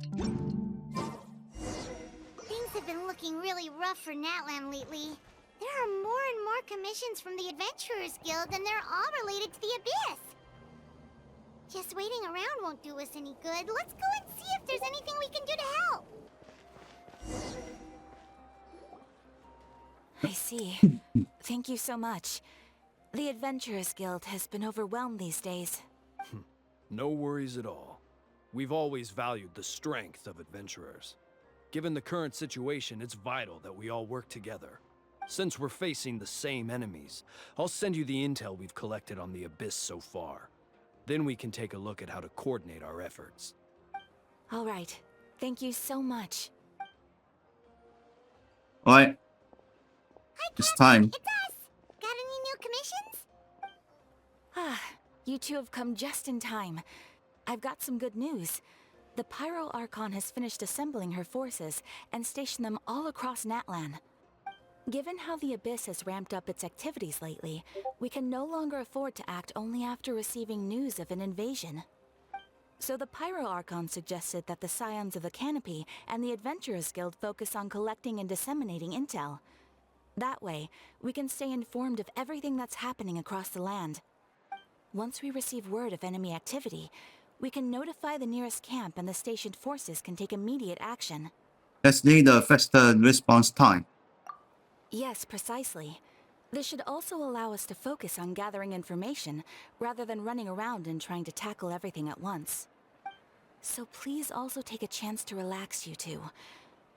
Things have been looking really rough for Natlan lately. There are more and more commissions from the Adventurers Guild, and they're all related to the Abyss. Just waiting around won't do us any good. Let's go and see if there's anything we can do to help. I see. Thank you so much. The Adventurers Guild has been overwhelmed these days. No worries at all. We've always valued the strength of adventurers. Given the current situation, it's vital that we all work together. Since we're facing the same enemies, I'll send you the intel we've collected on the Abyss so far. Then we can take a look at how to coordinate our efforts. All right. Thank you so much. Alright, Hi, it's Cat. time. It's us. Got any new commissions? Ah, you two have come just in time. I've got some good news. The Pyro Archon has finished assembling her forces and stationed them all across Natlan. Given how the Abyss has ramped up its activities lately, we can no longer afford to act only after receiving news of an invasion. So the Pyro Archon suggested that the Scions of the Canopy and the Adventurers Guild focus on collecting and disseminating intel. That way, we can stay informed of everything that's happening across the land. Once we receive word of enemy activity, we can notify the nearest camp and the stationed forces can take immediate action. Let's need a faster response time. Yes, precisely. This should also allow us to focus on gathering information, rather than running around and trying to tackle everything at once. So please also take a chance to relax, you two.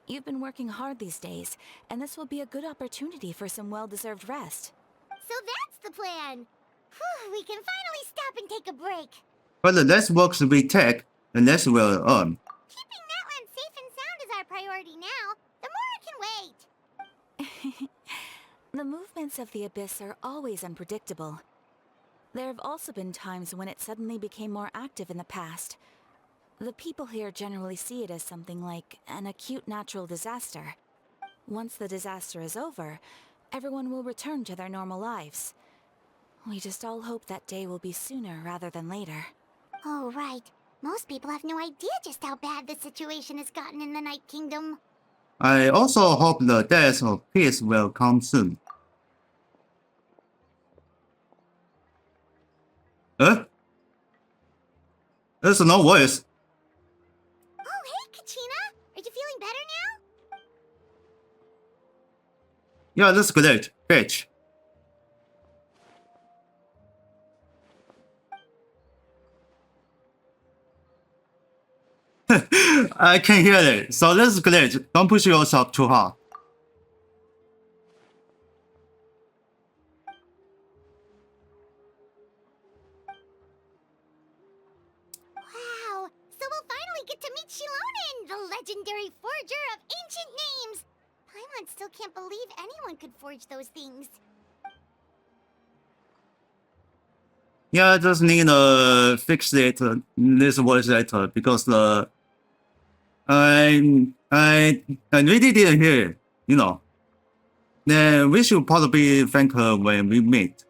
You've been working hard these days, and this will be a good opportunity for some well-deserved rest. So that's the plan. Whew, we can finally stop and take a break. But the less work we take, the less we'll earn. Keeping Natlan safe and sound is our priority now. The more it can wait. The movements of the Abyss are always unpredictable. There have also been times when it suddenly became more active in the past. The people here generally see it as something like an acute natural disaster. Once the disaster is over, everyone will return to their normal lives. We just all hope that day will be sooner rather than later. Oh, right. Most people have no idea just how bad the situation has gotten in the Night Kingdom. I also hope the days of peace will come soon. There's no voice. Oh, hey, Kachina! Are you feeling better now? Yeah, that's great. Bitch. I can hear it. So that's great. Don't push yourself too hard. Wow, so we'll finally get to meet Shilonen, the legendary forger of ancient names. Paimon still can't believe anyone could forge those things. Yeah, I just need to fix it. This voice later because the I really didn't hear it, you know. Then we should probably thank her when we meet.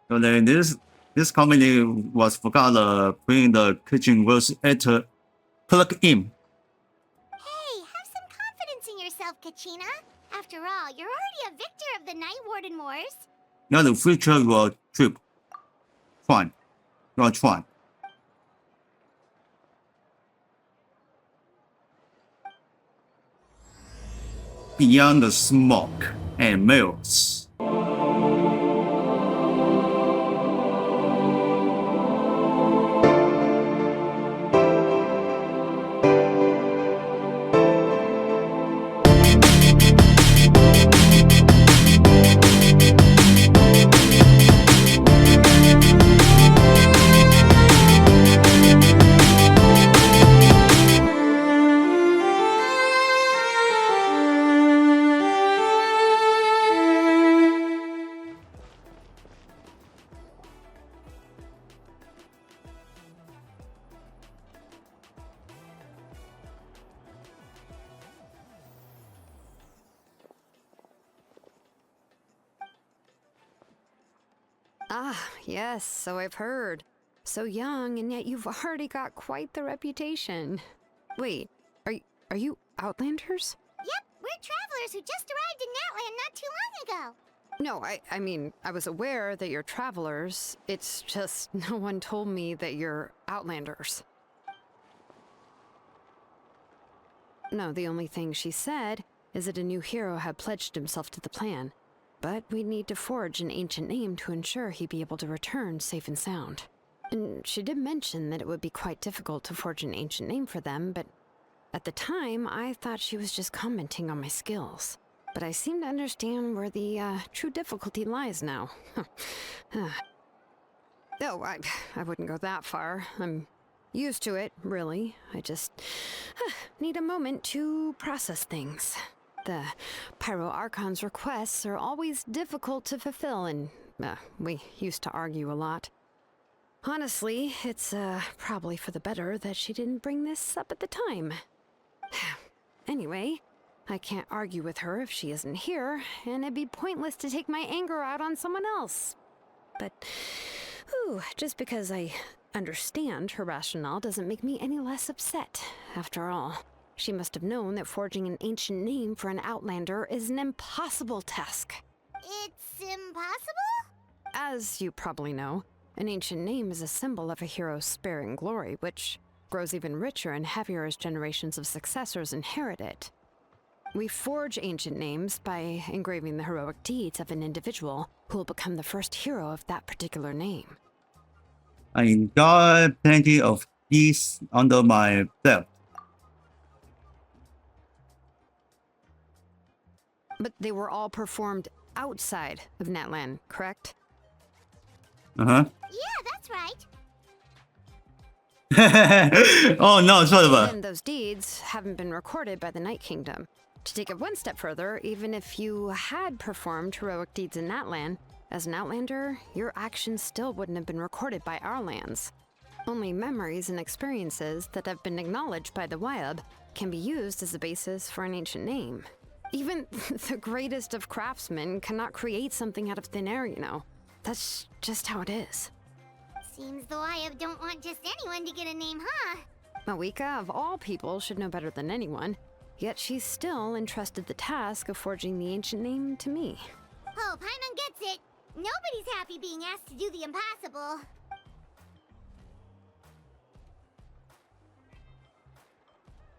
So then this company was forgot putting the kitchen was at plug in. Hey, have some confidence in yourself, Kachina. After all, you're already a victor of the Night Warden Wars. Yeah, the future your trip. Fine. Your try. Beyond the smoke and mirrors. Ah, yes, so I've heard. So young, and yet you've already got quite the reputation. Wait, are you Outlanders? Yep, we're travelers who just arrived in Natland not too long ago. No, I mean, I was aware that you're travelers. It's just no one told me that you're Outlanders. No, the only thing she said is that a new hero had pledged himself to the plan. But we'd need to forge an ancient name to ensure he'd be able to return safe and sound. And she did mention that it would be quite difficult to forge an ancient name for them, but at the time, I thought she was just commenting on my skills. But I seem to understand where the true difficulty lies now. No, I wouldn't go that far. I'm used to it, really. I just need a moment to process things. The Pyro Archon's requests are always difficult to fulfill, and we used to argue a lot. Honestly, it's probably for the better that she didn't bring this up at the time. Anyway, I can't argue with her if she isn't here, and it'd be pointless to take my anger out on someone else. But, just because I understand her rationale doesn't make me any less upset. After all, she must have known that forging an ancient name for an Outlander is an impossible task. It's impossible? As you probably know, an ancient name is a symbol of a hero's spirit and glory, which grows even richer and heavier as generations of successors inherit it. We forge ancient names by engraving the heroic deeds of an individual who will become the first hero of that particular name. I got plenty of these under my belt. But they were all performed outside of Natlan, correct? Uh-huh. Yeah, that's right. Oh no, sort of a... And those deeds haven't been recorded by the Night Kingdom. To take it one step further, even if you had performed heroic deeds in Natlan, as an Outlander, your actions still wouldn't have been recorded by our lands. Only memories and experiences that have been acknowledged by the Wyab can be used as a basis for an ancient name. Even the greatest of craftsmen cannot create something out of thin air, you know. That's just how it is. Seems the Wyab don't want just anyone to get a name, huh? Mawika, of all people, should know better than anyone, yet she's still entrusted the task of forging the ancient name to me. Oh, Paimon gets it. Nobody's happy being asked to do the impossible.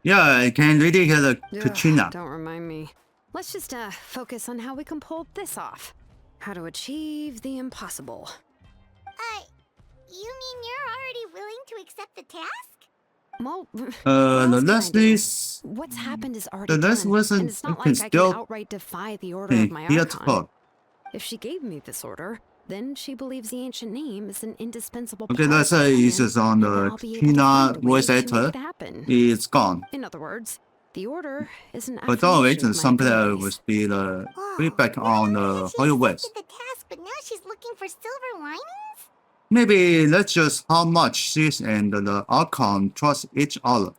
Yeah, I can really hear the Katrina. Don't remind me. Let's just focus on how we can pull this off. How to achieve the impossible. You mean you're already willing to accept the task? Well, The last list... what's happened is already The last done, wasn't... and it's not You can like I can still... outright defy the order of my Here Archon. to talk. If she gave me this order, then she believes the ancient name is an indispensable Okay, part let's of the say plan, it's just on and the I'll be able to Tina find a way voice to make actor. it happen. It's gone. In other words, the order is an But always, affirmation of my some player abilities. would be the Whoa. feedback on the She Royal accepted West. the task, but now she's looking for silver linings? Maybe that's just how much she and the Archon trust each other.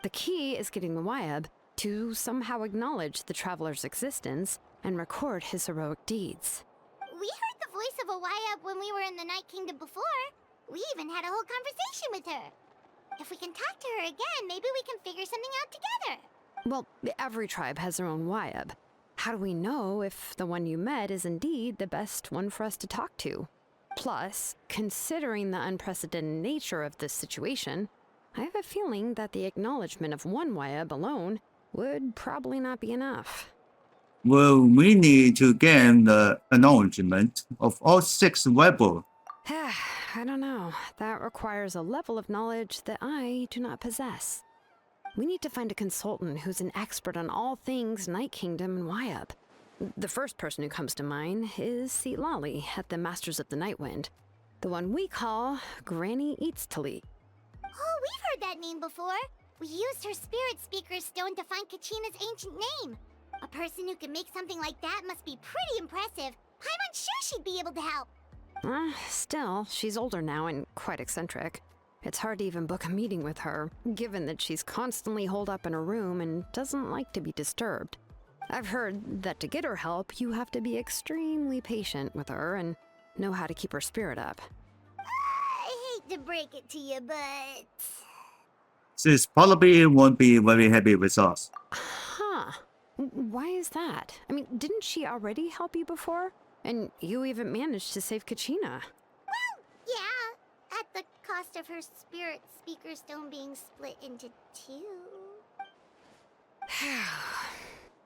The key is getting the Wyab to somehow acknowledge the traveler's existence and record his heroic deeds. We heard the voice of a Wyab when we were in the Night Kingdom before. We even had a whole conversation with her. If we can talk to her again, maybe we can figure something out together. Well, every tribe has their own Wyab. How do we know if the one you met is indeed the best one for us to talk to? Plus, considering the unprecedented nature of this situation, I have a feeling that the acknowledgement of one Wyab alone would probably not be enough. Well, we need to gain the acknowledgement of all 6 rebels. I don't know. That requires a level of knowledge that I do not possess. We need to find a consultant who's an expert on all things Night Kingdom and Wyab. The first person who comes to mind is Seatlali at the Masters of the Nightwind, the one we call Granny Eats Talit. Oh, we've heard that name before. We used her Spirit Speaker Stone to find Kachina's ancient name. A person who can make something like that must be pretty impressive. I'm sure she'd be able to help. Still, she's older now and quite eccentric. It's hard to even book a meeting with her, given that she's constantly holed up in her room and doesn't like to be disturbed. I've heard that to get her help, you have to be extremely patient with her and know how to keep her spirit up. I hate to break it to you, but... She probably won't be very happy with us. Huh. Why is that? I mean, didn't she already help you before? And you even managed to save Kachina. Yeah, at the cost of her spirit speaker stone being split into two.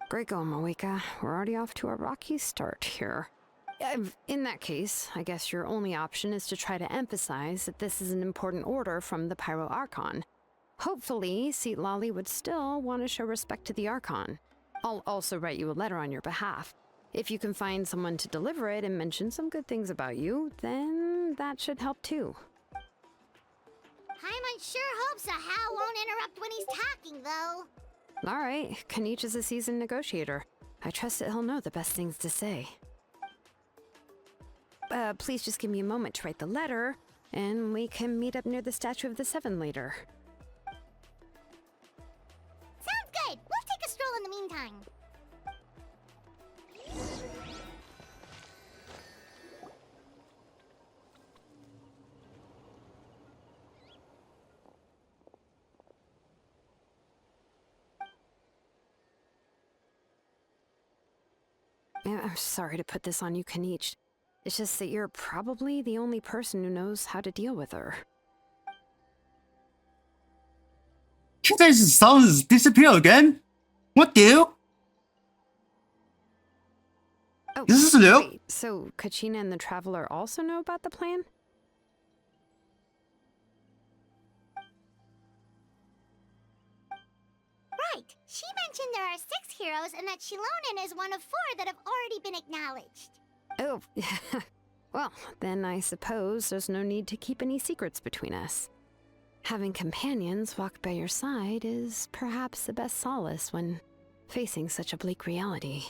Great going, Moeka. We're already off to a rocky start here. In that case, I guess your only option is to try to emphasize that this is an important order from the Pyro Archon. Hopefully, Seat Lolly would still want to show respect to the Archon. I'll also write you a letter on your behalf. If you can find someone to deliver it and mention some good things about you, then that should help too. Paimon sure hopes a Hal won't interrupt when he's talking, though. All right, Kanich is a seasoned negotiator. I trust that he'll know the best things to say. Please just give me a moment to write the letter, and we can meet up near the Statue of the Seven later. Sounds good. We'll take a stroll in the meantime. Yeah, I'm sorry to put this on you, Kanich. It's just that you're probably the only person who knows how to deal with her. His sounds disappear again? What the hell? Oh, This is new? wait, so Kachina and the Traveler also know about the plan? Right. She mentioned there are 6 heroes and that Shilonen is one of 4 that have already been acknowledged. Oh, well, then I suppose there's no need to keep any secrets between us. Having companions walk by your side is perhaps the best solace when facing such a bleak reality.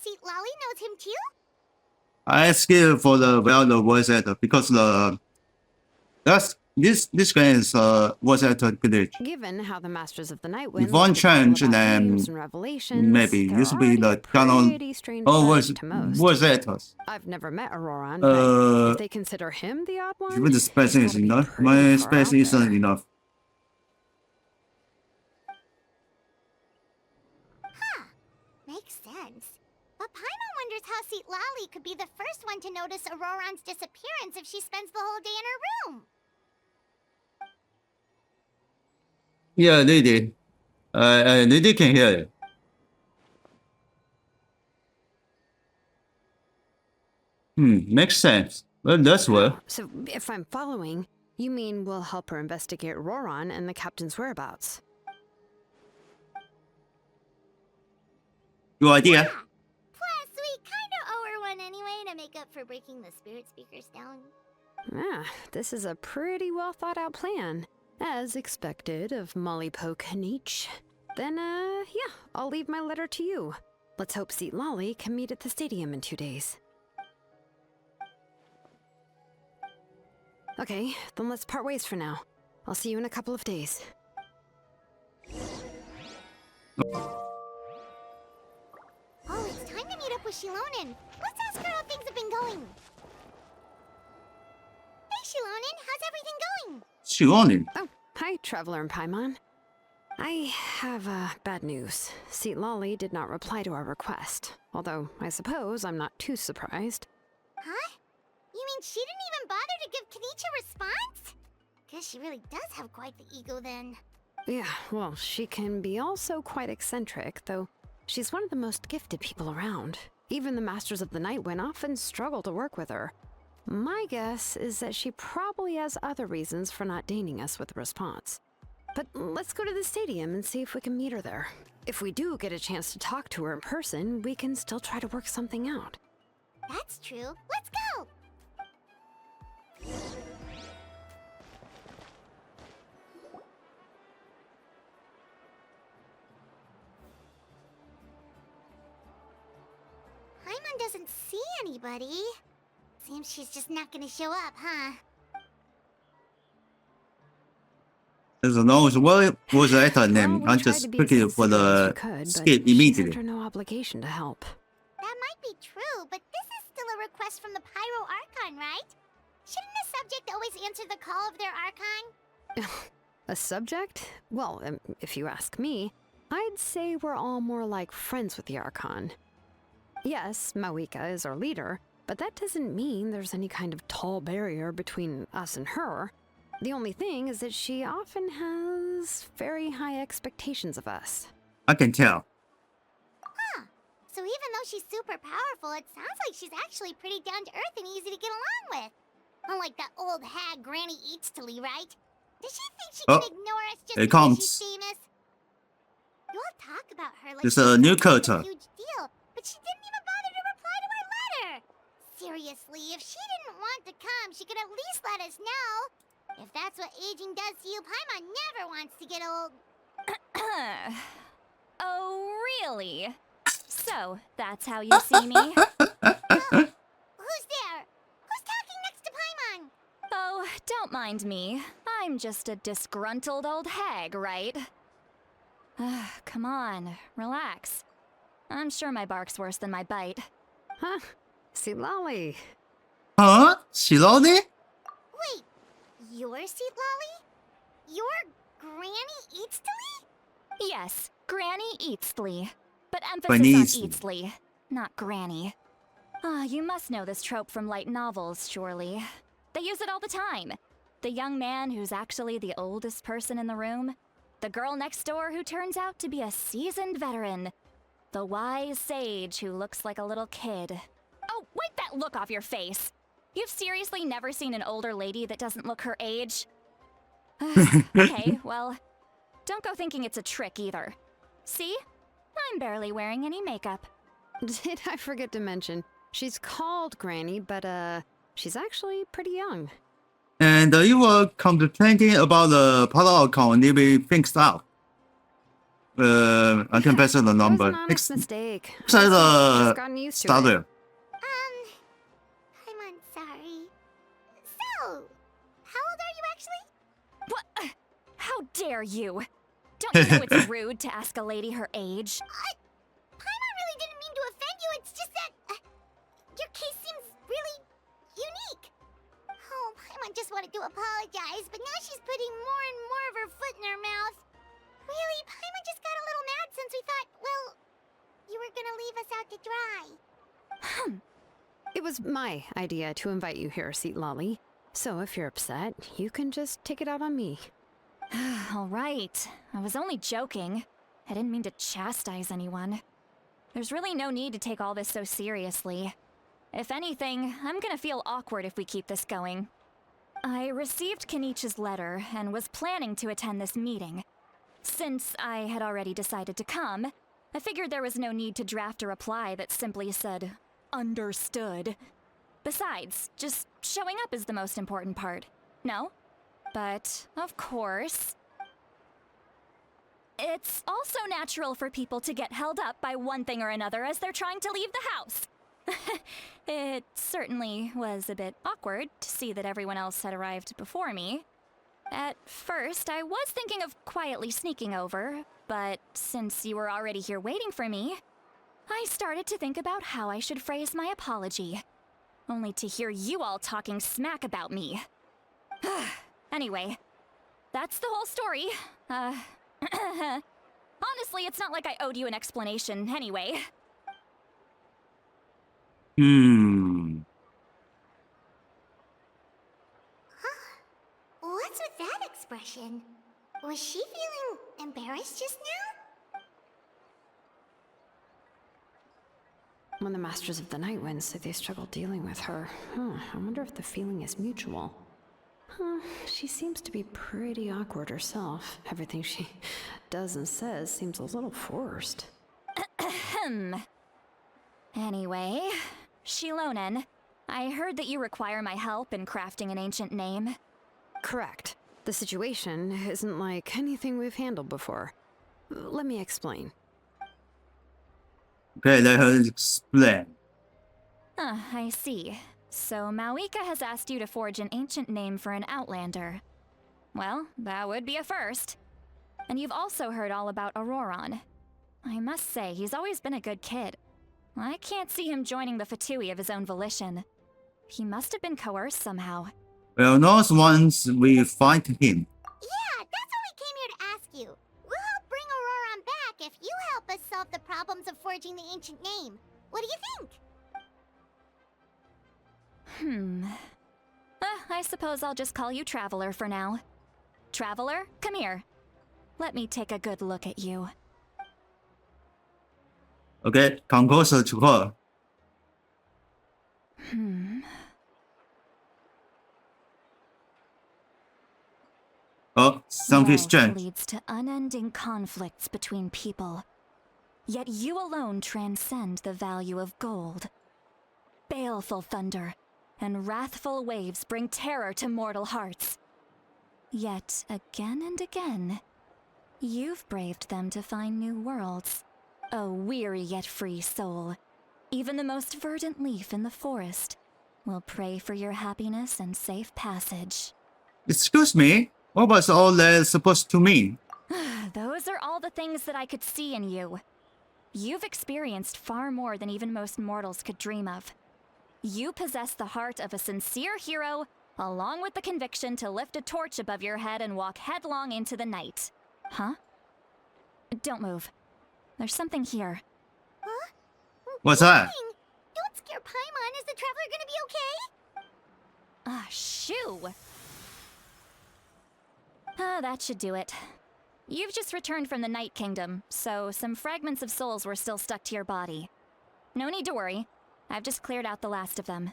Seat Lolly knows him too? I scared for the voice actor because this guy is voice actor glitch. Given how the Masters of the Night Wind If one change, dreams then and revelations, maybe they're used to be already the canon pretty strange voice to most. actors. I've never met Auroran, but if they consider him the odd one, Even the space he's is gotta be enough. pretty My far space out isn't there. enough. Huh. Makes sense. But Paimon wonders how Seat Lolly could be the first one to notice Auroran's disappearance if she spends the whole day in her room. Yeah, lady. Lady can hear it. Makes sense. Well, that's well. So, if I'm following, you mean we'll help her investigate Auroran and the captain's whereabouts? Good idea. Plus, we kinda owe her one anyway to make up for breaking the spirit speakers down. Ah, this is a pretty well thought out plan. As expected of Mollypo Kanich. Then, yeah, I'll leave my letter to you. Let's hope Seat Lolly can meet at the stadium in 2 days. Okay, then let's part ways for now. I'll see you in a couple of days. Oh, it's time to meet up with Shilonen. Let's ask her how things have been going. Hey, Shilonen, how's everything going? She on him. Oh, hi, Traveler and Paimon. I have, bad news. Seat Lolly did not reply to our request. Although, I suppose I'm not too surprised. Huh? You mean she didn't even bother to give Kanich a response? Guess she really does have quite the ego then. Yeah, well, she can be also quite eccentric, though she's one of the most gifted people around. Even the Masters of the Night Wind often struggle to work with her. My guess is that she probably has other reasons for not deigning us with a response. But let's go to the stadium and see if we can meet her there. If we do get a chance to talk to her in person, we can still try to work something out. That's true. Let's go! Paimon doesn't see anybody. Seems she's just not gonna show up, huh? As long as what was that her Well, name? we I'm tried just to be as quickly for considerate as we the could, skip but she's immediately. under no obligation to help. That might be true, but this is still a request from the Pyro Archon, right? Shouldn't a subject always answer the call of their Archon? A subject? Well, if you ask me, I'd say we're all more like friends with the Archon. Yes, Mawika is our leader, but that doesn't mean there's any kind of tall barrier between us and her. The only thing is that she often has very high expectations of us. I can tell. Huh. So even though she's super powerful, it sounds like she's actually pretty down to earth and easy to get along with. Unlike that old hag Granny Eatstily, right? Does she think she can ignore us just it because comes. she's famous? You all talk about her like It's she's a new some kind of character. huge deal, but she didn't even bother to reply to our letter. Seriously, if she didn't want to come, she could at least let us know. If that's what aging does to you, Paimon never wants to get old. Oh, really? So, that's how you see me? Who's there? Who's talking next to Paimon? Oh, don't mind me. I'm just a disgruntled old hag, right? Come on, relax. I'm sure my bark's worse than my bite. Huh? See, Lolly. Huh? Shirone? Wait, your seat, Lolly? Your Granny Eatstily? Yes, Granny Eatsley. But Granny emphasis on Eatsley. Eatsley, not Granny. You must know this trope from light novels, surely. They use it all the time. The young man who's actually the oldest person in the room. The girl next door who turns out to be a seasoned veteran. The wise sage who looks like a little kid. Oh, wipe that look off your face! You've seriously never seen an older lady that doesn't look her age? Okay, well, don't go thinking it's a trick either. See? I'm barely wearing any makeup. Did I forget to mention, she's called Granny, but she's actually pretty young. And you were complaining about the power account nearly fixed out. I can pass the It was number. an honest mistake. Say I've the just gotten used to it. starter. I'm sorry. So, how old are you actually? What? How dare you? Don't you know it's rude to ask a lady her age? Paimon really didn't mean to offend you, it's just that, your case seems really unique. Oh, Paimon just wanted to apologize, but now she's putting more and more of her foot in her mouth. Really, Paimon just got a little mad since we thought, well, you were gonna leave us out to dry. It was my idea to invite you here, Seat Lolly. So if you're upset, you can just take it out on me. All right. I was only joking. I didn't mean to chastise anyone. There's really no need to take all this so seriously. If anything, I'm gonna feel awkward if we keep this going. I received Kenichi's letter and was planning to attend this meeting. Since I had already decided to come, I figured there was no need to draft a reply that simply said, "Understood." Besides, just showing up is the most important part. No? But, of course, it's also natural for people to get held up by one thing or another as they're trying to leave the house. It certainly was a bit awkward to see that everyone else had arrived before me. At first, I was thinking of quietly sneaking over, but since you were already here waiting for me, I started to think about how I should phrase my apology. Only to hear you all talking smack about me. Anyway, that's the whole story. Honestly, it's not like I owed you an explanation anyway. What's with that expression? Was she feeling embarrassed just now? When the Masters of the Night Wind say they struggle dealing with her, I wonder if the feeling is mutual. She seems to be pretty awkward herself. Everything she does and says seems a little forced. Anyway, Shilonen, I heard that you require my help in crafting an ancient name. Correct. The situation isn't like anything we've handled before. Let me explain. Okay, let her explain. I see. So Mawika has asked you to forge an ancient name for an outlander. Well, that would be a first. And you've also heard all about Auroron. I must say, he's always been a good kid. I can't see him joining the Fatui of his own volition. He must have been coerced somehow. Well, not once we fight him. Yeah, that's what we came here to ask you. We'll help bring Auroron back if you help us solve the problems of forging the ancient name. What do you think? I suppose I'll just call you Traveler for now. Traveler, come here. Let me take a good look at you. Okay, come closer to her. Oh, something's Wealth changed. leads to unending conflicts between people. Yet you alone transcend the value of gold. Baleful thunder and wrathful waves bring terror to mortal hearts. Yet again and again, you've braved them to find new worlds. A weary yet free soul. Even the most verdant leaf in the forest will pray for your happiness and safe passage. Excuse me, what was all that supposed to mean? Those are all the things that I could see in you. You've experienced far more than even most mortals could dream of. You possess the heart of a sincere hero, along with the conviction to lift a torch above your head and walk headlong into the night. Huh? Don't move. There's something here. Huh? What's that? Dang, don't scare Paimon. Is the Traveler gonna be okay? Ah, shoo! That should do it. You've just returned from the Night Kingdom, so some fragments of souls were still stuck to your body. No need to worry. I've just cleared out the last of them.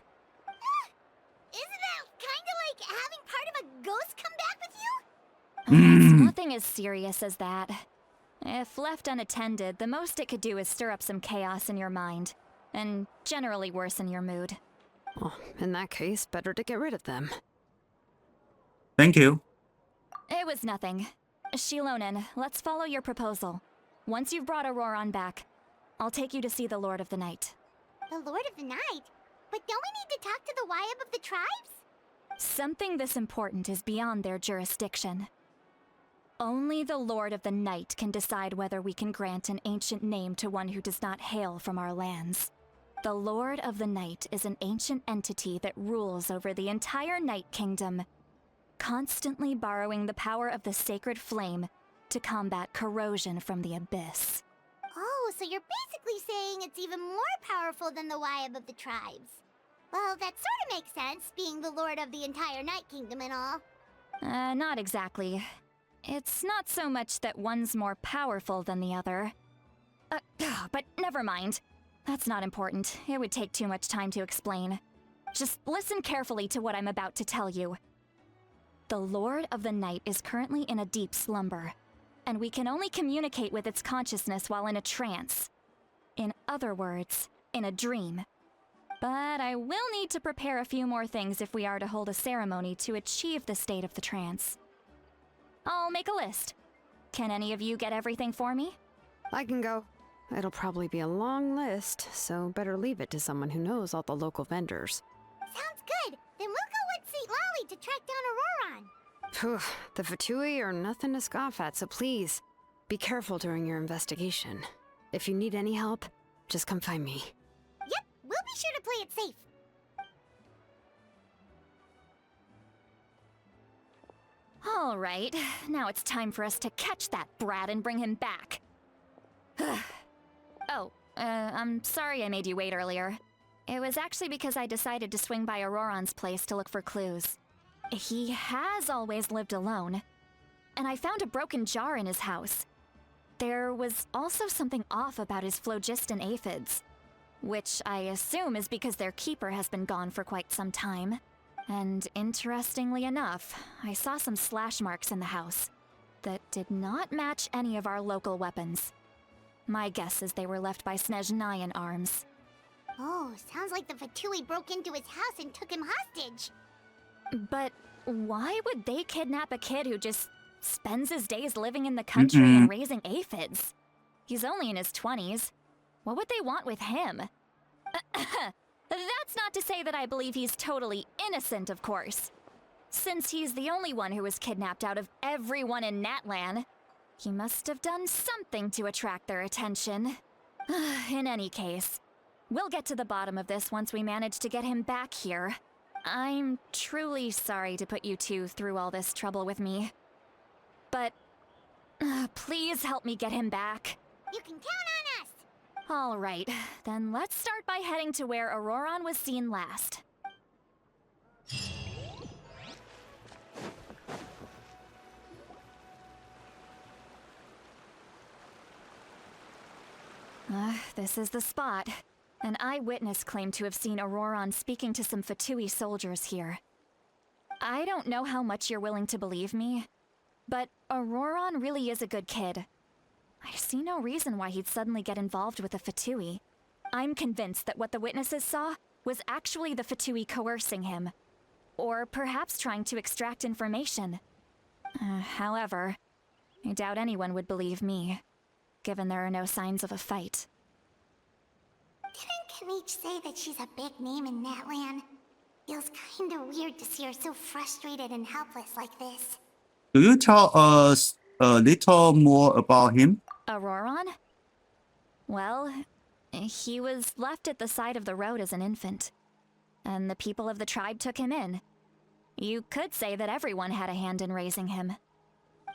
Isn't that kinda like having part of a ghost come back with you? It's nothing as serious as that. If left unattended, the most it could do is stir up some chaos in your mind, and generally worsen your mood. Well, in that case, better to get rid of them. Thank you. It was nothing. Shilonen, let's follow your proposal. Once you've brought Auroron back, I'll take you to see the Lord of the Night. The Lord of the Night? But don't we need to talk to the Wyab of the tribes? Something this important is beyond their jurisdiction. Only the Lord of the Night can decide whether we can grant an ancient name to one who does not hail from our lands. The Lord of the Night is an ancient entity that rules over the entire Night Kingdom, constantly borrowing the power of the sacred flame to combat corrosion from the abyss. Oh, so you're basically saying it's even more powerful than the Wyab of the tribes. Well, that sort of makes sense, being the lord of the entire Night Kingdom and all. Not exactly. It's not so much that one's more powerful than the other. But never mind. That's not important. It would take too much time to explain. Just listen carefully to what I'm about to tell you. The Lord of the Night is currently in a deep slumber, and we can only communicate with its consciousness while in a trance. In other words, in a dream. But I will need to prepare a few more things if we are to hold a ceremony to achieve the state of the trance. I'll make a list. Can any of you get everything for me? I can go. It'll probably be a long list, so better leave it to someone who knows all the local vendors. Sounds good. Then we'll go with St. Lolly to track down Auroron. Phew, the Fatui are nothing to scoff at, so please, be careful during your investigation. If you need any help, just come find me. Yep, we'll be sure to play it safe. All right, now it's time for us to catch that brat and bring him back. I'm sorry I made you wait earlier. It was actually because I decided to swing by Auroron's place to look for clues. He has always lived alone, and I found a broken jar in his house. There was also something off about his phlogiston aphids, which I assume is because their keeper has been gone for quite some time. And interestingly enough, I saw some slash marks in the house that did not match any of our local weapons. My guess is they were left by Snezhnayan arms. Oh, sounds like the Fatui broke into his house and took him hostage. But why would they kidnap a kid who just spends his days living in the country and raising aphids? He's only in his 20s. What would they want with him? That's not to say that I believe he's totally innocent, of course. Since he's the only one who was kidnapped out of everyone in Natlan, he must have done something to attract their attention. In any case, we'll get to the bottom of this once we manage to get him back here. I'm truly sorry to put you two through all this trouble with me. But please help me get him back. You can count on us! All right, then let's start by heading to where Auroron was seen last. This is the spot. An eyewitness claimed to have seen Auroron speaking to some Fatui soldiers here. I don't know how much you're willing to believe me, but Auroron really is a good kid. I see no reason why he'd suddenly get involved with the Fatui. I'm convinced that what the witnesses saw was actually the Fatui coercing him, or perhaps trying to extract information. However, I doubt anyone would believe me, given there are no signs of a fight. Didn't Kanich say that she's a big name in Natlan? Feels kinda weird to see her so frustrated and helpless like this. Do you tell us a little more about him? Auroron? Well, he was left at the side of the road as an infant, and the people of the tribe took him in. You could say that everyone had a hand in raising him.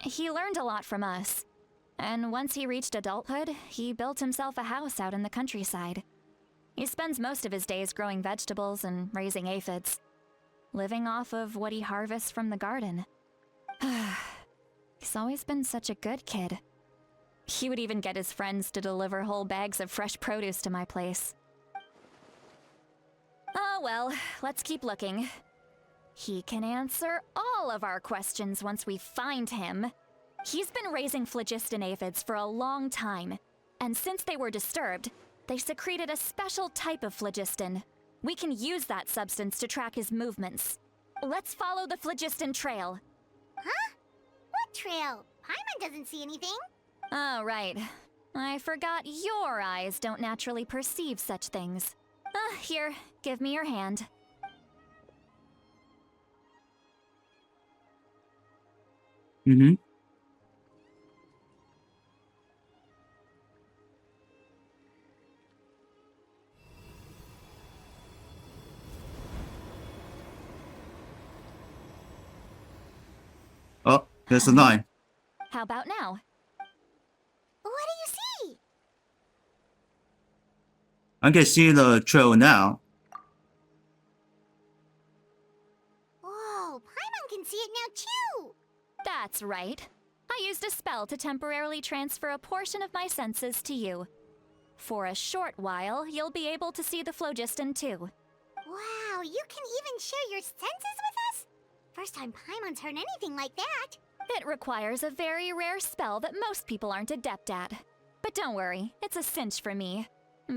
He learned a lot from us, and once he reached adulthood, he built himself a house out in the countryside. He spends most of his days growing vegetables and raising aphids, living off of what he harvests from the garden. He's always been such a good kid. He would even get his friends to deliver whole bags of fresh produce to my place. Oh well, let's keep looking. He can answer all of our questions once we find him. He's been raising phlogiston aphids for a long time, and since they were disturbed, they secreted a special type of phlogiston. We can use that substance to track his movements. Let's follow the phlogiston trail. Huh? What trail? Paimon doesn't see anything. Oh, right. I forgot your eyes don't naturally perceive such things. Here, give me your hand. Mm-hmm. Oh, there's a 9. How about now? What do you see? I can see the trail now. Whoa, Paimon can see it now too! That's right. I used a spell to temporarily transfer a portion of my senses to you. For a short while, you'll be able to see the phlogiston too. Wow, you can even share your senses with us? First time Paimon's heard anything like that. It requires a very rare spell that most people aren't adept at. But don't worry, it's a cinch for me.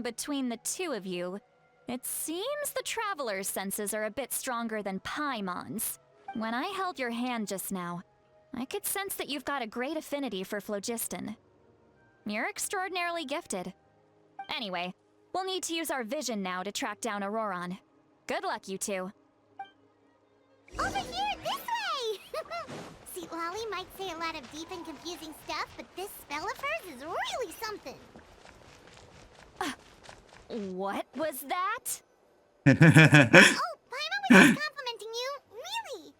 Between the two of you, it seems the Traveler's senses are a bit stronger than Paimon's. When I held your hand just now, I could sense that you've got a great affinity for phlogiston. You're extraordinarily gifted. Anyway, we'll need to use our vision now to track down Auroron. Good luck, you two. Over here, this way! See, Lolly might say a lot of deep and confusing stuff, but this spell of hers is really something. What was that? Oh, Paimon was just complimenting you. Really?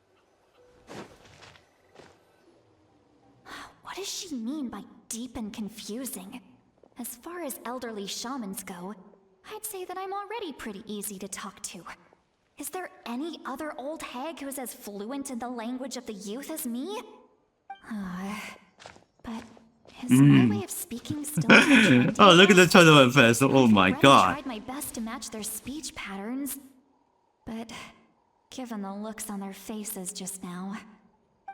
What does she mean by deep and confusing? As far as elderly shamans go, I'd say that I'm already pretty easy to talk to. Is there any other old hag who's as fluent in the language of the youth as me? But is my way of speaking still trendy? Oh, look at the tournament fest. Oh my I've god. tried my best to match their speech patterns, but given the looks on their faces just now,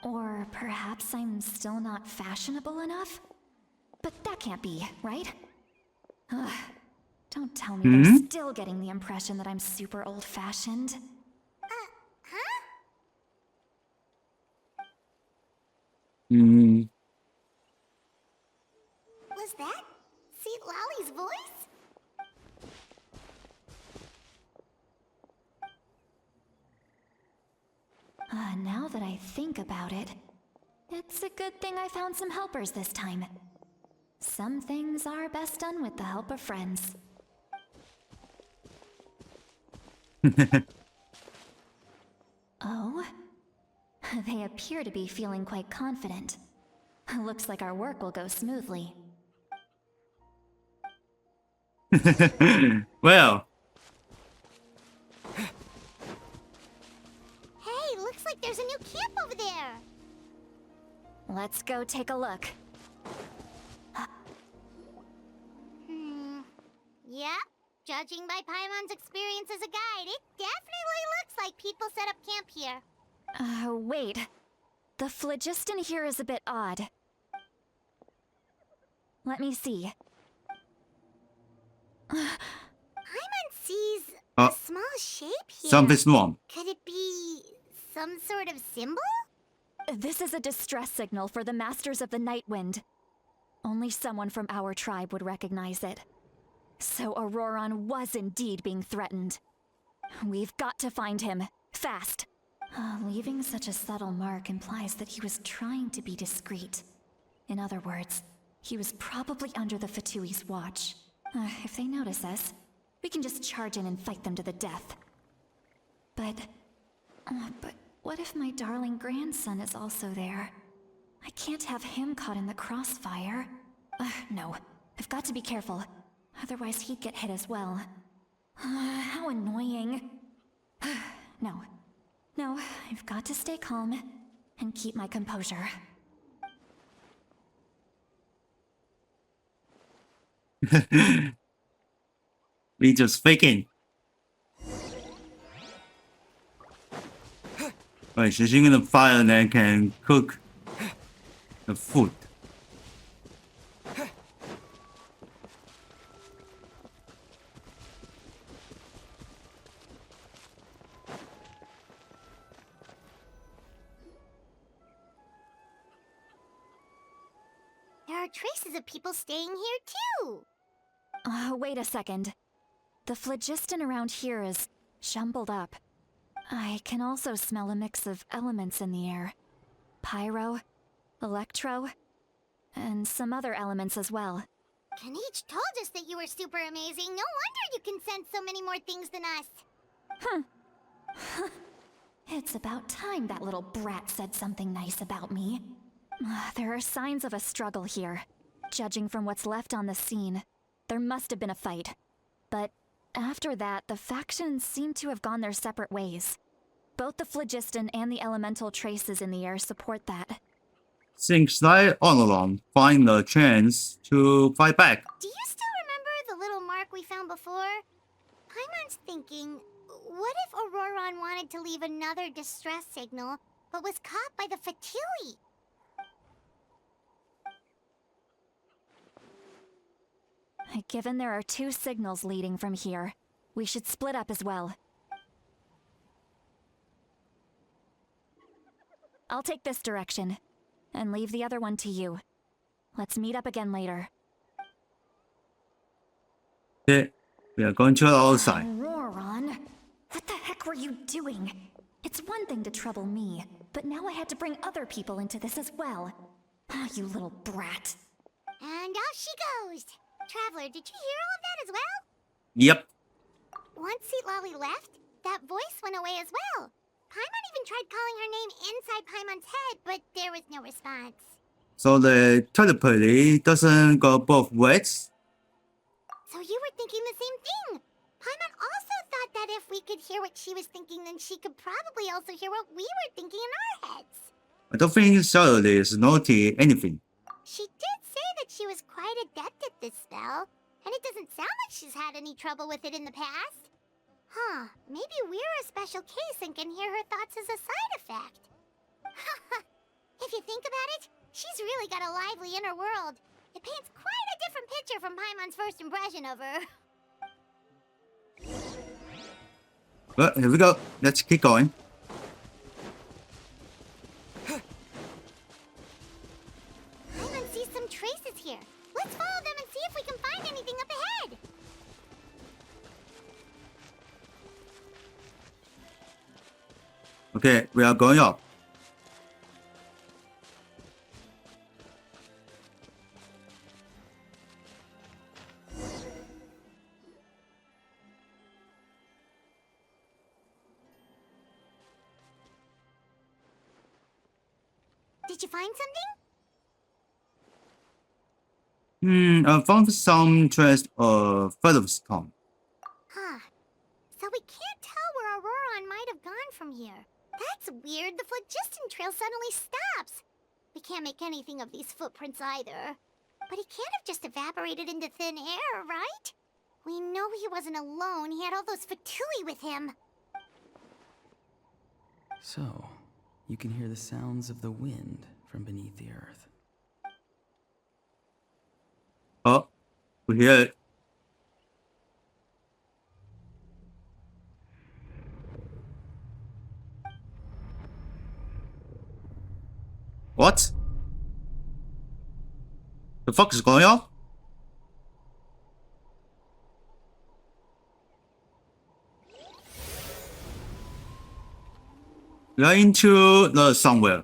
or perhaps I'm still not fashionable enough? But that can't be, right? Don't tell me they're still getting the impression that I'm super old-fashioned. Huh? Was that Seat Lolly's voice? Now that I think about it, it's a good thing I found some helpers this time. Some things are best done with the help of friends. Oh? They appear to be feeling quite confident. Looks like our work will go smoothly. Well, Hey, looks like there's a new camp over there. Let's go take a look. Yep. Judging by Paimon's experience as a guide, it definitely looks like people set up camp here. Wait. The phlogiston here is a bit odd. Let me see. Paimon sees Uh, a small shape here. something's wrong. Could it be some sort of symbol? This is a distress signal for the Masters of the Night Wind. Only someone from our tribe would recognize it. So Auroron was indeed being threatened. We've got to find him. Fast. Leaving such a subtle mark implies that he was trying to be discreet. In other words, he was probably under the Fatui's watch. If they notice us, we can just charge in and fight them to the death. But what if my darling grandson is also there? I can't have him caught in the crossfire. No, I've got to be careful. Otherwise he'd get hit as well. How annoying. No, I've got to stay calm and keep my composure. We just faking. Right, she's using the fire and then can cook the food. There are traces of people staying here too. Wait a second. The phlogiston around here is jumbled up. I can also smell a mix of elements in the air. Pyro, electro, and some other elements as well. Kanich told us that you were super amazing. No wonder you can sense so many more things than us. It's about time that little brat said something nice about me. There are signs of a struggle here. Judging from what's left on the scene, there must have been a fight. But after that, the factions seem to have gone their separate ways. Both the phlogiston and the elemental traces in the air support that. Seems like Auroron find a chance to fight back. Do you still remember the little mark we found before? Paimon's thinking, what if Auroron wanted to leave another distress signal, but was caught by the Fatui? Given there are 2 signals leading from here, we should split up as well. I'll take this direction, and leave the other one to you. Let's meet up again later. Okay, we are going to the other side. Auroron, what the heck were you doing? It's one thing to trouble me, but now I had to bring other people into this as well. You little brat. And off she goes. Traveler, did you hear all of that as well? Yep. Once Lolly left, that voice went away as well. Paimon even tried calling her name inside Paimon's head, but there was no response. So the telepathy doesn't go both ways. So you were thinking the same thing. Paimon also thought that if we could hear what she was thinking, then she could probably also hear what we were thinking in our heads. I don't think Charlotte is naughty anything. She did say that she was quite adept at this spell, and it doesn't sound like she's had any trouble with it in the past. Huh, maybe we're a special case and can hear her thoughts as a side effect. If you think about it, she's really got a lively inner world. It paints quite a different picture from Paimon's first impression of her. Well, here we go. Let's keep going. Paimon sees some traces here. Let's follow them and see if we can find anything up ahead. Okay, we are going up. Did you find something? I found some trace of featherstone. Huh. So we can't tell where Auroron might have gone from here. That's weird. The phlogiston trail suddenly stops. We can't make anything of these footprints either. But he can't have just evaporated into thin air, right? We know he wasn't alone. He had all those Fatui with him. So, you can hear the sounds of the wind from beneath the earth. Oh, we hear it. What? The fuck is going on? We are into the somewhere.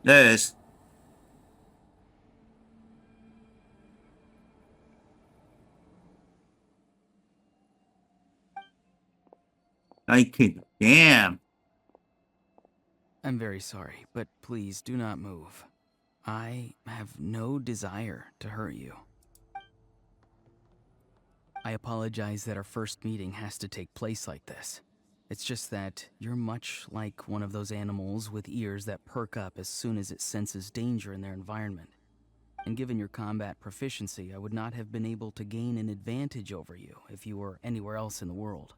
Yes. Night Kingdom. Damn. I'm very sorry, but please do not move. I have no desire to hurt you. I apologize that our first meeting has to take place like this. It's just that you're much like one of those animals with ears that perk up as soon as it senses danger in their environment. And given your combat proficiency, I would not have been able to gain an advantage over you if you were anywhere else in the world.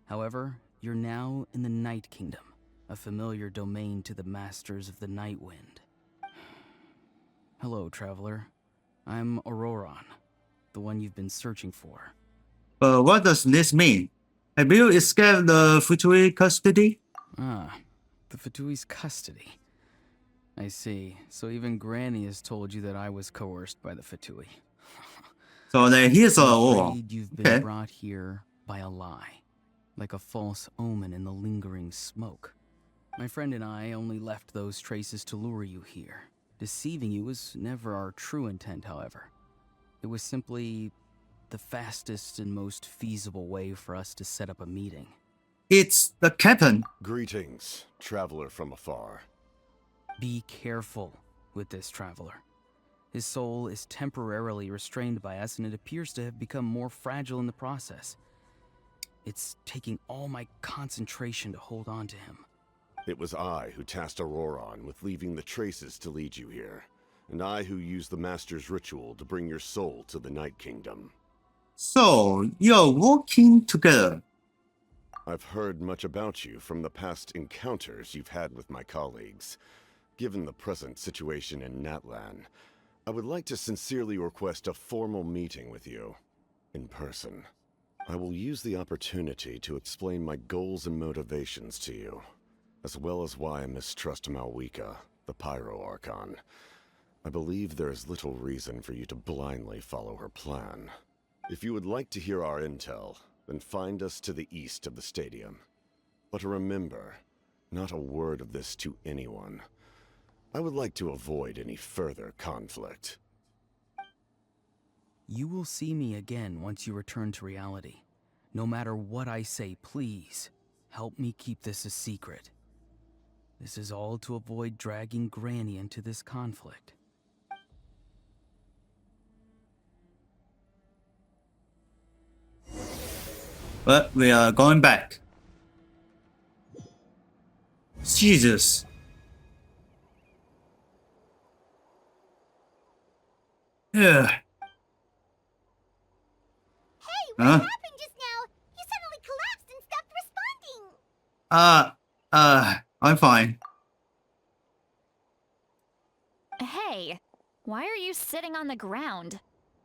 However, you're now in the Night Kingdom, a familiar domain to the masters of the Night Wind. Hello, traveler. I'm Auroron, the one you've been searching for. But what does this mean? Have you escaped the Futui custody? Ah, the Fatui's custody. I see. So even Granny has told you that I was coerced by the Fatui. So then here's a I'm war. afraid you've been brought here by a lie, like a false omen in the lingering smoke. My friend and I only left those traces to lure you here. Deceiving you was never our true intent, however. It was simply the fastest and most feasible way for us to set up a meeting. It's the captain. Greetings, traveler from afar. Be careful with this traveler. His soul is temporarily restrained by us, and it appears to have become more fragile in the process. It's taking all my concentration to hold on to him. It was I who tasked Auroron with leaving the traces to lead you here, and I who used the Master's ritual to bring your soul to the Night Kingdom. So you're working together. I've heard much about you from the past encounters you've had with my colleagues. Given the present situation in Natlan, I would like to sincerely request a formal meeting with you, in person. I will use the opportunity to explain my goals and motivations to you, as well as why I mistrust Malwika, the Pyro Archon. I believe there is little reason for you to blindly follow her plan. If you would like to hear our intel, then find us to the east of the stadium. But remember, not a word of this to anyone. I would like to avoid any further conflict. You will see me again once you return to reality. No matter what I say, please, help me keep this a secret. This is all to avoid dragging Granny into this conflict. But we are going back. Jesus. Yeah. Hey, what Huh? happened just now? You suddenly collapsed and stopped responding. I'm fine. Hey, why are you sitting on the ground?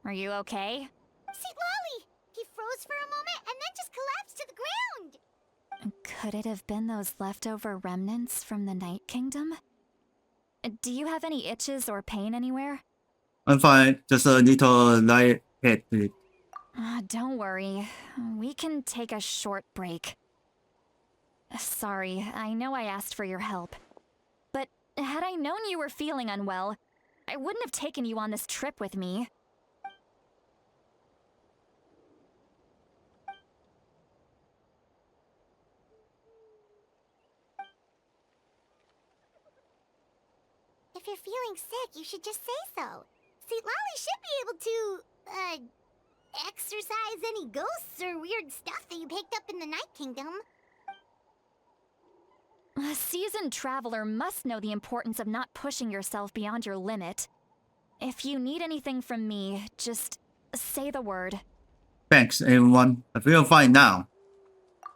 Are you okay? See, Lolly! He froze for a moment and then just collapsed to the ground. Could it have been those leftover remnants from the Night Kingdom? Do you have any itches or pain anywhere? I'm fine. Just a little light head. Don't worry. We can take a short break. Sorry, I know I asked for your help. But had I known you were feeling unwell, I wouldn't have taken you on this trip with me. If you're feeling sick, you should just say so. See, Lolly should be able to, exorcise any ghosts or weird stuff that you picked up in the Night Kingdom. A seasoned traveler must know the importance of not pushing yourself beyond your limit. If you need anything from me, just say the word. Thanks, everyone. I feel fine now.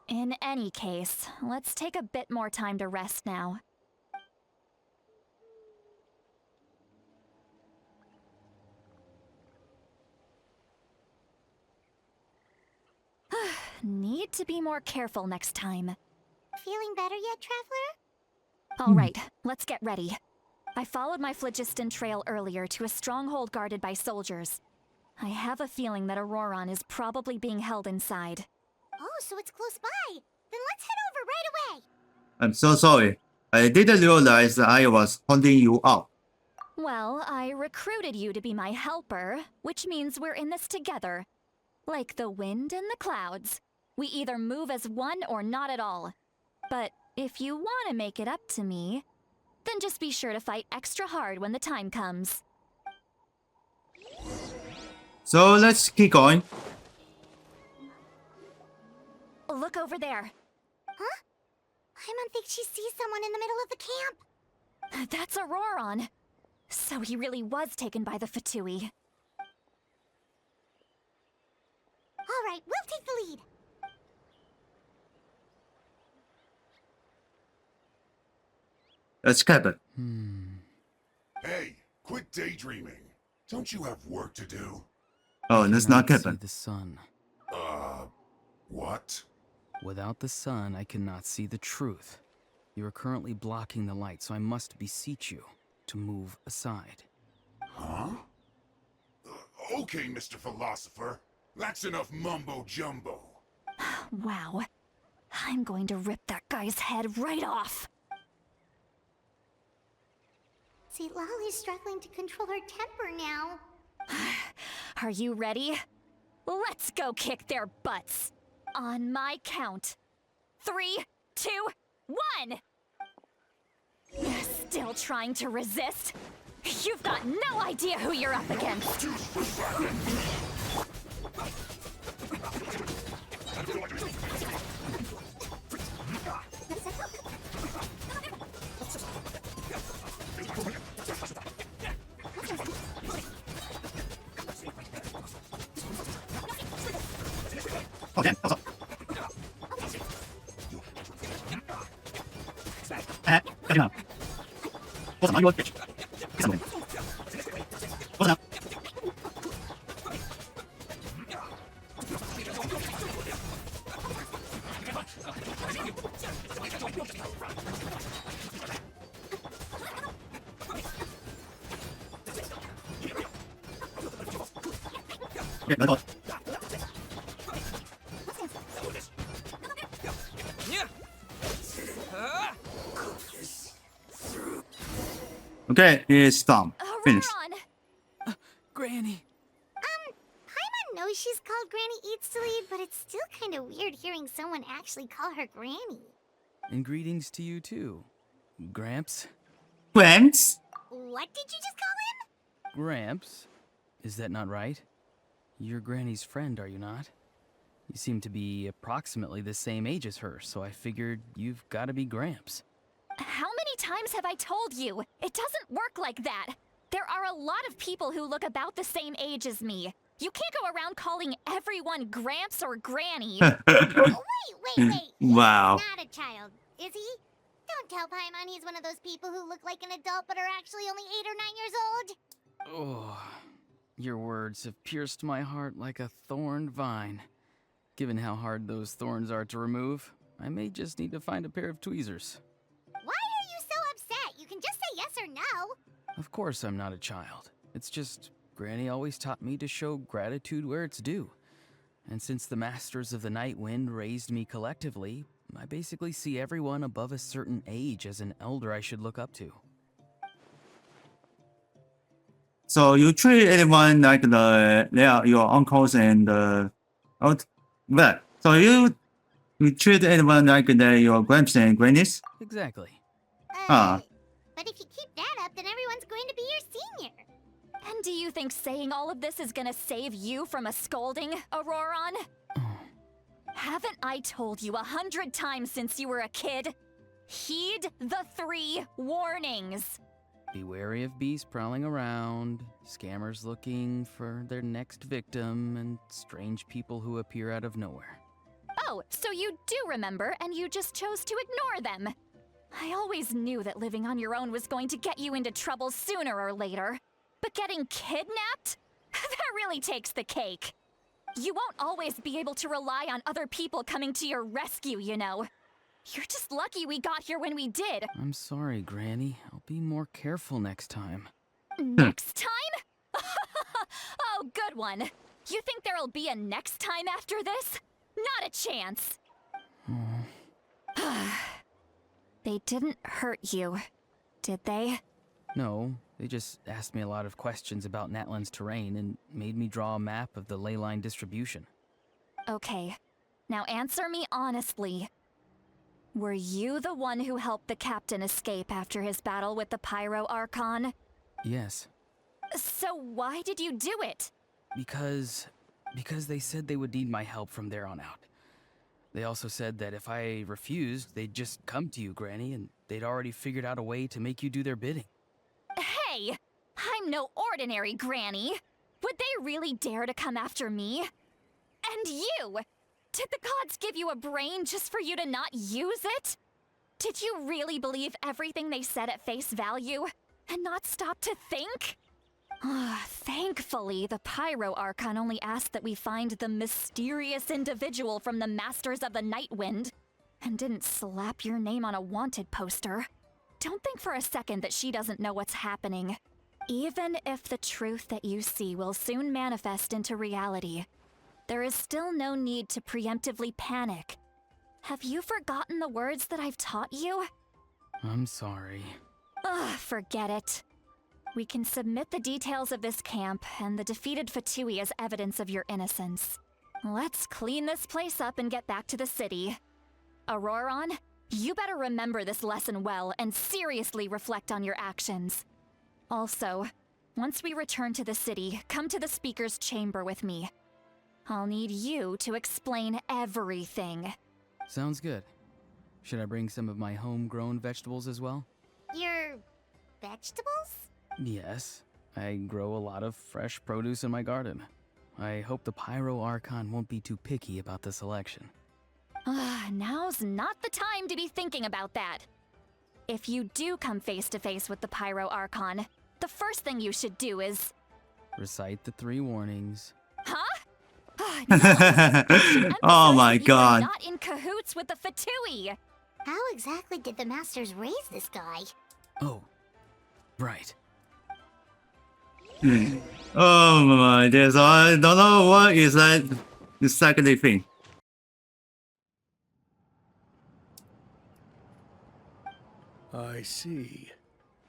In any case, let's take a bit more time to rest now. Need to be more careful next time. Feeling better yet, Traveler? All right, let's get ready. I followed my phlogiston trail earlier to a stronghold guarded by soldiers. I have a feeling that Auroron is probably being held inside. Oh, so it's close by. Then let's head over right away. I'm so sorry. I didn't realize that I was hunting you up. Well, I recruited you to be my helper, which means we're in this together. Like the wind and the clouds. We either move as one or not at all. But if you want to make it up to me, then just be sure to fight extra hard when the time comes. So let's keep going. Look over there. Huh? Paimon thinks she sees someone in the middle of the camp. That's Auroron. So he really was taken by the Fatui. All right, we'll take the lead. Let's cap it. Hey, quit daydreaming. Don't you have work to do? Oh, let's not cap see it. the sun. What? Without the sun, I cannot see the truth. You are currently blocking the light, so I must beseech you to move aside. Huh? Okay, Mr. Philosopher. That's enough mumbo-jumbo. Wow. I'm going to rip that guy's head right off. See, Lolly's struggling to control her temper now. Are you ready? Let's go kick their butts. On my count. 3, 2, 1! Still trying to resist? You've got no idea who you're up against. Okay, also. Come on. What's on your pitch? Get something. What's up? Yeah, let's go. Okay, it's done. Finished. Auroron! Granny! Paimon knows she's called Granny Eats to Lead, but it's still kind of weird hearing someone actually call her Granny. And greetings to you too. Gramps? Friends? What did you just call him? Gramps? Is that not right? You're Granny's friend, are you not? You seem to be approximately the same age as her, so I figured you've got to be Gramps. How many times have I told you? It doesn't work like that. There are a lot of people who look about the same age as me. You can't go around calling everyone Gramps or Granny. Wait. Wow. He's not a child, is he? Don't tell Paimon he's one of those people who look like an adult but are actually only 8 or 9 years old. Oh, your words have pierced my heart like a thorned vine. Given how hard those thorns are to remove, I may just need to find a pair of tweezers. Why are you so upset? You can just say yes or no. Of course I'm not a child. It's just Granny always taught me to show gratitude where it's due. And since the Masters of the Night Wind raised me collectively, I basically see everyone above a certain age as an elder I should look up to. So you treat anyone like they are your uncles and but so you treat anyone like they're your gramps and grannies? Exactly. Ah. But if you keep that up, then everyone's going to be your senior. And do you think saying all of this is gonna save you from a scolding, Auroron? Haven't I told you 100 times since you were a kid? Heed the 3 warnings. Be wary of beasts prowling around, scammers looking for their next victim, and strange people who appear out of nowhere. Oh, so you do remember, and you just chose to ignore them. I always knew that living on your own was going to get you into trouble sooner or later. But getting kidnapped? That really takes the cake. You won't always be able to rely on other people coming to your rescue, you know. You're just lucky we got here when we did. I'm sorry, Granny. I'll be more careful next time. Next time? Oh, good one. You think there'll be a next time after this? Not a chance. They didn't hurt you, did they? No, they just asked me a lot of questions about Natlan's terrain and made me draw a map of the ley line distribution. Okay, now answer me honestly. Were you the one who helped the captain escape after his battle with the Pyro Archon? Yes. So why did you do it? Because they said they would need my help from there on out. They also said that if I refused, they'd just come to you, Granny, and they'd already figured out a way to make you do their bidding. Hey! I'm no ordinary Granny! Would they really dare to come after me? And you! Did the gods give you a brain just for you to not use it? Did you really believe everything they said at face value, and not stop to think? Thankfully, the Pyro Archon only asked that we find the mysterious individual from the Masters of the Night Wind, and didn't slap your name on a wanted poster. Don't think for a second that she doesn't know what's happening. Even if the truth that you see will soon manifest into reality, there is still no need to preemptively panic. Have you forgotten the words that I've taught you? I'm sorry. Forget it. We can submit the details of this camp and the defeated Fatui as evidence of your innocence. Let's clean this place up and get back to the city. Auroron, you better remember this lesson well and seriously reflect on your actions. Also, once we return to the city, come to the speaker's chamber with me. I'll need you to explain everything. Sounds good. Should I bring some of my homegrown vegetables as well? Your vegetables? Yes. I grow a lot of fresh produce in my garden. I hope the Pyro Archon won't be too picky about the selection. Now's not the time to be thinking about that. If you do come face to face with the Pyro Archon, the first thing you should do is... Recite the 3 warnings. Huh? No, you should Oh emphasize my that you are god. not in cahoots with the Fatui. How exactly did the Masters raise this guy? Oh, right. Oh my days, I don't know what is that exactly thing. I see.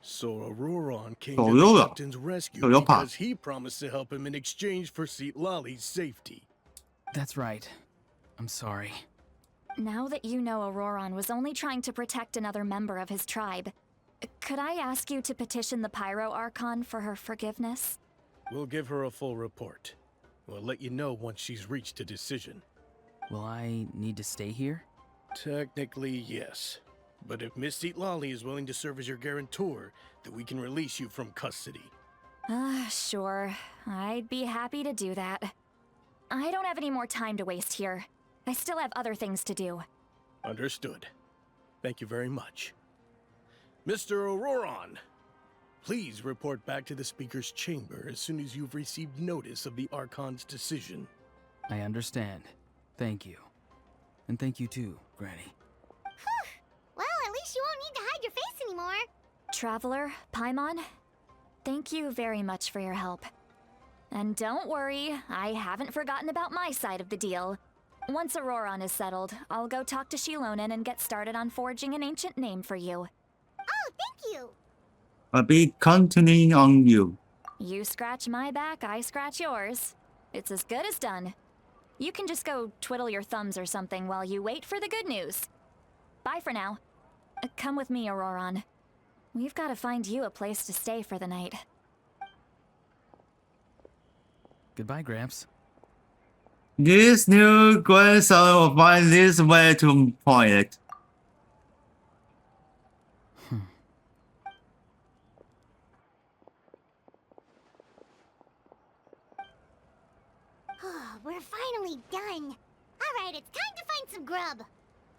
So Auroron came So to the Aurora. captain's rescue So your pa. because he promised to help him in exchange for Seat Lolly's safety. That's right. I'm sorry. Now that you know Auroron was only trying to protect another member of his tribe, could I ask you to petition the Pyro Archon for her forgiveness? We'll give her a full report. We'll let you know once she's reached a decision. Will I need to stay here? Technically, yes. But if Miss Seat Lolly is willing to serve as your guarantor, then we can release you from custody. Sure. I'd be happy to do that. I don't have any more time to waste here. I still have other things to do. Understood. Thank you very much. Mr. Auroron, please report back to the Speaker's chamber as soon as you've received notice of the Archon's decision. I understand. Thank you. And thank you too, Granny. Well, at least you won't need to hide your face anymore. Traveler, Paimon, thank you very much for your help. And don't worry, I haven't forgotten about my side of the deal. Once Auroron is settled, I'll go talk to Shilonen and get started on forging an ancient name for you. Oh, thank you. I'll be counting on you. You scratch my back, I scratch yours. It's as good as done. You can just go twiddle your thumbs or something while you wait for the good news. Bye for now. Come with me, Auroron. We've got to find you a place to stay for the night. Goodbye, Gramps. This new grandson will find this way to point it. We're finally done. Alright, it's time to find some grub.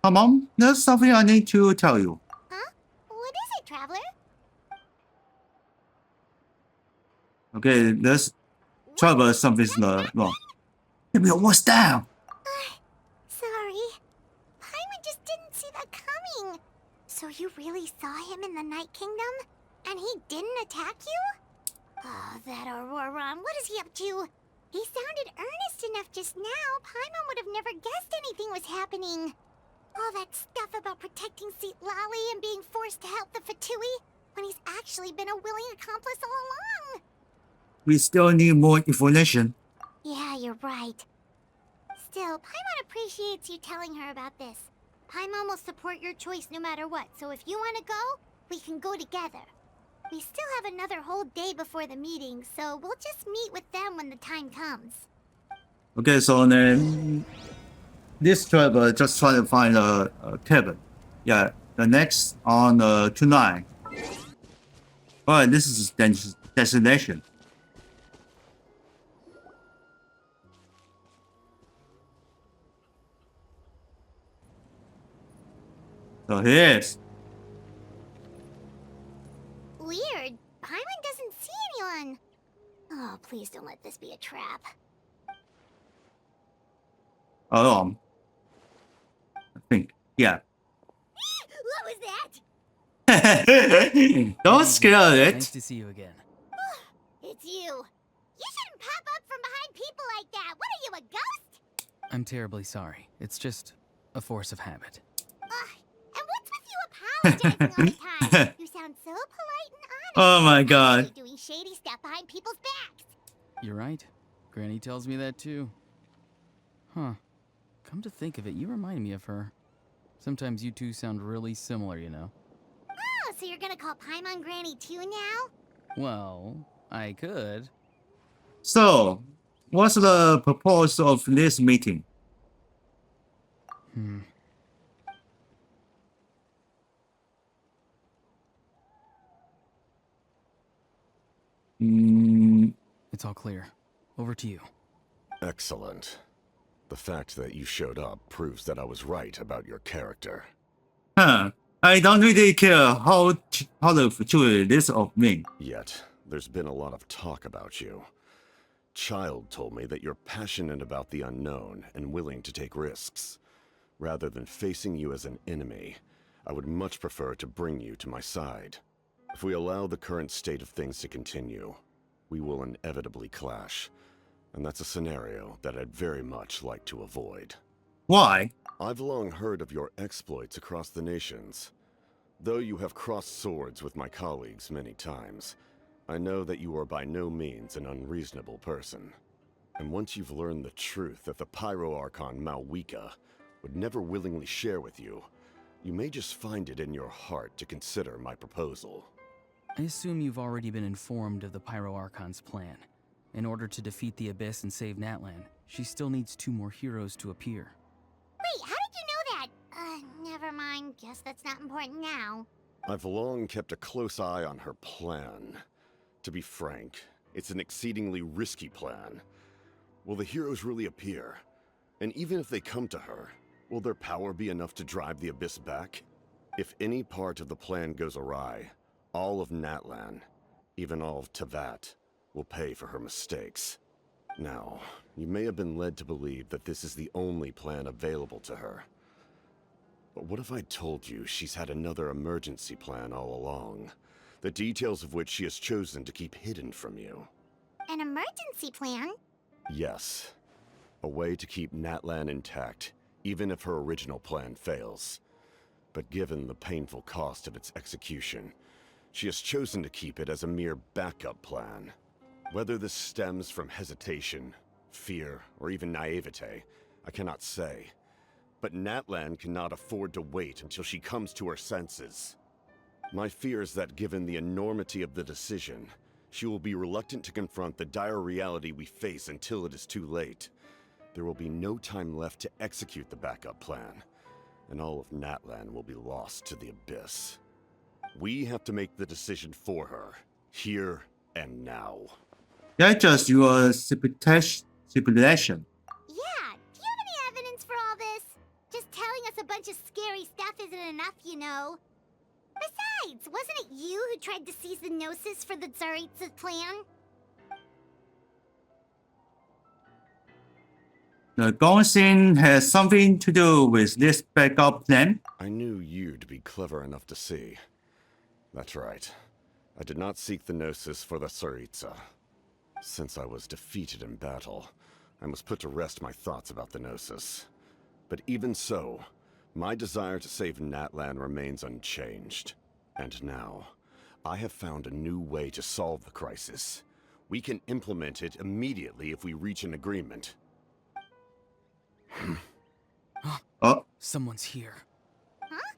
Mom, there's something I need to tell you. Huh? What is it, Traveler? Okay, let's try about something's wrong. Maybe what's down? Sorry. Paimon just didn't see that coming. So you really saw him in the Night Kingdom? And he didn't attack you? Oh, that Auroron, what is he up to? He sounded earnest enough just now. Paimon would have never guessed anything was happening. All that stuff about protecting Seat Lally and being forced to help the Fatui, when he's actually been a willing accomplice all along. We still need more information. Yeah, you're right. Still, Paimon appreciates you telling her about this. Paimon will support your choice no matter what, so if you want to go, we can go together. We still have another whole day before the meeting, so we'll just meet with them when the time comes. Okay, so then this traveler just trying to find a cabin. Yeah, the next on tonight. Alright, this is destination. So here it is. Weird. Paimon doesn't see anyone. Oh, please don't let this be a trap. I think, yeah. What was that? Don't scare it. Nice to see you again. It's you. You shouldn't pop up from behind people like that. What are you, a ghost? I'm terribly sorry. It's just a force of habit. And what's with you apologizing all the time? You sound so polite and honest. Oh my god. Actually doing shady stuff behind people's backs. You're right. Granny tells me that too. Huh. Come to think of it, you remind me of her. Sometimes you two sound really similar, you know. Oh, so you're gonna call Paimon Granny too now? Well, I could. So, what's the purpose of this meeting? It's all clear. Over to you. Excellent. The fact that you showed up proves that I was right about your character. Huh. I don't really care how the future is of me. Yet, there's been a lot of talk about you. Child told me that you're passionate about the unknown and willing to take risks. Rather than facing you as an enemy, I would much prefer to bring you to my side. If we allow the current state of things to continue, we will inevitably clash. And that's a scenario that I'd very much like to avoid. Why? I've long heard of your exploits across the nations. Though you have crossed swords with my colleagues many times, I know that you are by no means an unreasonable person. And once you've learned the truth that the Pyro Archon Malwika would never willingly share with you, you may just find it in your heart to consider my proposal. I assume you've already been informed of the Pyro Archon's plan. In order to defeat the Abyss and save Natlan, she still needs 2 more heroes to appear. Wait, how did you know that? Never mind. Guess that's not important now. I've long kept a close eye on her plan. To be frank, it's an exceedingly risky plan. Will the heroes really appear? And even if they come to her, will their power be enough to drive the Abyss back? If any part of the plan goes awry, all of Natlan, even all of Tevat, will pay for her mistakes. Now, you may have been led to believe that this is the only plan available to her. But what if I told you she's had another emergency plan all along, the details of which she has chosen to keep hidden from you? An emergency plan? Yes. A way to keep Natlan intact, even if her original plan fails. But given the painful cost of its execution, she has chosen to keep it as a mere backup plan. Whether this stems from hesitation, fear, or even naivete, I cannot say. But Natlan cannot afford to wait until she comes to her senses. My fear is that given the enormity of the decision, she will be reluctant to confront the dire reality we face until it is too late. There will be no time left to execute the backup plan, and all of Natlan will be lost to the abyss. We have to make the decision for her, here and now. That's just your speculation. Yeah, do you have any evidence for all this? Just telling us a bunch of scary stuff isn't enough, you know. Besides, wasn't it you who tried to seize the Gnosis for the Tsaritsa's plan? The Genshin has something to do with this backup plan? I knew you'd be clever enough to see. That's right. I did not seek the Gnosis for the Tsaritsa. Since I was defeated in battle, I must put to rest my thoughts about the Gnosis. But even so, my desire to save Natlan remains unchanged. And now, I have found a new way to solve the crisis. We can implement it immediately if we reach an agreement. Oh, Someone's here. Huh?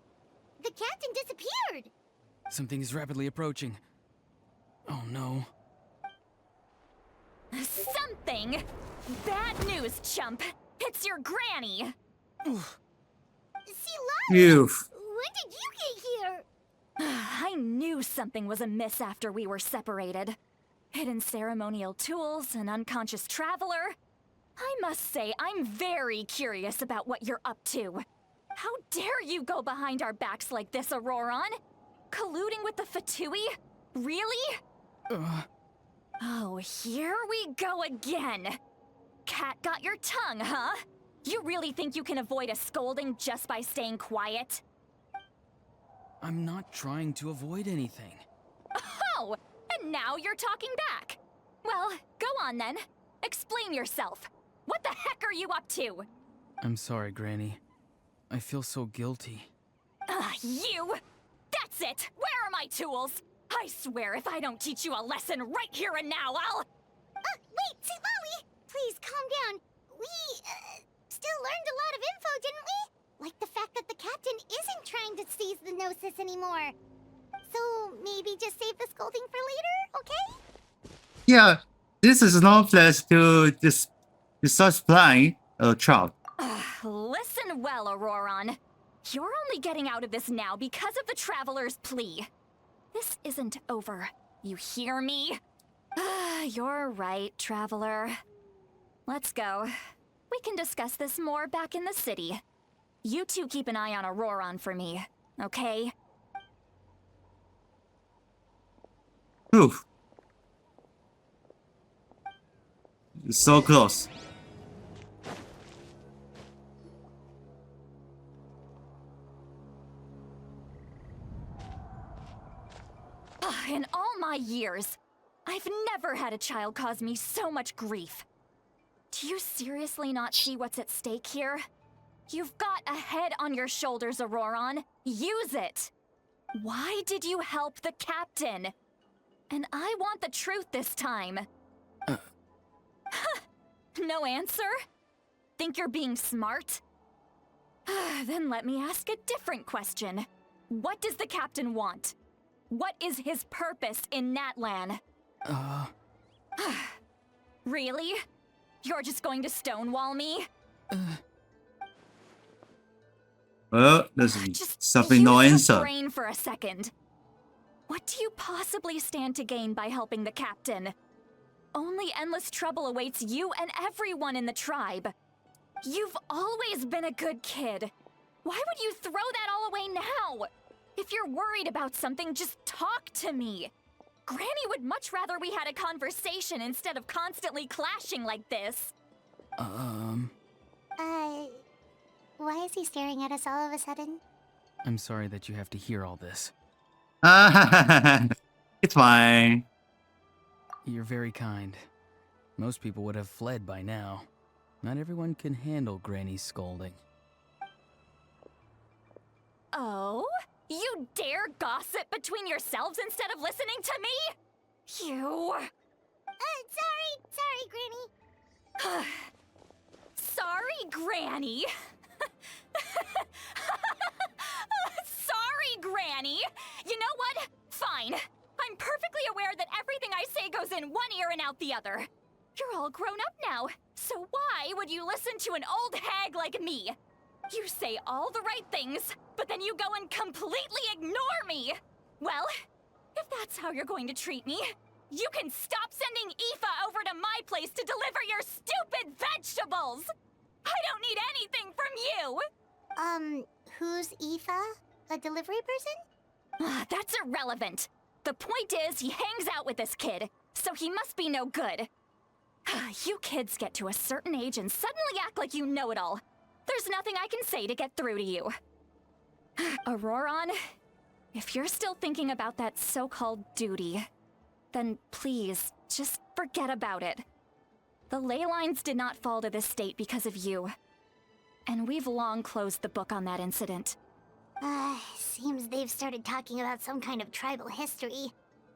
The captain disappeared! Something is rapidly approaching. Oh no. Something? Bad news, chump. It's your granny. See, phew. when did you get here? I knew something was amiss after we were separated. Hidden ceremonial tools, an unconscious traveler. I must say, I'm very curious about what you're up to. How dare you go behind our backs like this, Auroron? Colluding with the Fatui? Really? Oh, here we go again. Cat got your tongue, huh? You really think you can avoid a scolding just by staying quiet? I'm not trying to avoid anything. Oh, and now you're talking back. Well, go on then. Explain yourself. What the heck are you up to? I'm sorry, Granny. I feel so guilty. You! That's it! Where are my tools? I swear if I don't teach you a lesson right here and now, I'll... Wait, Lolly! Please, calm down. We, still learned a lot of info, didn't we? Like the fact that the captain isn't trying to seize the Gnosis anymore. So, maybe just save the scolding for later, okay? Yeah, this is no place to discuss flying a child. Listen well, Auroron. You're only getting out of this now because of the Traveler's plea. This isn't over. You hear me? You're right, Traveler. Let's go. We can discuss this more back in the city. You two keep an eye on Auroron for me, okay? Oof. So close. In all my years, I've never had a child cause me so much grief. Do you seriously not see what's at stake here? You've got a head on your shoulders, Auroron. Use it! Why did you help the captain? And I want the truth this time. No answer? Think you're being smart? Then let me ask a different question. What does the captain want? What is his purpose in Natlan? Really? You're just going to stonewall me? Well, there's Just something no use answer. your brain for a second. What do you possibly stand to gain by helping the captain? Only endless trouble awaits you and everyone in the tribe. You've always been a good kid. Why would you throw that all away now? If you're worried about something, just talk to me. Granny would much rather we had a conversation instead of constantly clashing like this. Why is he staring at us all of a sudden? I'm sorry that you have to hear all this. It's fine. You're very kind. Most people would have fled by now. Not everyone can handle Granny's scolding. Oh? You dare gossip between yourselves instead of listening to me? You... Sorry, Granny. Sorry, Granny. Sorry, Granny. You know what? Fine. I'm perfectly aware that everything I say goes in one ear and out the other. You're all grown up now, so why would you listen to an old hag like me? You say all the right things, but then you go and completely ignore me. Well, if that's how you're going to treat me, you can stop sending Aoife over to my place to deliver your stupid vegetables! I don't need anything from you! Who's Aoife? A delivery person? That's irrelevant. The point is, he hangs out with this kid, so he must be no good. You kids get to a certain age and suddenly act like you know it all. There's nothing I can say to get through to you. Auroron, if you're still thinking about that so-called duty, then please, just forget about it. The ley lines did not fall to this state because of you. And we've long closed the book on that incident. Seems they've started talking about some kind of tribal history.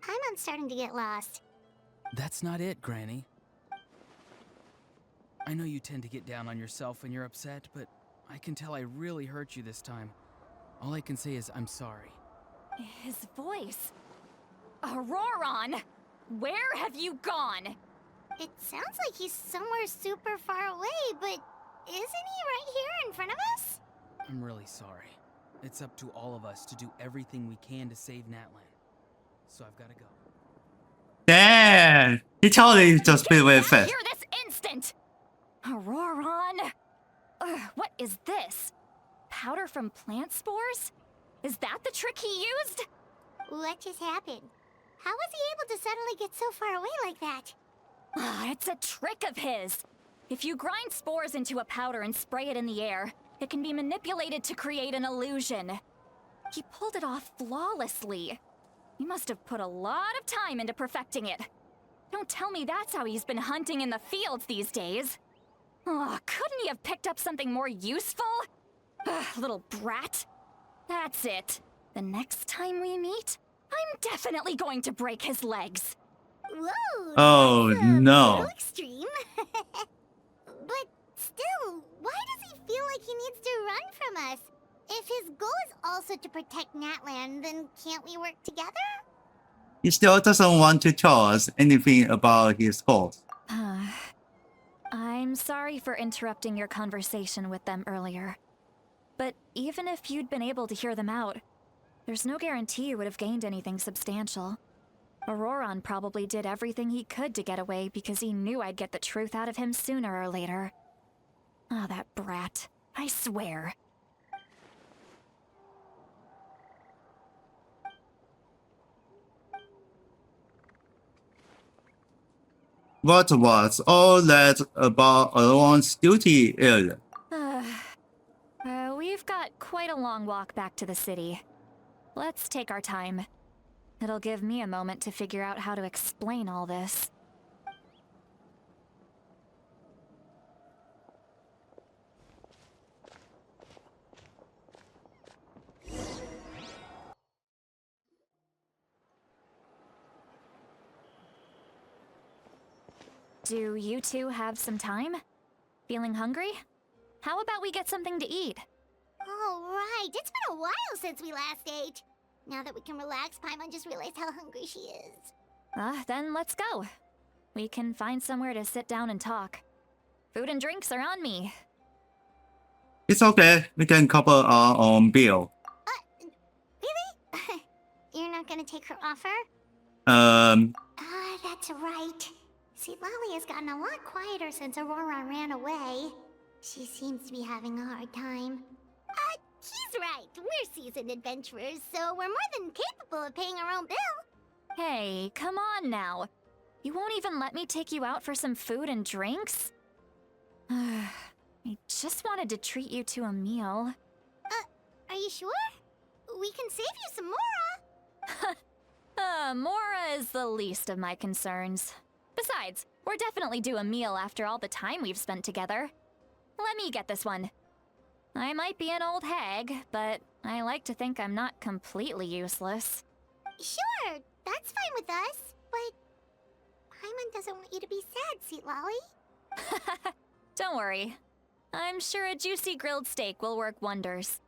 I'm starting to get lost. That's not it, Granny. I know you tend to get down on yourself when you're upset, but I can tell I really hurt you this time. All I can say is I'm sorry. His voice. Auroron! Where have you gone? It sounds like he's somewhere super far away, but isn't he right here in front of us? I'm really sorry. It's up to all of us to do everything we can to save Natlan. So I've got to go. Damn! He totally just been way fast. Here this instant! Auroron! What is this? Powder from plant spores? Is that the trick he used? What just happened? How was he able to suddenly get so far away like that? It's a trick of his. If you grind spores into a powder and spray it in the air, it can be manipulated to create an illusion. He pulled it off flawlessly. He must have put a lot of time into perfecting it. Don't tell me that's how he's been hunting in the fields these days. Couldn't he have picked up something more useful? Little brat. That's it. The next time we meet, I'm definitely going to break his legs. Whoa! Oh, that's, no. A little extreme. But still, why does he feel like he needs to run from us? If his goal is also to protect Natlan, then can't we work together? He still doesn't want to tell us anything about his goals. I'm sorry for interrupting your conversation with them earlier. But even if you'd been able to hear them out, there's no guarantee you would have gained anything substantial. Auroron probably did everything he could to get away because he knew I'd get the truth out of him sooner or later. That brat. I swear. What was all that about Alon's duty area? We've got quite a long walk back to the city. Let's take our time. It'll give me a moment to figure out how to explain all this. Do you two have some time? Feeling hungry? How about we get something to eat? Oh, right. It's been a while since we last ate. Now that we can relax, Paimon just realized how hungry she is. Then let's go. We can find somewhere to sit down and talk. Food and drinks are on me. It's okay. We can cover our own bill. Really? You're not gonna take her offer? That's right. See, Lolly has gotten a lot quieter since Aurora ran away. She seems to be having a hard time. He's right. We're seasoned adventurers, so we're more than capable of paying our own bill. Hey, come on now. You won't even let me take you out for some food and drinks? I just wanted to treat you to a meal. Are you sure? We can save you some Mora. Mora is the least of my concerns. Besides, we're definitely due a meal after all the time we've spent together. Let me get this one. I might be an old hag, but I like to think I'm not completely useless. Sure, that's fine with us, but Paimon doesn't want you to be sad, Sweet Lolly. Don't worry. I'm sure a juicy grilled steak will work wonders.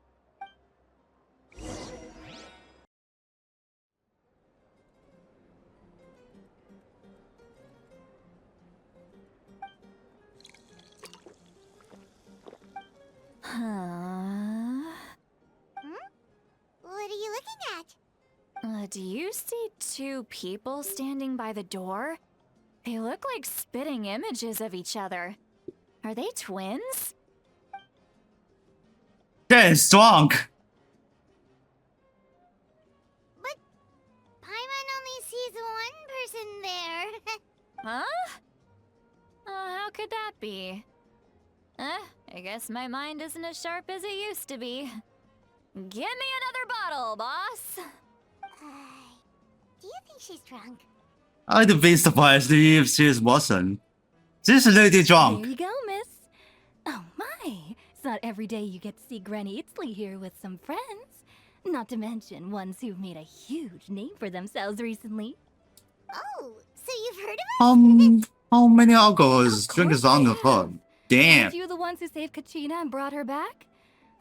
What are you looking at? Do you see two people standing by the door? They look like spitting images of each other. Are they twins? That is drunk. But Paimon only sees one person there. Huh? How could that be? I guess my mind isn't as sharp as it used to be. Give me another bottle, boss! Do you think she's drunk? I'd be surprised if she wasn't. This lady drunk. There you go, miss. Oh my, it's not every day you get to see Granny Itzley here with some friends. Not to mention ones who've made a huge name for themselves recently. Oh, so you've heard of us? How many alcohols drinkers course on I the have. club? Damn. Aren't you the ones who saved Kachina and brought her back?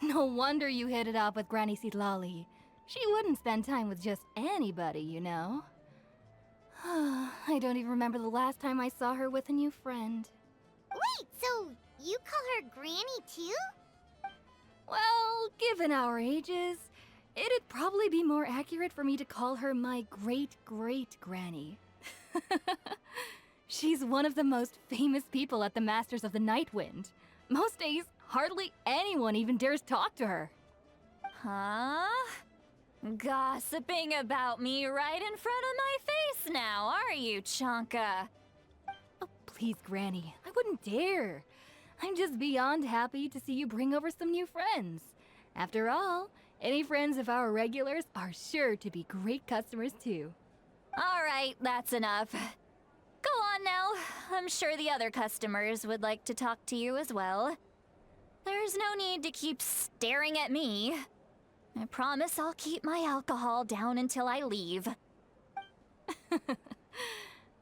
No wonder you hit it off with Granny Sitlali. She wouldn't spend time with just anybody, you know. I don't even remember the last time I saw her with a new friend. Wait, so you call her Granny too? Well, given our ages, it'd probably be more accurate for me to call her my great-great-granny. She's one of the most famous people at the Masters of the Nightwind. Most days, hardly anyone even dares talk to her. Huh? Gossiping about me right in front of my face now, are you, Chonka? Oh, please, Granny. I wouldn't dare. I'm just beyond happy to see you bring over some new friends. After all, any friends of our regulars are sure to be great customers too. All right, that's enough. Go on now. I'm sure the other customers would like to talk to you as well. There's no need to keep staring at me. I promise I'll keep my alcohol down until I leave.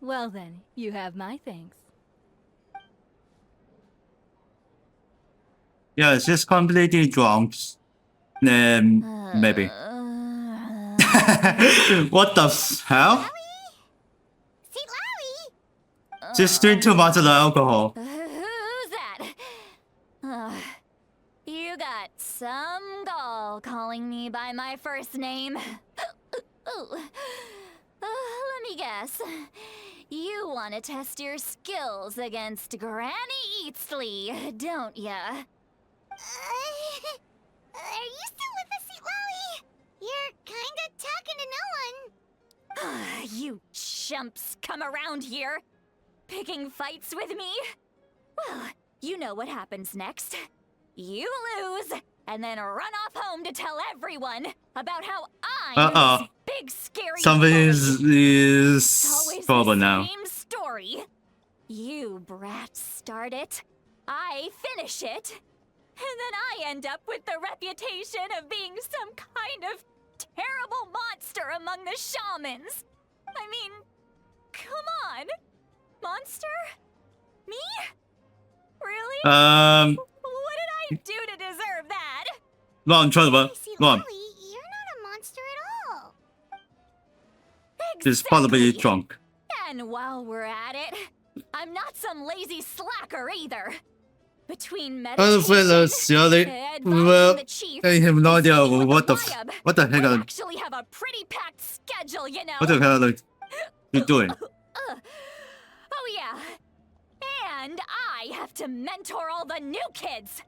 Well then, you have my thanks. Yeah, she's completely drunk. Maybe. What the hell? Sweet Lolly! She's drinking too much of the alcohol. Who's that? You got some gall calling me by my first name. Let me guess. You want to test your skills against Granny Eatsley, don't ya? Are you still with us, Sweet Lolly? You're kinda talking to no one. You chumps come around here, picking fights with me? Well, you know what happens next. You lose, and then run off home to tell everyone about how I'm this big scary Something bully. is It's always trouble the now. same story. You brats start it, I finish it, and then I end up with the reputation of being some kind of terrible monster among the shamans. I mean, come on. Monster? Me? Really? What did I do to deserve that? Ron, try to Sweet Ron. Lolly, you're not a monster at all. She's probably Exactly. drunk. And while we're at it, I'm not some lazy slacker either. Between Well, Shirley, well, I have no idea what the heck I are actually have a pretty packed schedule, you know. what the hell are you doing? Oh yeah. And I have to mentor all the new kids.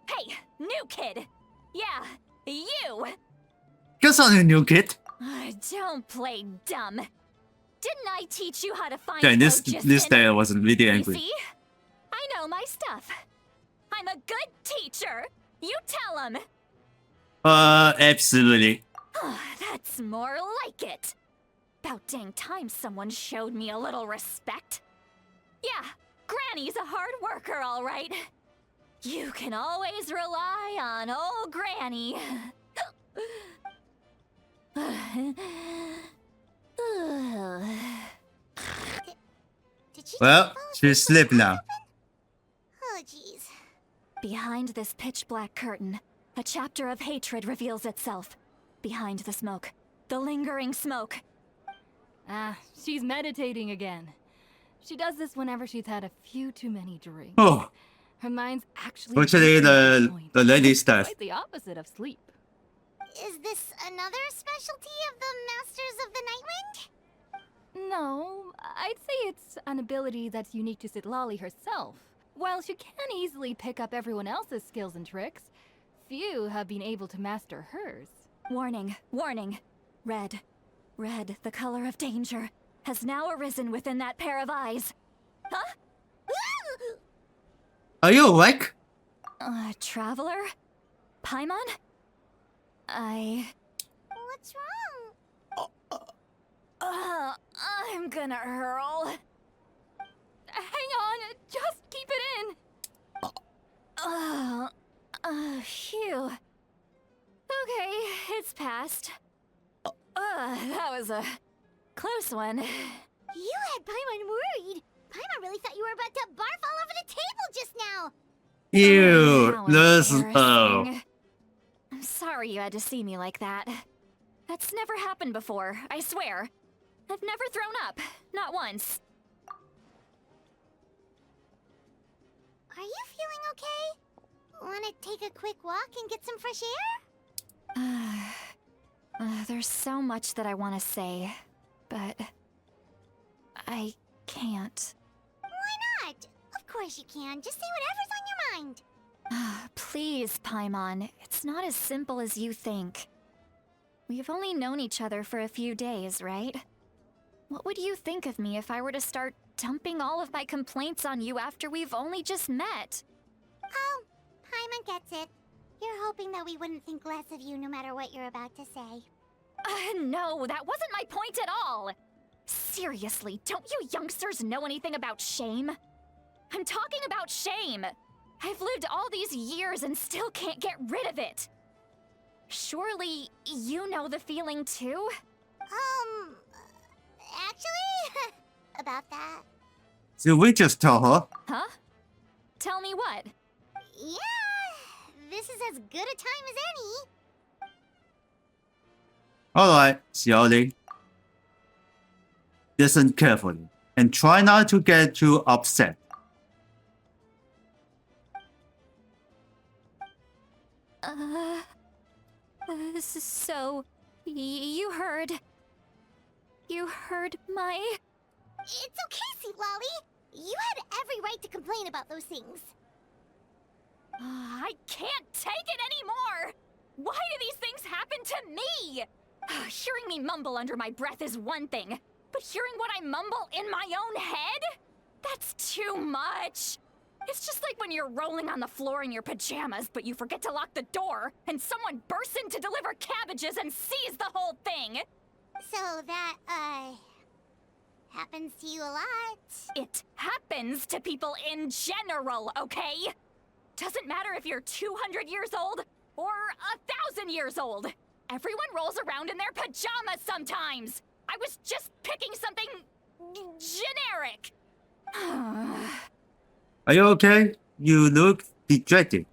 Hey, new kid. Yeah, you. Guess I'm a new kid. Don't play dumb. Didn't I teach you how to find Okay, this Terengineer? day I was really You angry. see? I know my stuff. I'm a good teacher. You tell him. Absolutely. That's more like it. About dang time someone showed me a little respect. Yeah, Granny's a hard worker, all right. You can always rely on old Granny. Did she Well, just fall she's asleep asleep now. Oh, jeez. Behind this pitch-black curtain, a chapter of hatred reveals itself. Behind the smoke, the lingering smoke. Ah, she's meditating again. She does this whenever she's had a few too many drinks. Oh, Her mind's actually actually, racing at this point. the lady stuff. Quite the opposite of sleep. Is this another specialty of the Masters of the Nightwind? No, I'd say it's an ability that's unique to Citlali herself. While she can easily pick up everyone else's skills and tricks, few have been able to master hers. Warning, warning. Red, the color of danger, has now arisen within that pair of eyes. Huh? Are you awake? Traveler? Paimon? What's wrong? I'm gonna hurl. Hang on, just keep it in. Phew. Okay, it's passed. That was a close one. You had Paimon worried. Paimon really thought you were about to barf all over the table just now. Ew, How this is embarrassing. I'm sorry you had to see me like that. That's never happened before, I swear. I've never thrown up, not once. Are you feeling okay? Want to take a quick walk and get some fresh air? There's so much that I want to say, but I can't. Why not? Of course you can. Just say whatever's on your mind. Please, Paimon, it's not as simple as you think. We've only known each other for a few days, right? What would you think of me if I were to start dumping all of my complaints on you after we've only just met? Oh, Paimon gets it. You're hoping that we wouldn't think less of you no matter what you're about to say. No, that wasn't my point at all! Seriously, don't you youngsters know anything about shame? I'm talking about shame! I've lived all these years and still can't get rid of it! Surely, you know the feeling too? Actually, about that. Did we just tell her? Huh? Tell me what? Yeah, this is as good a time as any. Alright, Xiaoli. Listen carefully and try not to get too upset. So, you heard my... It's okay, Citlali. You had every right to complain about those things. I can't take it anymore! Why do these things happen to me? Hearing me mumble under my breath is one thing, but hearing what I mumble in my own head? That's too much! It's just like when you're rolling on the floor in your pajamas, but you forget to lock the door, and someone bursts in to deliver cabbages and sees the whole thing! So that, happens to you a lot. It happens to people in general, okay? Doesn't matter if you're 200 years old or 1,000 years old. Everyone rolls around in their pajamas sometimes. I was just picking something generic. Are you okay? You look dejected.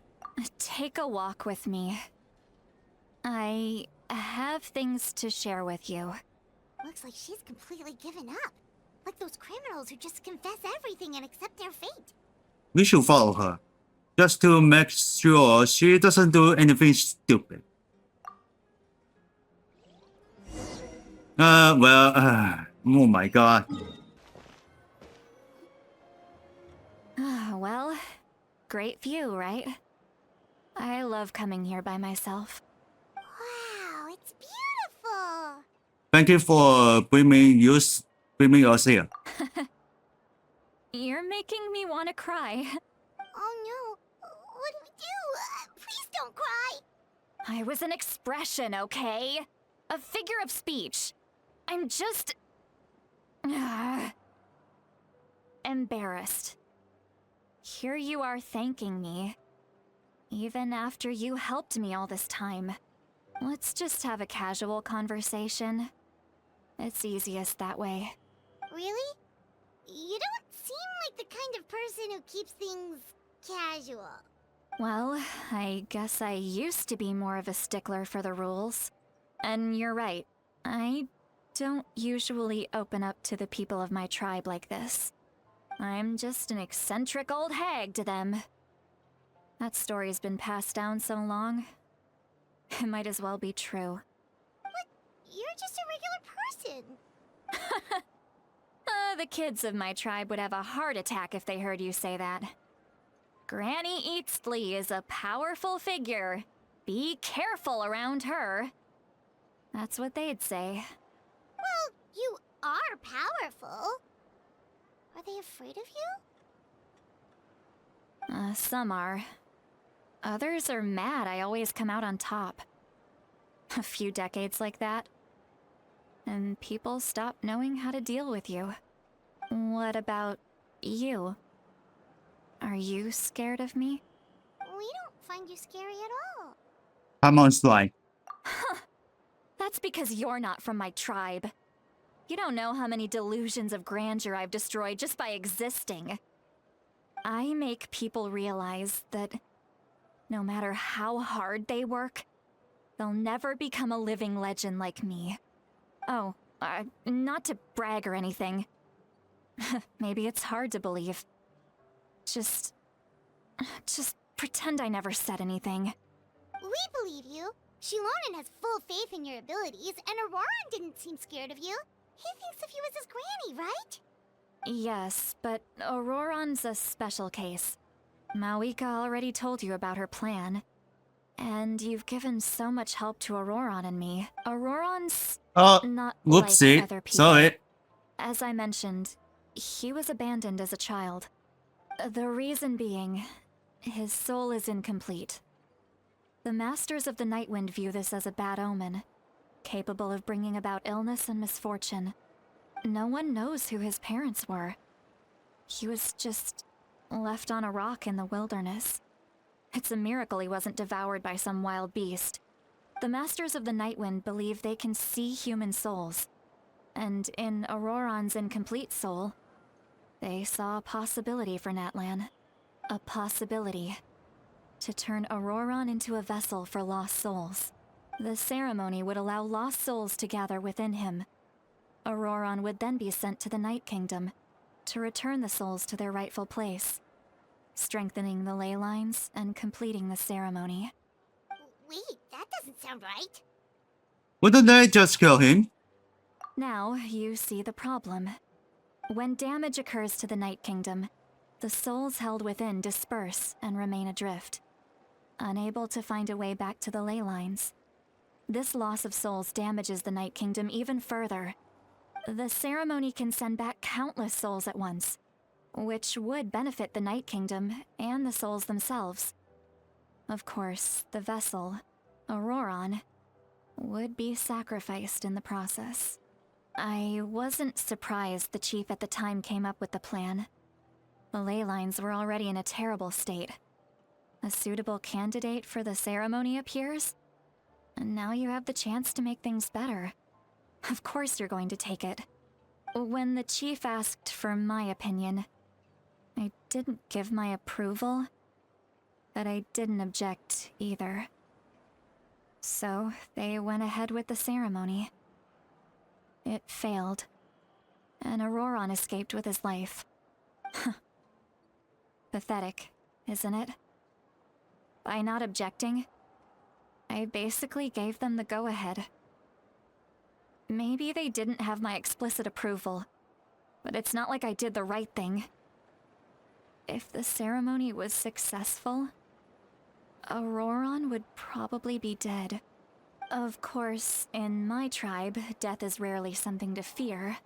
Take a walk with me. I have things to share with you. Looks like she's completely given up. Like those criminals who just confess everything and accept their fate. We should follow her. Just to make sure she doesn't do anything stupid. Oh my god. Well, great view, right? I love coming here by myself. Wow, it's beautiful. Thank you for bringing us here. You're making me want to cry. Oh no, what do we do? Please don't cry. I was an expression, okay? A figure of speech. I'm just... embarrassed. Here you are thanking me, even after you helped me all this time. Let's just have a casual conversation. It's easiest that way. Really? You don't seem like the kind of person who keeps things casual. Well, I guess I used to be more of a stickler for the rules. And you're right, I don't usually open up to the people of my tribe like this. I'm just an eccentric old hag to them. That story's been passed down so long, it might as well be true. But you're just a regular person. The kids of my tribe would have a heart attack if they heard you say that. Granny Eatsley is a powerful figure. Be careful around her. That's what they'd say. Well, you are powerful. Are they afraid of you? Some are. Others are mad I always come out on top. A few decades like that, and people stop knowing how to deal with you. What about you? Are you scared of me? We don't find you scary at all. Come on, Sly. That's because you're not from my tribe. You don't know how many delusions of grandeur I've destroyed just by existing. I make people realize that no matter how hard they work, they'll never become a living legend like me. Oh, not to brag or anything. Maybe it's hard to believe. Just pretend I never said anything. We believe you. Shilonen has full faith in your abilities, and Auroran didn't seem scared of you. He thinks of you as his granny, right? Yes, but Auroran's a special case. Mawika already told you about her plan. And you've given so much help to Auroran and me. Auroran's not Whoopsie. like other people. Sorry. As I mentioned, he was abandoned as a child. The reason being, his soul is incomplete. The Masters of the Nightwind view this as a bad omen, capable of bringing about illness and misfortune. No one knows who his parents were. He was just left on a rock in the wilderness. It's a miracle he wasn't devoured by some wild beast. The Masters of the Nightwind believe they can see human souls, and in Auroran's incomplete soul, they saw a possibility for Natlan. A possibility to turn Auroran into a vessel for lost souls. The ceremony would allow lost souls to gather within him. Auroran would then be sent to the Night Kingdom to return the souls to their rightful place, strengthening the ley lines and completing the ceremony. Wait, that doesn't sound right. Wouldn't they just kill him? Now, you see the problem. When damage occurs to the Night Kingdom, the souls held within disperse and remain adrift, unable to find a way back to the ley lines. This loss of souls damages the Night Kingdom even further. The ceremony can send back countless souls at once, which would benefit the Night Kingdom and the souls themselves. Of course, the vessel, Auroran, would be sacrificed in the process. I wasn't surprised the chief at the time came up with the plan. The ley lines were already in a terrible state. A suitable candidate for the ceremony appears, and now you have the chance to make things better. Of course you're going to take it. When the chief asked for my opinion, I didn't give my approval, but I didn't object either. So they went ahead with the ceremony. It failed, and Auroran escaped with his life. Pathetic, isn't it? By not objecting, I basically gave them the go-ahead. Maybe they didn't have my explicit approval, but it's not like I did the right thing. If the ceremony was successful, Auroran would probably be dead. Of course, in my tribe, death is rarely something to fear.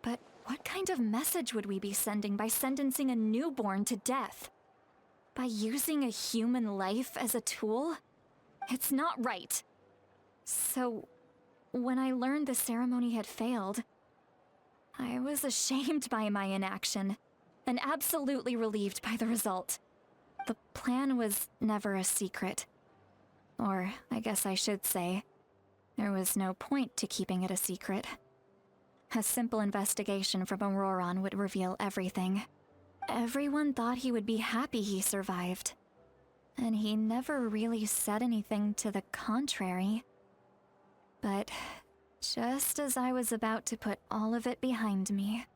But what kind of message would we be sending by sentencing a newborn to death? By using a human life as a tool? It's not right. So, when I learned the ceremony had failed, I was ashamed by my inaction, and absolutely relieved by the result. The plan was never a secret. Or, I guess I should say, there was no point to keeping it a secret. A simple investigation from Auroron would reveal everything. Everyone thought he would be happy he survived. And he never really said anything to the contrary. But just as I was about to put all of it behind me,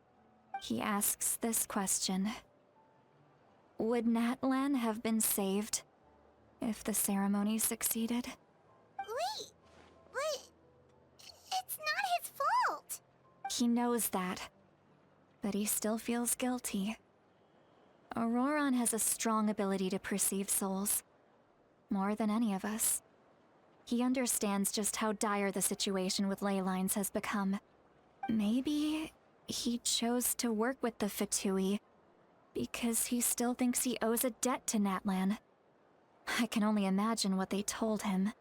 he asks this question. Would Natlan have been saved if the ceremony succeeded? Wait, but it's not his fault. He knows that, but he still feels guilty. Auroron has a strong ability to perceive souls, more than any of us. He understands just how dire the situation with ley lines has become. Maybe he chose to work with the Fatui because he still thinks he owes a debt to Natlan. I can only imagine what they told him.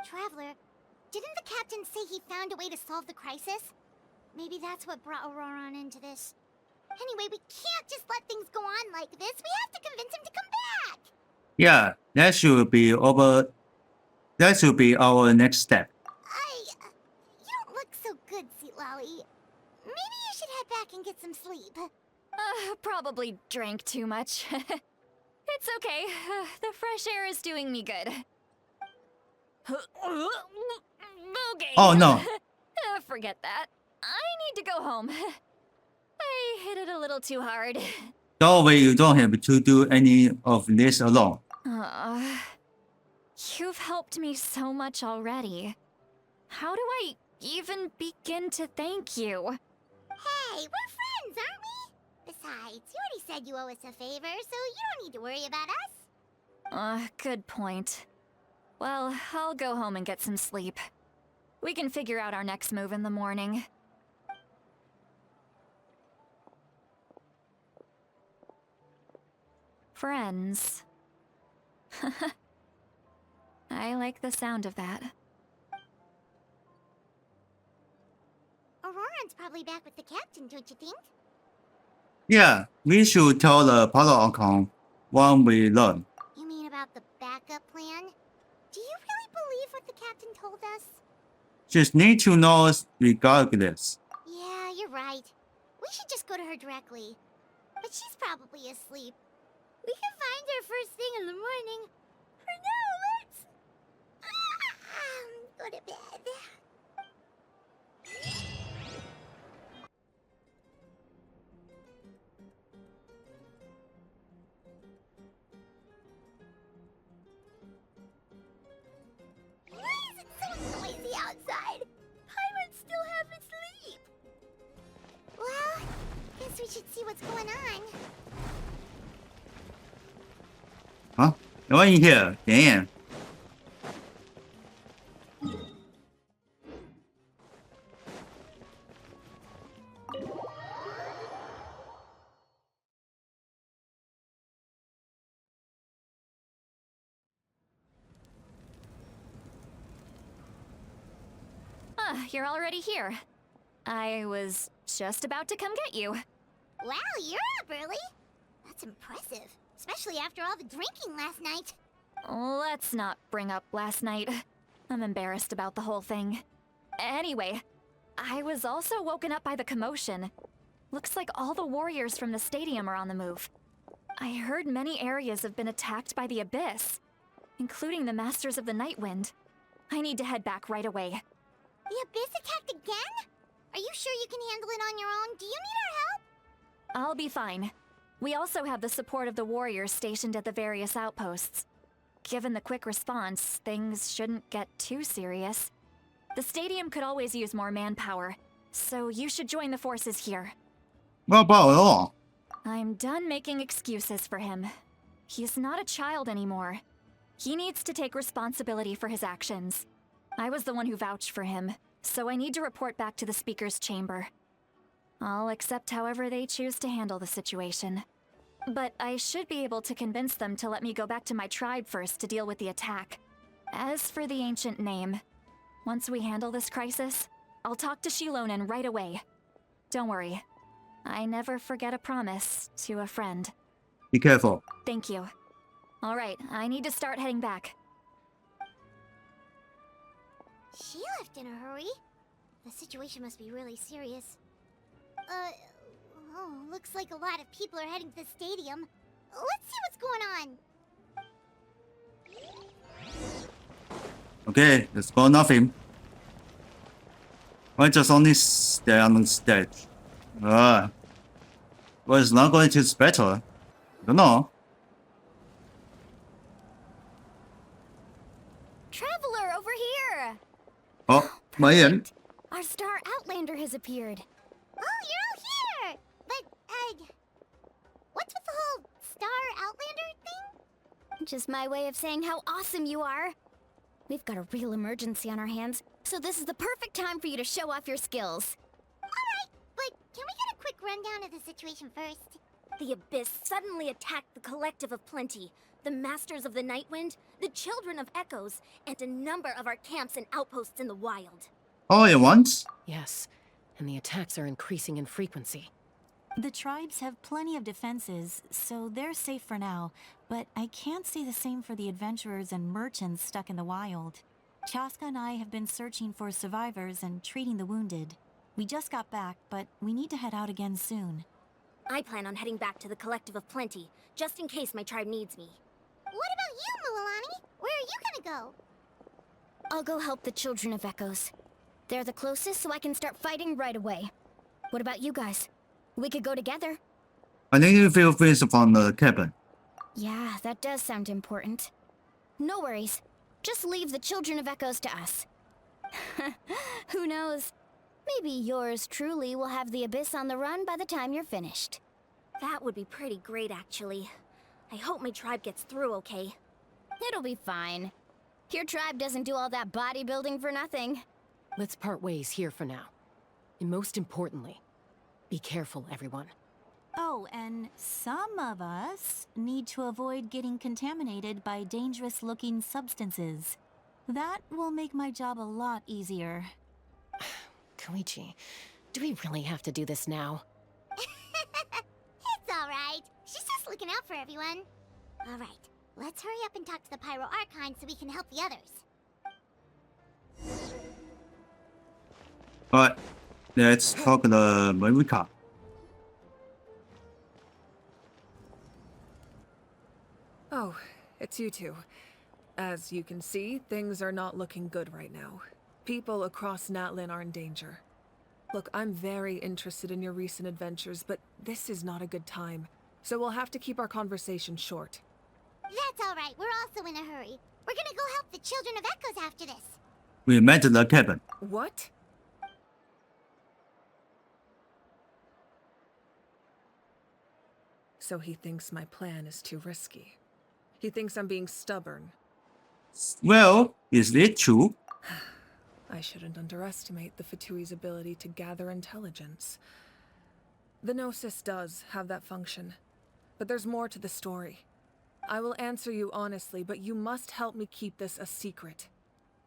Traveler, didn't the captain say he found a way to solve the crisis? Maybe that's what brought Auroron into this. Anyway, we can't just let things go on like this. We have to convince him to come back. Yeah, that should be over. That should be our next step. You don't look so good, Lolly. Maybe you should head back and get some sleep. Probably drank too much. It's okay. The fresh air is doing me good. Okay. Oh no. Forget that. I need to go home. I hit it a little too hard. Don't worry, you don't have to do any of this alone. You've helped me so much already. How do I even begin to thank you? Hey, we're friends, aren't we? Besides, you already said you owe us a favor, so you don't need to worry about us. Good point. Well, I'll go home and get some sleep. We can figure out our next move in the morning. Friends. I like the sound of that. Auroron's probably back with the captain, don't you think? Yeah, we should tell the Archon when we learn. You mean about the backup plan? Do you really believe what the captain told us? Just need to know us regardless. Yeah, you're right. We should just go to her directly. But she's probably asleep. We can find her first thing in the morning. For now, let's... go to bed. Why is it so noisy outside? Pirates still haven't sleep. Well, guess we should see what's going on. Huh? No one in here. Damn. You're already here. I was just about to come get you. Wow, you're up early. That's impressive, especially after all the drinking last night. Let's not bring up last night. I'm embarrassed about the whole thing. Anyway, I was also woken up by the commotion. Looks like all the warriors from the stadium are on the move. I heard many areas have been attacked by the Abyss, including the Masters of the Nightwind. I need to head back right away. The Abyss attacked again? Are you sure you can handle it on your own? Do you need our help? I'll be fine. We also have the support of the warriors stationed at the various outposts. Given the quick response, things shouldn't get too serious. The stadium could always use more manpower, so you should join the forces here. What about it all? I'm done making excuses for him. He's not a child anymore. He needs to take responsibility for his actions. I was the one who vouched for him, so I need to report back to the Speaker's Chamber. I'll accept however they choose to handle the situation. But I should be able to convince them to let me go back to my tribe first to deal with the attack. As for the ancient name, once we handle this crisis, I'll talk to Shilonen right away. Don't worry. I never forget a promise to a friend. Be careful. Thank you. Alright, I need to start heading back. She left in a hurry. The situation must be really serious. Oh, looks like a lot of people are heading to the stadium. Let's see what's going on. Okay, let's go off him. Why just only stay on the stage? Well, it's not going to be better. I don't know. Traveler, over here! Oh, my end. Our star Outlander has appeared. Oh, you're all here! But, what's with the whole Star Outlander thing? Just my way of saying how awesome you are. We've got a real emergency on our hands, so this is the perfect time for you to show off your skills. Alright, but can we get a quick rundown of the situation first? The Abyss suddenly attacked the Collective of Plenty, the Masters of the Nightwind, the Children of Echoes, and a number of our camps and outposts in the wild. All at once? Yes, and the attacks are increasing in frequency. The tribes have plenty of defenses, so they're safe for now, but I can't say the same for the adventurers and merchants stuck in the wild. Chaska and I have been searching for survivors and treating the wounded. We just got back, but we need to head out again soon. I plan on heading back to the Collective of Plenty, just in case my tribe needs me. What about you, Mualani? Where are you gonna go? I'll go help the Children of Echoes. They're the closest, so I can start fighting right away. What about you guys? We could go together. I think you feel free from the cabin. Yeah, that does sound important. No worries. Just leave the Children of Echoes to us. Who knows? Maybe yours truly will have the Abyss on the run by the time you're finished. That would be pretty great, actually. I hope my tribe gets through okay. It'll be fine. Your tribe doesn't do all that bodybuilding for nothing. Let's part ways here for now. And most importantly, be careful, everyone. Oh, and some of us need to avoid getting contaminated by dangerous-looking substances. That will make my job a lot easier. Koichi, do we really have to do this now? It's alright. She's just looking out for everyone. Alright, let's hurry up and talk to the Pyro Archon so we can help the others. Alright, let's talk to the Marika. Oh, it's you two. As you can see, things are not looking good right now. People across Natlan are in danger. Look, I'm very interested in your recent adventures, but this is not a good time. So we'll have to keep our conversation short. That's alright, we're also in a hurry. We're gonna go help the Children of Echoes after this. We met at the cabin. What? So he thinks my plan is too risky. He thinks I'm being stubborn. Well, is it true? I shouldn't underestimate the Fatui's ability to gather intelligence. The Gnosis does have that function, but there's more to the story. I will answer you honestly, but you must help me keep this a secret.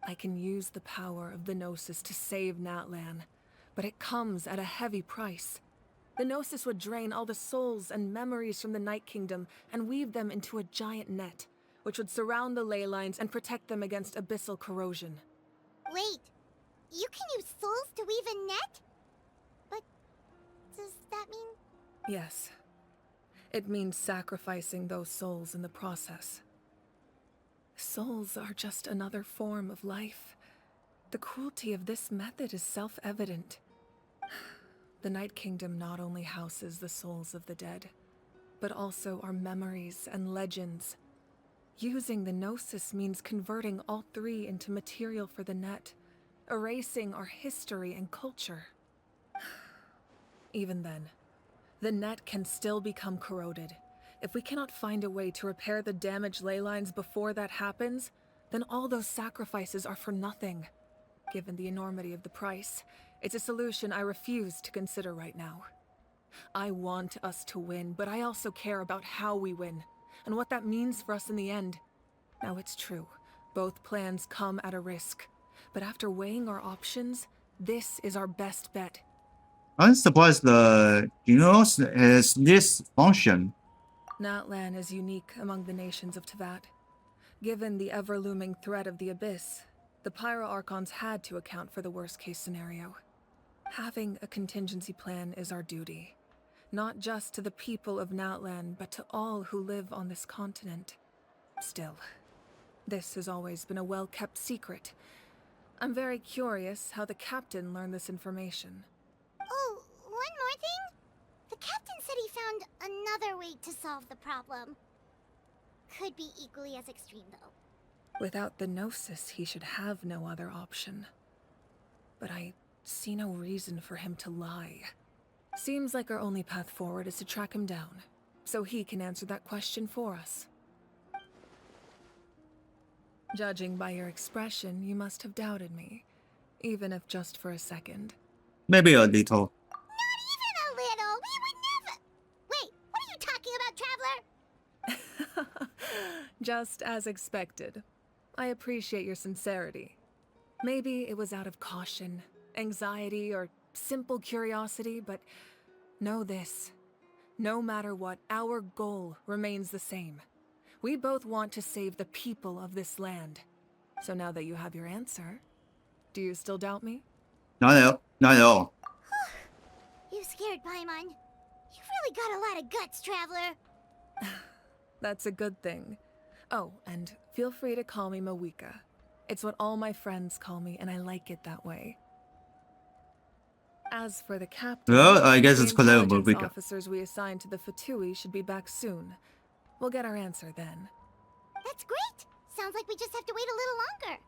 I can use the power of the Gnosis to save Natlan, but it comes at a heavy price. The Gnosis would drain all the souls and memories from the Night Kingdom and weave them into a giant net, which would surround the ley lines and protect them against abyssal corrosion. Wait, you can use souls to weave a net? But does that mean... Yes. It means sacrificing those souls in the process. Souls are just another form of life. The cruelty of this method is self-evident. The Night Kingdom not only houses the souls of the dead, but also our memories and legends. Using the Gnosis means converting all three into material for the net, erasing our history and culture. Even then, the net can still become corroded. If we cannot find a way to repair the damaged ley lines before that happens, then all those sacrifices are for nothing. Given the enormity of the price, it's a solution I refuse to consider right now. I want us to win, but I also care about how we win, and what that means for us in the end. Now it's true, both plans come at a risk, but after weighing our options, this is our best bet. I'm surprised the Genos has this function. Natlan is unique among the nations of Teyvat. Given the ever-looming threat of the Abyss, the Pyro Archons had to account for the worst-case scenario. Having a contingency plan is our duty, not just to the people of Natlan, but to all who live on this continent. Still, this has always been a well-kept secret. I'm very curious how the captain learned this information. Oh, one more thing? The captain said he found another way to solve the problem. Could be equally as extreme, though. Without the Gnosis, he should have no other option. But I see no reason for him to lie. Seems like our only path forward is to track him down, so he can answer that question for us. Judging by your expression, you must have doubted me, even if just for a second. Maybe a little. Not even a little! We would never— Wait, what are you talking about, Traveler? Just as expected. I appreciate your sincerity. Maybe it was out of caution, anxiety, or simple curiosity, but know this. No matter what, our goal remains the same. We both want to save the people of this land. So now that you have your answer, do you still doubt me? Not at all. You scared Paimon. You've really got a lot of guts, Traveler. That's a good thing. Oh, and feel free to call me Mawika. It's what all my friends call me, and I like it that way. As for the captain, Well, I guess the it's called intelligence Mawika. officers we assigned to the Fatui should be back soon. We'll get our answer then. That's great. Sounds like we just have to wait a little longer.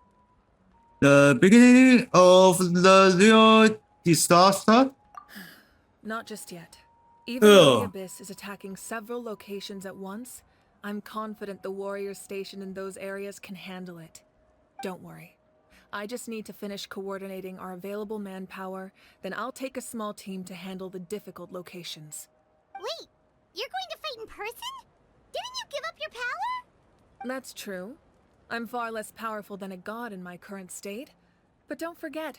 The beginning of the real disaster? Not just yet. Even though the Ugh. Abyss is attacking several locations at once, I'm confident the warriors stationed in those areas can handle it. Don't worry. I just need to finish coordinating our available manpower, then I'll take a small team to handle the difficult locations. Wait, you're going to fight in person? Didn't you give up your power? That's true. I'm far less powerful than a god in my current state. But don't forget,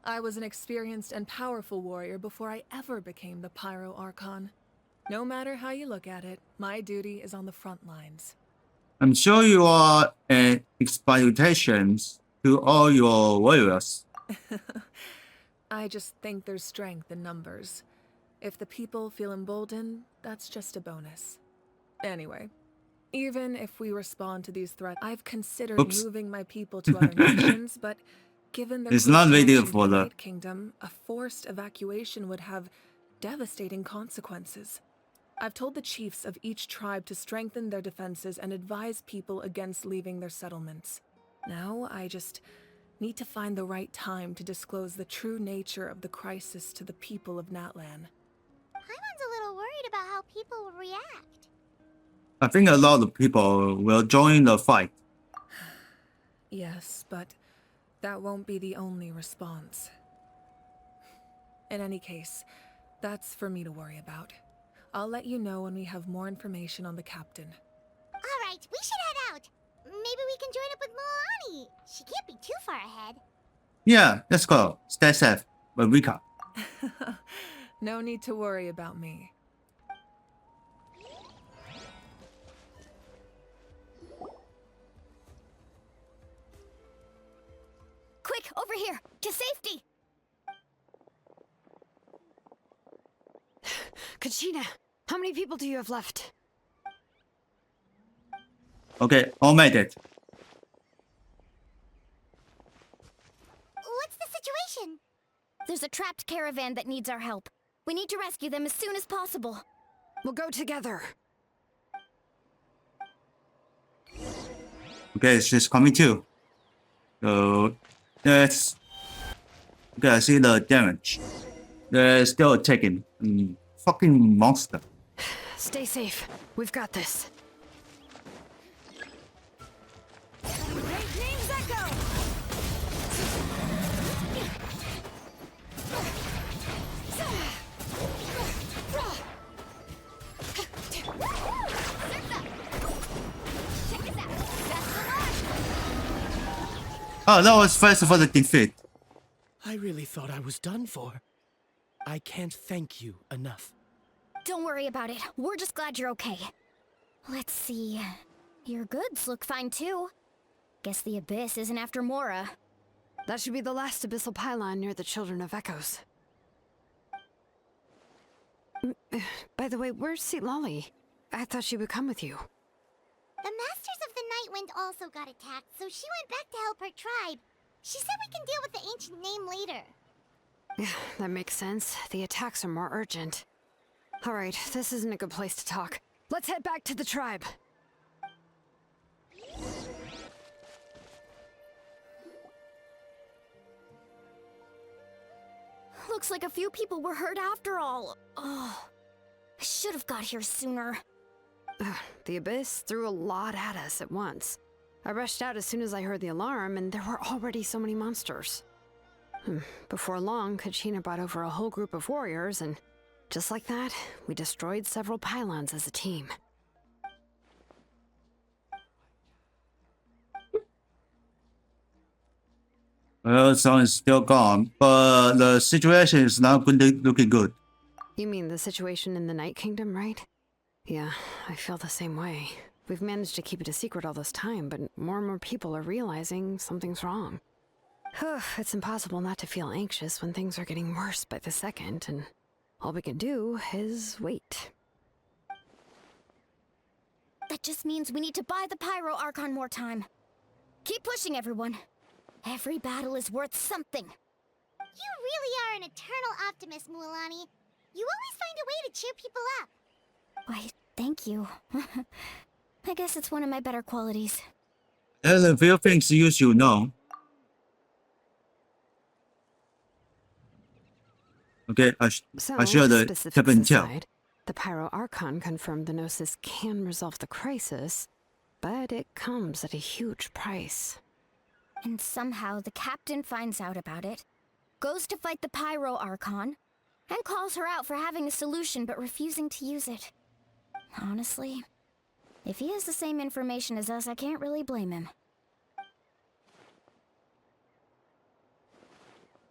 I was an experienced and powerful warrior before I ever became the Pyro Archon. No matter how you look at it, my duty is on the front lines. I'm sure you are an expectation to all your warriors. I just think there's strength in numbers. If the people feel emboldened, that's just a bonus. Anyway, even if we respond to these threats, I've considered Oops. moving my people to other nations, but given their It's close not ready connection to for the the- Night Kingdom, a forced evacuation would have devastating consequences. I've told the chiefs of each tribe to strengthen their defenses and advise people against leaving their settlements. Now, I just need to find the right time to disclose the true nature of the crisis to the people of Natlan. Paimon's a little worried about how people will react. I think a lot of people will join the fight. Yes, but that won't be the only response. In any case, that's for me to worry about. I'll let you know when we have more information on the captain. All right, we should head out. Maybe we can join up with Moani. She can't be too far ahead. Yeah, let's go. Stay safe, Eureka. No need to worry about me. Quick, over here! To safety! Kachina, how many people do you have left? Okay, all made it. What's the situation? There's a trapped caravan that needs our help. We need to rescue them as soon as possible. We'll go together. Okay, she's coming too. So let's see the damage. They're still attacking. Fucking monster. Stay safe. We've got this. Oh, that was first for the defeat. I really thought I was done for. I can't thank you enough. Don't worry about it. We're just glad you're okay. Let's see. Your goods look fine too. Guess the Abyss isn't after Mora. That should be the last abyssal pylon near the Children of Echoes. By the way, where's Lolly? I thought she would come with you. The Masters of the Night Wind also got attacked, so she went back to help her tribe. She said we can deal with the ancient name later. Yeah, that makes sense. The attacks are more urgent. Alright, this isn't a good place to talk. Let's head back to the tribe. Looks like a few people were hurt after all. Oh, I should have got here sooner. The Abyss threw a lot at us at once. I rushed out as soon as I heard the alarm, and there were already so many monsters. Before long, Kachina brought over a whole group of warriors, and just like that, we destroyed several pylons as a team. Well, Song is still gone, but the situation is not looking good. You mean the situation in the Night Kingdom, right? Yeah, I feel the same way. We've managed to keep it a secret all this time, but more and more people are realizing something's wrong. It's impossible not to feel anxious when things are getting worse by the second, and all we can do is wait. That just means we need to buy the Pyro Archon more time. Keep pushing, everyone. Every battle is worth something. You really are an eternal optimist, Mualani. You always find a way to cheer people up. Why, thank you. I guess it's one of my better qualities. There's a few things you should know. Okay, I should specifics aside, the Pyro Archon confirmed the Gnosis can resolve the crisis, but it comes at a huge price. And somehow the captain finds out about it, goes to fight the Pyro Archon, and calls her out for having a solution but refusing to use it. Honestly, if he has the same information as us, I can't really blame him.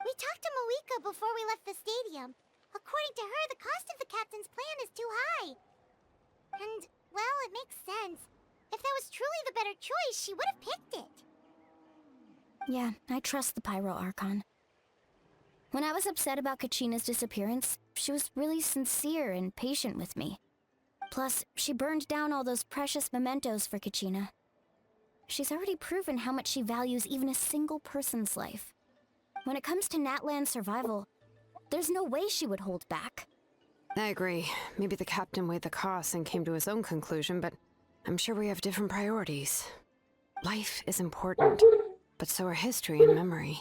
We talked to Moika before we left the stadium. According to her, the cost of the captain's plan is too high. And, well, it makes sense. If that was truly the better choice, she would have picked it. Yeah, I trust the Pyro Archon. When I was upset about Kachina's disappearance, she was really sincere and patient with me. Plus, she burned down all those precious mementos for Kachina. She's already proven how much she values even a single person's life. When it comes to Natlan's survival, there's no way she would hold back. I agree. Maybe the captain weighed the costs and came to his own conclusion, but I'm sure we have different priorities. Life is important, but so are history and memory.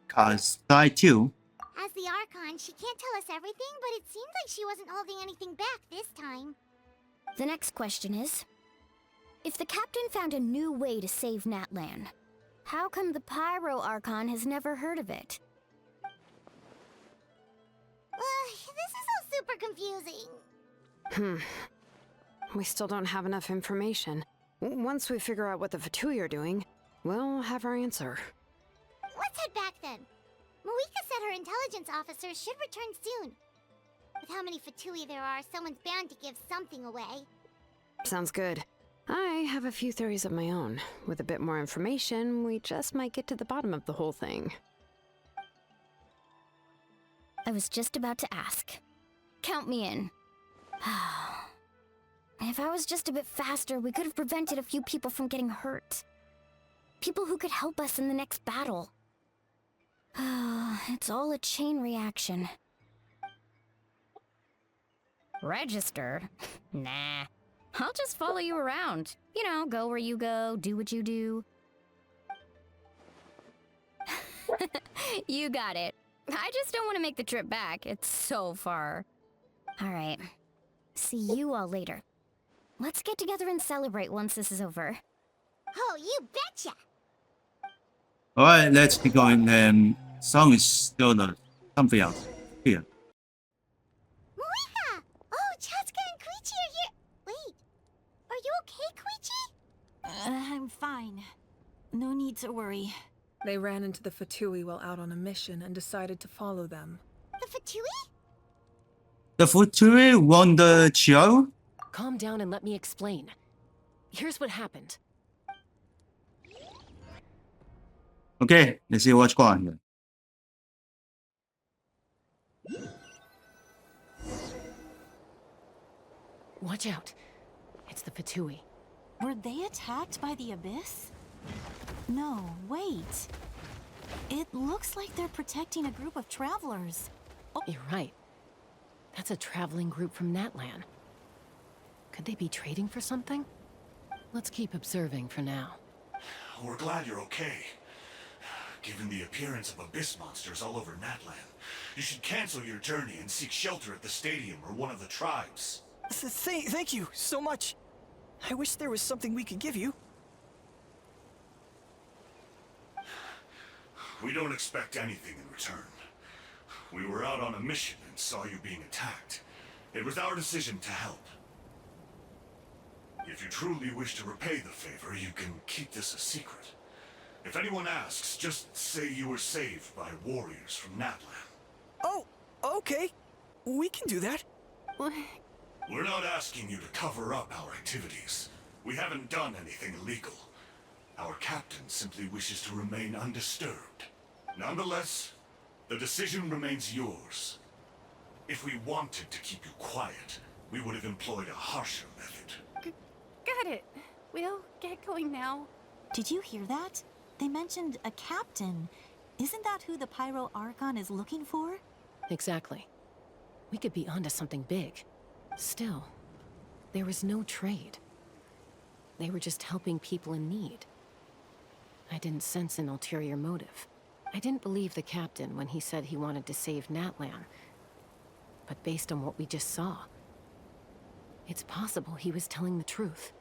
Cause I too. As the Archon, she can't tell us everything, but it seems like she wasn't holding anything back this time. The next question is, if the captain found a new way to save Natlan, how come the Pyro Archon has never heard of it? This is all super confusing. We still don't have enough information. Once we figure out what the Fatui are doing, we'll have our answer. Let's head back then. Moika said her intelligence officers should return soon. With how many Fatui there are, someone's bound to give something away. Sounds good. I have a few theories of my own. With a bit more information, we just might get to the bottom of the whole thing. I was just about to ask. Count me in. If I was just a bit faster, we could have prevented a few people from getting hurt. People who could help us in the next battle. It's all a chain reaction. Register? Nah. I'll just follow you around. You know, go where you go, do what you do. You got it. I just don't want to make the trip back. It's so far. Alright. See you all later. Let's get together and celebrate once this is over. Oh, you betcha! Alright, let's keep going. Song is still something else. Here. Moika! Oh, Chaska and Koichi are here! Wait, are you okay, Koichi? I'm fine. No need to worry. They ran into the Fatui while out on a mission and decided to follow them. the Fatui? The Futuri won the Chiao? Calm down and let me explain. Here's what happened. Okay, let's see what's going on here. Watch out. It's the Fatui. Were they attacked by the Abyss? No, wait. It looks like they're protecting a group of travelers. You're right. That's a traveling group from Natlan. Could they be trading for something? Let's keep observing for now. We're glad you're okay. Given the appearance of abyss monsters all over Natlan, you should cancel your journey and seek shelter at the stadium or one of the tribes. Thank you so much. I wish there was something we could give you. We don't expect anything in return. We were out on a mission and saw you being attacked. It was our decision to help. If you truly wish to repay the favor, you can keep this a secret. If anyone asks, just say you were saved by warriors from Natlan. Oh, okay. We can do that. We're not asking you to cover up our activities. We haven't done anything illegal. Our captain simply wishes to remain undisturbed. Nonetheless, the decision remains yours. If we wanted to keep you quiet, we would have employed a harsher method. Got it. We'll get going now. Did you hear that? They mentioned a captain. Isn't that who the Pyro Archon is looking for? Exactly. We could be onto something big. Still, there was no trade. They were just helping people in need. I didn't sense an ulterior motive. I didn't believe the captain when he said he wanted to save Natlan. But based on what we just saw, it's possible he was telling the truth.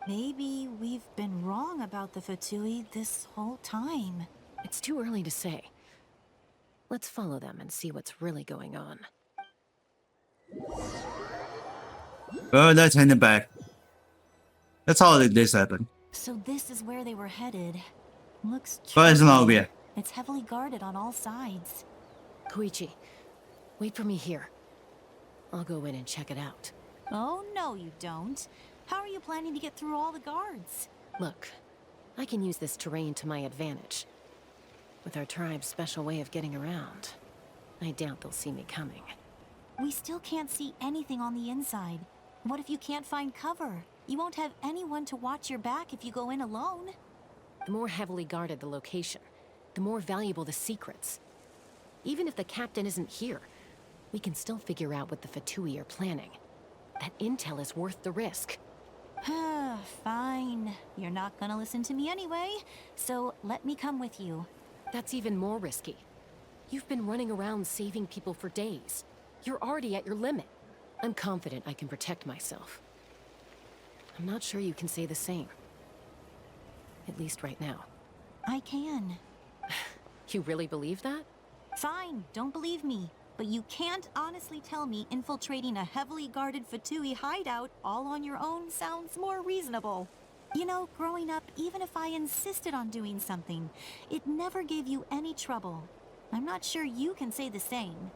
Maybe we've been wrong about the Fatui this whole time. It's too early to say. Let's follow them and see what's really going on. Well, let's hand it back. That's how this happened. So this is where they were headed. Looks But it's not tricky. obvious. It's heavily guarded on all sides. Koichi, wait for me here. I'll go in and check it out. Oh, no, you don't. How are you planning to get through all the guards? Look, I can use this terrain to my advantage. With our tribe's special way of getting around, I doubt they'll see me coming. We still can't see anything on the inside. What if you can't find cover? You won't have anyone to watch your back if you go in alone. The more heavily guarded the location, the more valuable the secrets. Even if the captain isn't here, we can still figure out what the Fatui are planning. That intel is worth the risk. Fine. You're not gonna listen to me anyway, so let me come with you. That's even more risky. You've been running around saving people for days. You're already at your limit. I'm confident I can protect myself. I'm not sure you can say the same. At least right now. I can. You really believe that? Fine, don't believe me. But you can't honestly tell me infiltrating a heavily guarded Fatui hideout all on your own sounds more reasonable. You know, growing up, even if I insisted on doing something, it never gave you any trouble. I'm not sure you can say the same.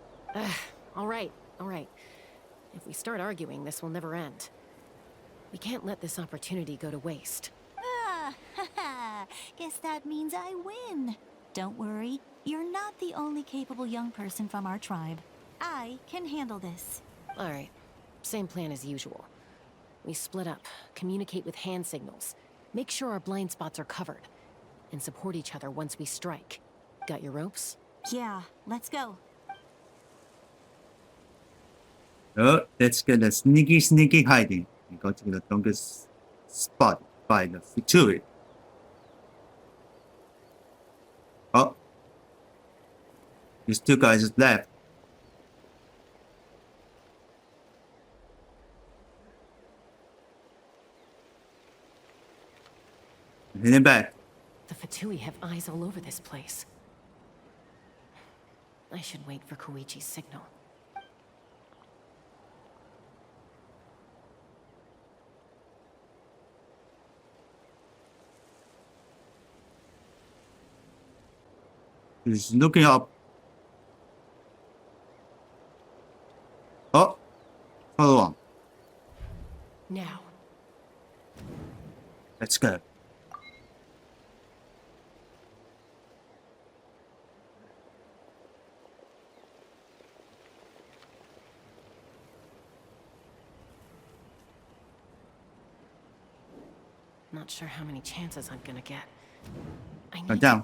All right. If we start arguing, this will never end. We can't let this opportunity go to waste. Guess that means I win. Don't worry, you're not the only capable young person from our tribe. I can handle this. All right, same plan as usual. We split up, communicate with hand signals, make sure our blind spots are covered, and support each other once we strike. Got your ropes? Yeah, let's go. Oh, let's get a sneaky hiding. We go to the strongest spot by the Futuri. Oh. These two guys left. Heading back. The Fatui have eyes all over this place. I should wait for Koichi's signal. He's looking up. Now. Let's go. Not sure how many chances I'm gonna get. I Go need down.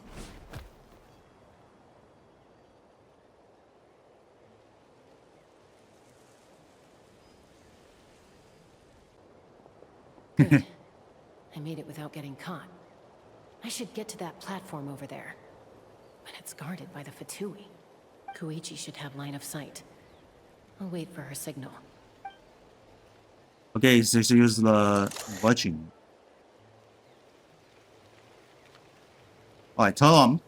Good. I made it without getting caught. I should get to that platform over there. But it's guarded by the Fatui. Koichi should have line of sight. I'll wait for her signal. Okay, so use the watching. Alright, tell him.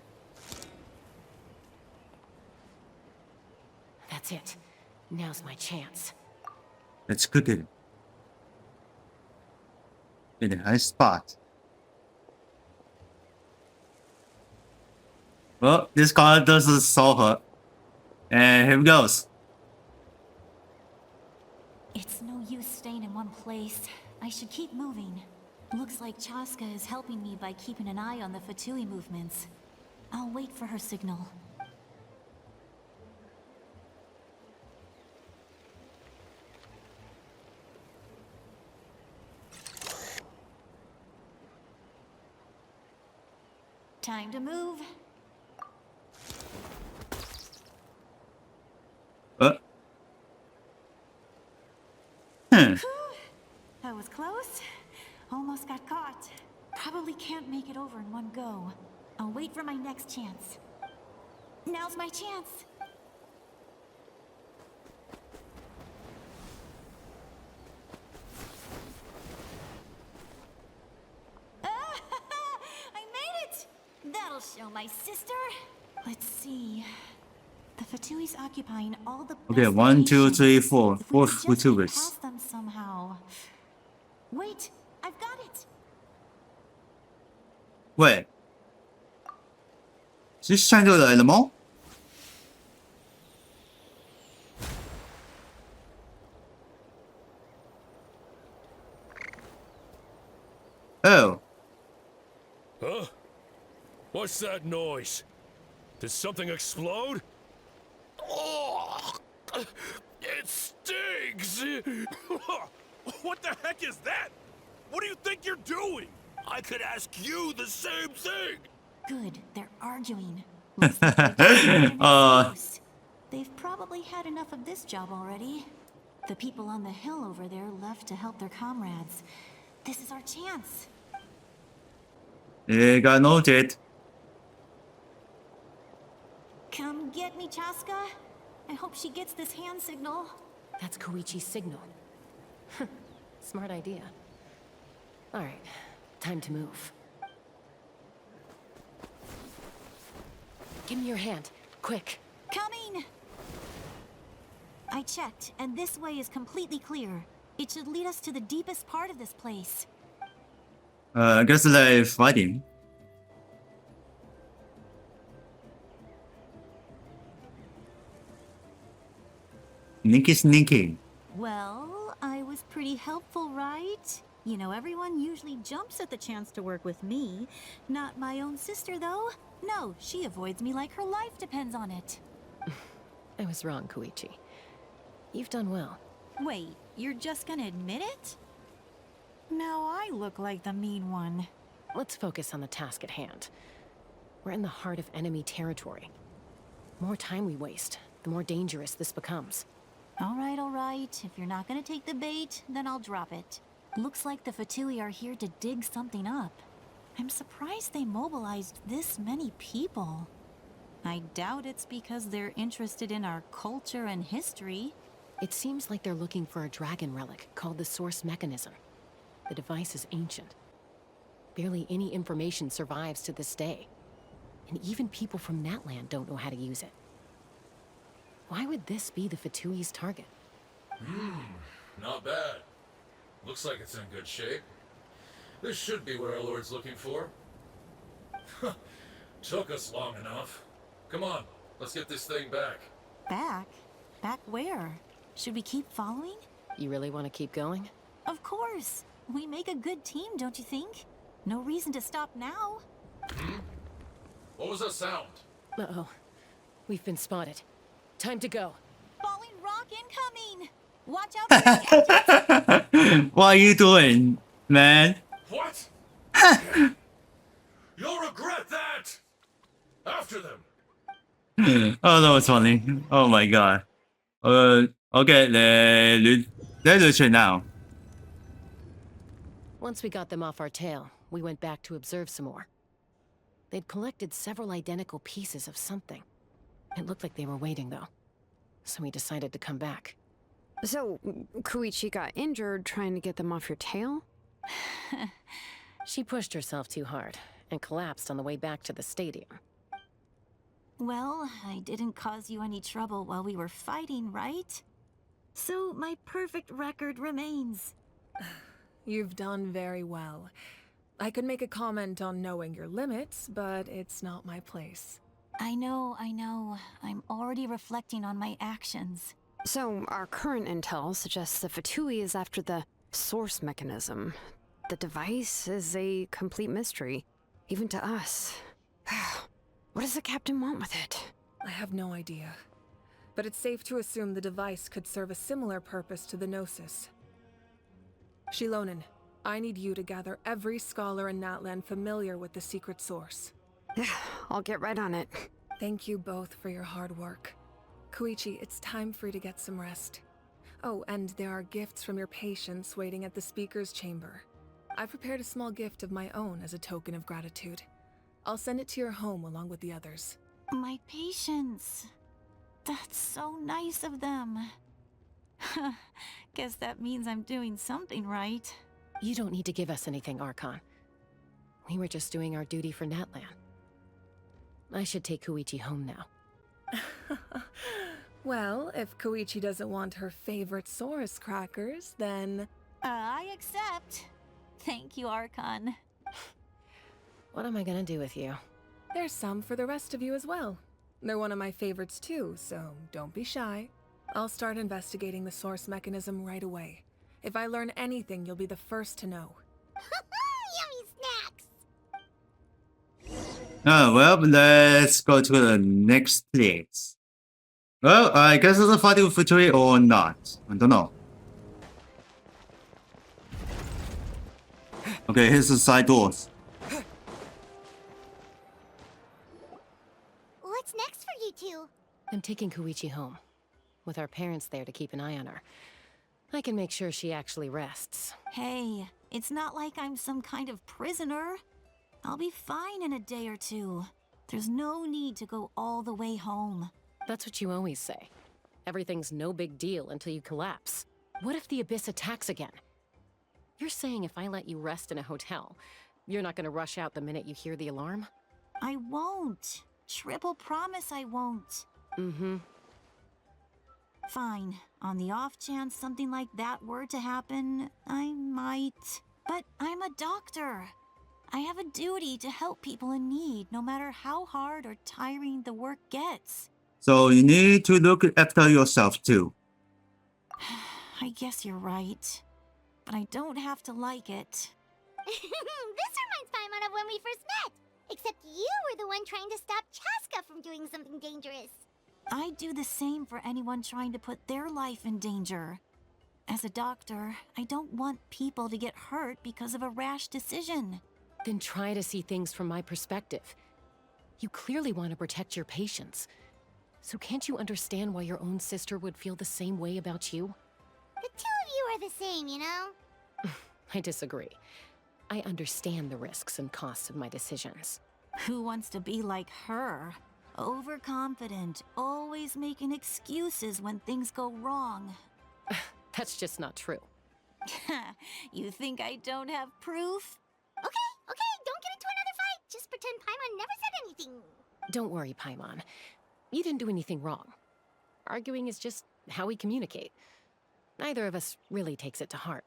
That's it. Now's my chance. Let's cook it. In a nice spot. Well, this card doesn't saw her. And here it goes. It's no use staying in one place. I should keep moving. Looks like Chaska is helping me by keeping an eye on the Fatui movements. I'll wait for her signal. Time to move. That was close. Almost got caught. Probably can't make it over in one go. I'll wait for my next chance. Now's my chance. I made it! That'll show my sister. Let's see. The Fatui's occupying all the Okay, best 1, 2, 3, locations. 4. If we 4 could just get Fatuis. past them somehow. Wait, I've got it. Wait. Is this trying to do the animal? Oh. Huh? What's that noise? Did something explode? Oh, it stings! What the heck is that? What do you think you're doing? I could ask you the same thing. Good, they're arguing. Looks like they're taking an excuse. They've probably had enough of this job already. The people on the hill over there left to help their comrades. This is our chance. It got noted. Come get me, Chaska. I hope she gets this hand signal. That's Koichi's signal. Smart idea. Alright, time to move. Give me your hand, quick. Coming! I checked, and this way is completely clear. It should lead us to the deepest part of this place. I guess they're fighting. Sneaky, sneaky. Well, I was pretty helpful, right? You know, everyone usually jumps at the chance to work with me. Not my own sister, though. No, she avoids me like her life depends on it. I was wrong, Koichi. You've done well. Wait, you're just gonna admit it? Now I look like the mean one. Let's focus on the task at hand. We're in the heart of enemy territory. The more time we waste, the more dangerous this becomes. All right. If you're not gonna take the bait, then I'll drop it. Looks like the Fatui are here to dig something up. I'm surprised they mobilized this many people. I doubt it's because they're interested in our culture and history. It seems like they're looking for a dragon relic called the Source Mechanism. The device is ancient. Barely any information survives to this day. And even people from Natland don't know how to use it. Why would this be the Fatui's target? Not bad. Looks like it's in good shape. This should be what our Lord's looking for. Took us long enough. Come on, let's get this thing back. Back? Back where? Should we keep following? You really want to keep going? Of course. We make a good team, don't you think? No reason to stop now. What was that sound? Uh-oh. We've been spotted. Time to go. Falling rock incoming! Watch out for your gadgets! What are you doing, man? What? You'll regret that! After them! Oh, that was funny. Oh my god. Okay, let's retreat now. Once we got them off our tail, we went back to observe some more. They'd collected several identical pieces of something. It looked like they were waiting, though. So we decided to come back. So, Koichi got injured trying to get them off your tail? She pushed herself too hard and collapsed on the way back to the stadium. Well, I didn't cause you any trouble while we were fighting, right? So my perfect record remains. You've done very well. I could make a comment on knowing your limits, but it's not my place. I know. I'm already reflecting on my actions. So, our current intel suggests the Fatui is after the source mechanism. The device is a complete mystery, even to us. What does the captain want with it? I have no idea. But it's safe to assume the device could serve a similar purpose to the Gnosis. Shilonen, I need you to gather every scholar in Natlan familiar with the secret source. I'll get right on it. Thank you both for your hard work. Koichi, it's time for you to get some rest. Oh, and there are gifts from your patients waiting at the speaker's chamber. I've prepared a small gift of my own as a token of gratitude. I'll send it to your home along with the others. My patience. That's so nice of them. Guess that means I'm doing something right. You don't need to give us anything, Archon. We were just doing our duty for Natlan. I should take Koichi home now. Well, if Koichi doesn't want her favorite Saurus crackers, then... I accept. Thank you, Archon. What am I gonna do with you? There's some for the rest of you as well. They're one of my favorites too, so don't be shy. I'll start investigating the source mechanism right away. If I learn anything, you'll be the first to know. Yummy snacks! Oh, well, let's go to the next place. Well, I guess it's a fighting victory or not. I don't know. Okay, here's the side doors. What's next for you two? I'm taking Koichi home, with our parents there to keep an eye on her. I can make sure she actually rests. Hey, it's not like I'm some kind of prisoner. I'll be fine in a day or two. There's no need to go all the way home. That's what you always say. Everything's no big deal until you collapse. What if the Abyss attacks again? You're saying if I let you rest in a hotel, you're not gonna rush out the minute you hear the alarm? I won't. Triple promise I won't. Mm-hmm. Fine. On the off chance something like that were to happen, I might. But I'm a doctor. I have a duty to help people in need, no matter how hard or tiring the work gets. So you need to look after yourself too. I guess you're right. But I don't have to like it. This reminds Paimon of when we first met. Except you were the one trying to stop Chaska from doing something dangerous. I'd do the same for anyone trying to put their life in danger. As a doctor, I don't want people to get hurt because of a rash decision. Then try to see things from my perspective. You clearly want to protect your patients. So can't you understand why your own sister would feel the same way about you? The two of you are the same, you know? I disagree. I understand the risks and costs of my decisions. Who wants to be like her? Overconfident, always making excuses when things go wrong. That's just not true. You think I don't have proof? Okay, don't get into another fight. Just pretend Paimon never said anything. Don't worry, Paimon. You didn't do anything wrong. Arguing is just how we communicate. Neither of us really takes it to heart.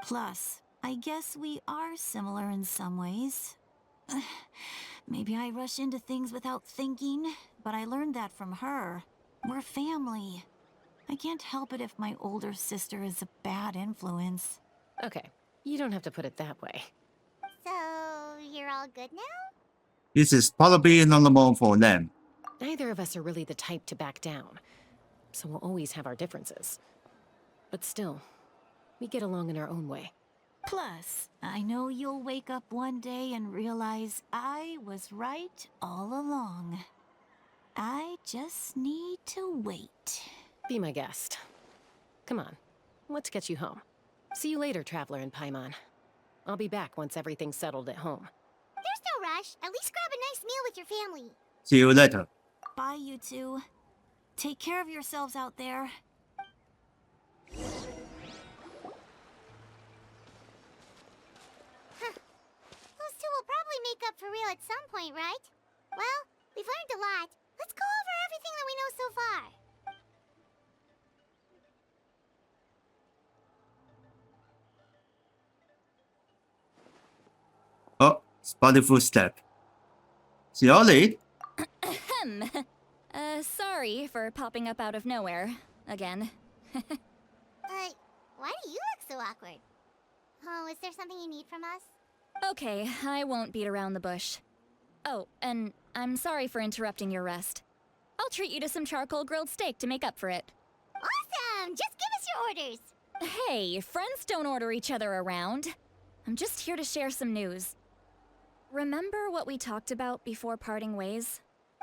Plus, I guess we are similar in some ways. Maybe I rush into things without thinking, but I learned that from her. We're family. I can't help it if my older sister is a bad influence. Okay, you don't have to put it that way. So, you're all good now? This is probably normal for them. Neither of us are really the type to back down, so we'll always have our differences. But still, we get along in our own way. Plus, I know you'll wake up one day and realize I was right all along. I just need to wait. Be my guest. Come on, let's get you home. See you later, Traveler and Paimon. I'll be back once everything's settled at home. There's no rush. At least grab a nice meal with your family. See you later. Bye, you two. Take care of yourselves out there. Those two will probably make up for real at some point, right? Well, we've learned a lot. Let's go over everything that we know so far. Oh, spotty footstep. See you late. Ahem. Sorry for popping up out of nowhere. Again. Why do you look so awkward? Oh, is there something you need from us? Okay, I won't beat around the bush. Oh, and I'm sorry for interrupting your rest. I'll treat you to some charcoal grilled steak to make up for it. Awesome! Just give us your orders! Hey, friends don't order each other around. I'm just here to share some news. Remember what we talked about before parting ways?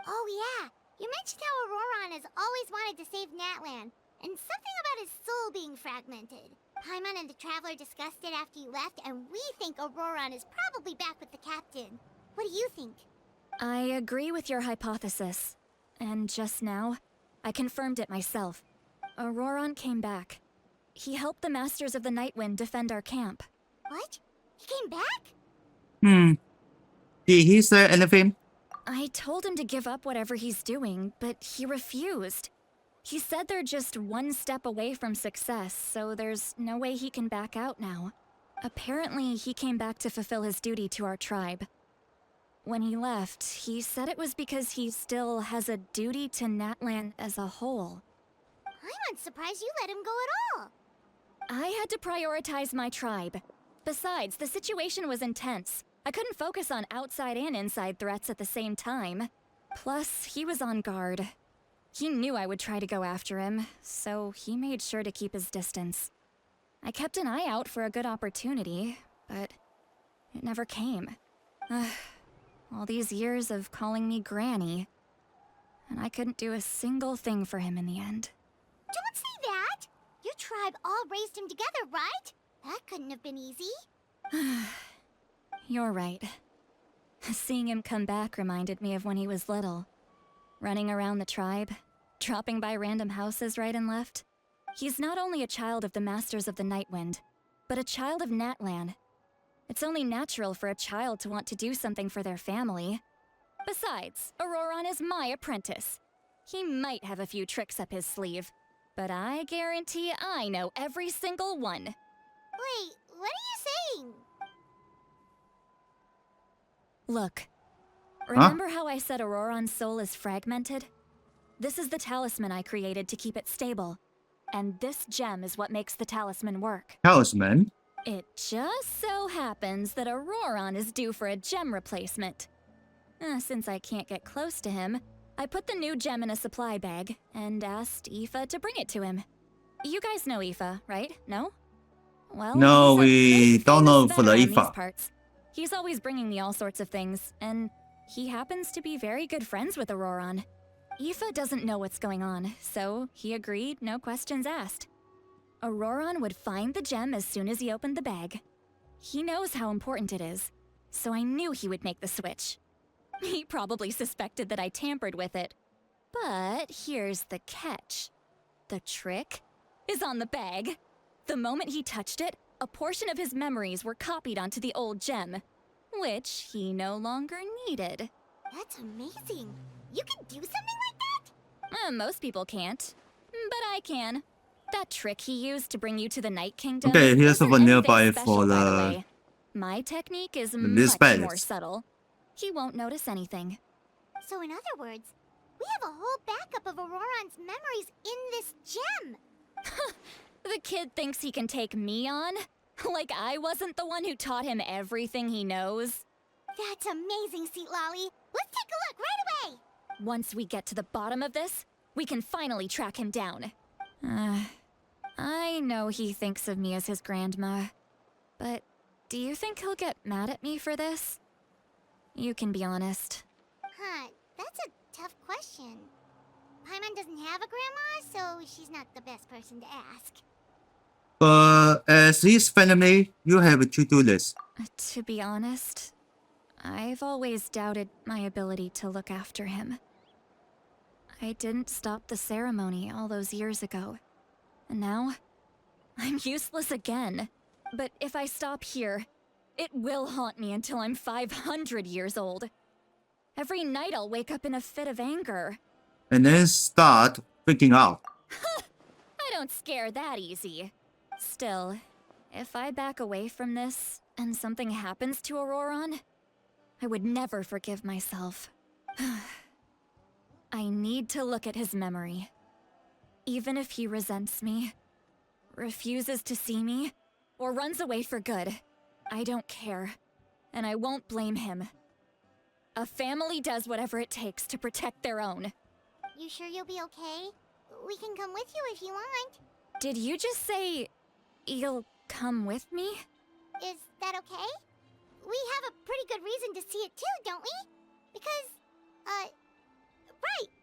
Oh yeah, you mentioned how Auroron has always wanted to save Natlan, and something about his soul being fragmented. Paimon and the Traveler discussed it after you left, and we think Auroron is probably back with the captain. What do you think? I agree with your hypothesis. And just now, I confirmed it myself. Auroron came back. He helped the Masters of the Nightwind defend our camp. What? He came back? Did he say anything? I told him to give up whatever he's doing, but he refused. He said they're just one step away from success, so there's no way he can back out now. Apparently, he came back to fulfill his duty to our tribe. When he left, he said it was because he still has a duty to Natlan as a whole. I'm unsurprised you let him go at all. I had to prioritize my tribe. Besides, the situation was intense. I couldn't focus on outside and inside threats at the same time. Plus, he was on guard. He knew I would try to go after him, so he made sure to keep his distance. I kept an eye out for a good opportunity, but it never came. All these years of calling me Granny, and I couldn't do a single thing for him in the end. Don't say that! Your tribe all raised him together, right? That couldn't have been easy. You're right. Seeing him come back reminded me of when he was little. Running around the tribe, dropping by random houses right and left. He's not only a child of the Masters of the Nightwind, but a child of Natlan. It's only natural for a child to want to do something for their family. Besides, Auroron is my apprentice. He might have a few tricks up his sleeve, but I guarantee I know every single one. Wait, what are you saying? Look, remember how I said Auroron's soul is fragmented? This is the talisman I created to keep it stable. And this gem is what makes the talisman work. Talisman? It just so happens that Auroron is due for a gem replacement. Since I can't get close to him, I put the new gem in a supply bag and asked Aoife to bring it to him. You guys know Aoife, right? No? Well, No, he's a we big, don't famous know for the veteran in these Aoife. parts. He's always bringing me all sorts of things, and he happens to be very good friends with Auroron. Aoife doesn't know what's going on, so he agreed, no questions asked. Auroron would find the gem as soon as he opened the bag. He knows how important it is, so I knew he would make the switch. He probably suspected that I tampered with it. But here's the catch. The trick is on the bag. The moment he touched it, a portion of his memories were copied onto the old gem, which he no longer needed. That's amazing. You can do something like that? Most people can't, but I can. That trick he used to bring you to the Night Kingdom. Okay, here's isn't one nearby anything special, for by the the way. My technique is this much more palace. subtle. He won't notice anything. So in other words, we have a whole backup of Auroron's memories in this gem. The kid thinks he can take me on? Like I wasn't the one who taught him everything he knows. That's amazing, Seat Lolly. Let's take a look right away. Once we get to the bottom of this, we can finally track him down. I know he thinks of me as his grandma, but do you think he'll get mad at me for this? You can be honest. Huh, that's a tough question. Paimon doesn't have a grandma, so she's not the best person to ask. But as his family, you have to do this. To be honest, I've always doubted my ability to look after him. I didn't stop the ceremony all those years ago, and now I'm useless again. But if I stop here, it will haunt me until I'm 500 years old. Every night I'll wake up in a fit of anger. And then start freaking out. I don't scare that easy. Still, if I back away from this and something happens to Auroron, I would never forgive myself. I need to look at his memory. Even if he resents me, refuses to see me, or runs away for good, I don't care, and I won't blame him. A family does whatever it takes to protect their own. You sure you'll be okay? We can come with you if you want. Did you just say you'll come with me? Is that okay? We have a pretty good reason to see it too, don't we? Because, right,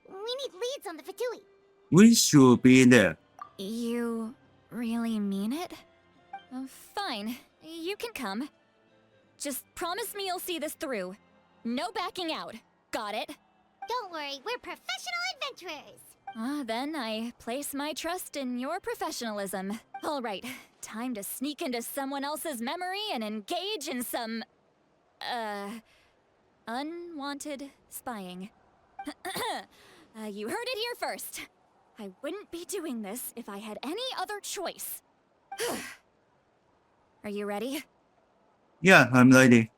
we need leads on the Fatui. We should be there. You really mean it? Fine, you can come. Just promise me you'll see this through. No backing out. Got it? Don't worry, we're professional adventurers. Then I place my trust in your professionalism. All right, time to sneak into someone else's memory and engage in some, unwanted spying. You heard it here first. I wouldn't be doing this if I had any other choice. Are you ready? Yeah, I'm ready.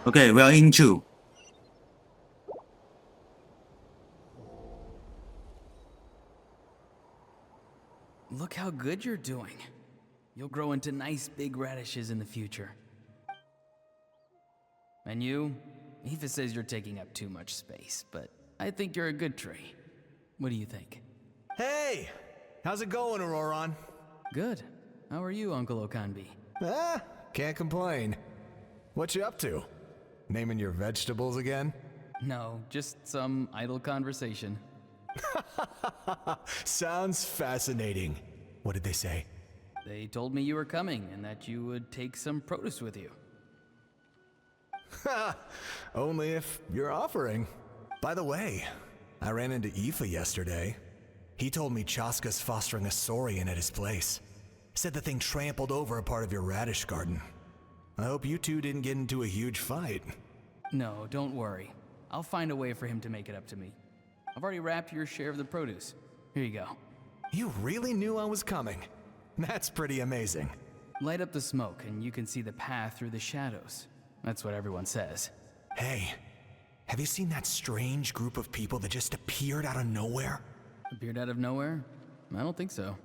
Okay, we are in 2. Look how good you're doing. You'll grow into nice big radishes in the future. And you? Aoife says you're taking up too much space, but I think you're a good tree. What do you think? Hey! How's it going, Auroron? Good. How are you, Uncle Okanbi? Can't complain. What you up to? Naming your vegetables again? No, just some idle conversation. Sounds fascinating. What did they say? They told me you were coming and that you would take some produce with you. Only if you're offering. By the way, I ran into Aoife yesterday. He told me Chaska's fostering a saurian at his place. Said the thing trampled over a part of your radish garden. I hope you two didn't get into a huge fight. No, don't worry. I'll find a way for him to make it up to me. I've already wrapped your share of the produce. Here you go. You really knew I was coming. That's pretty amazing. Light up the smoke and you can see the path through the shadows. That's what everyone says. Hey, have you seen that strange group of people that just appeared out of nowhere? Appeared out of nowhere? I don't think so.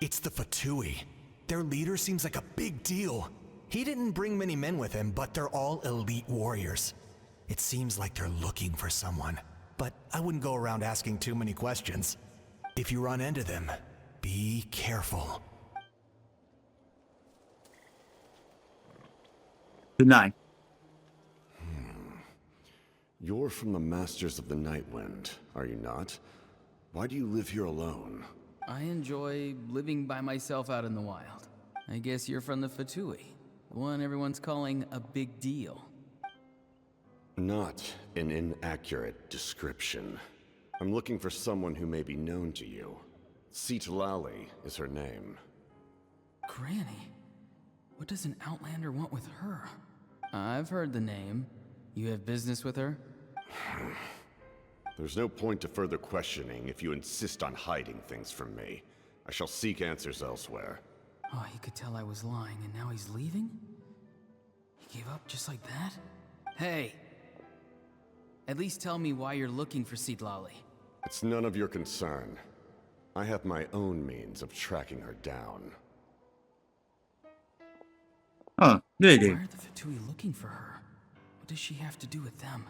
It's the Fatui. Their leader seems like a big deal. He didn't bring many men with him, but they're all elite warriors. It seems like they're looking for someone, but I wouldn't go around asking too many questions. If you run into them, be careful. Good night. You're from the Masters of the Nightwind, are you not? Why do you live here alone? I enjoy living by myself out in the wild. I guess you're from the Fatui, the one everyone's calling a big deal. Not an inaccurate description. I'm looking for someone who may be known to you. Citlali is her name. Granny? What does an Outlander want with her? I've heard the name. You have business with her? There's no point to further questioning if you insist on hiding things from me. I shall seek answers elsewhere. Oh, he could tell I was lying and now he's leaving? He gave up just like that? Hey! At least tell me why you're looking for Seedlolly. It's none of your concern. I have my own means of tracking her down. Oh, really? Why are the Fatui looking for her? What does she have to do with them?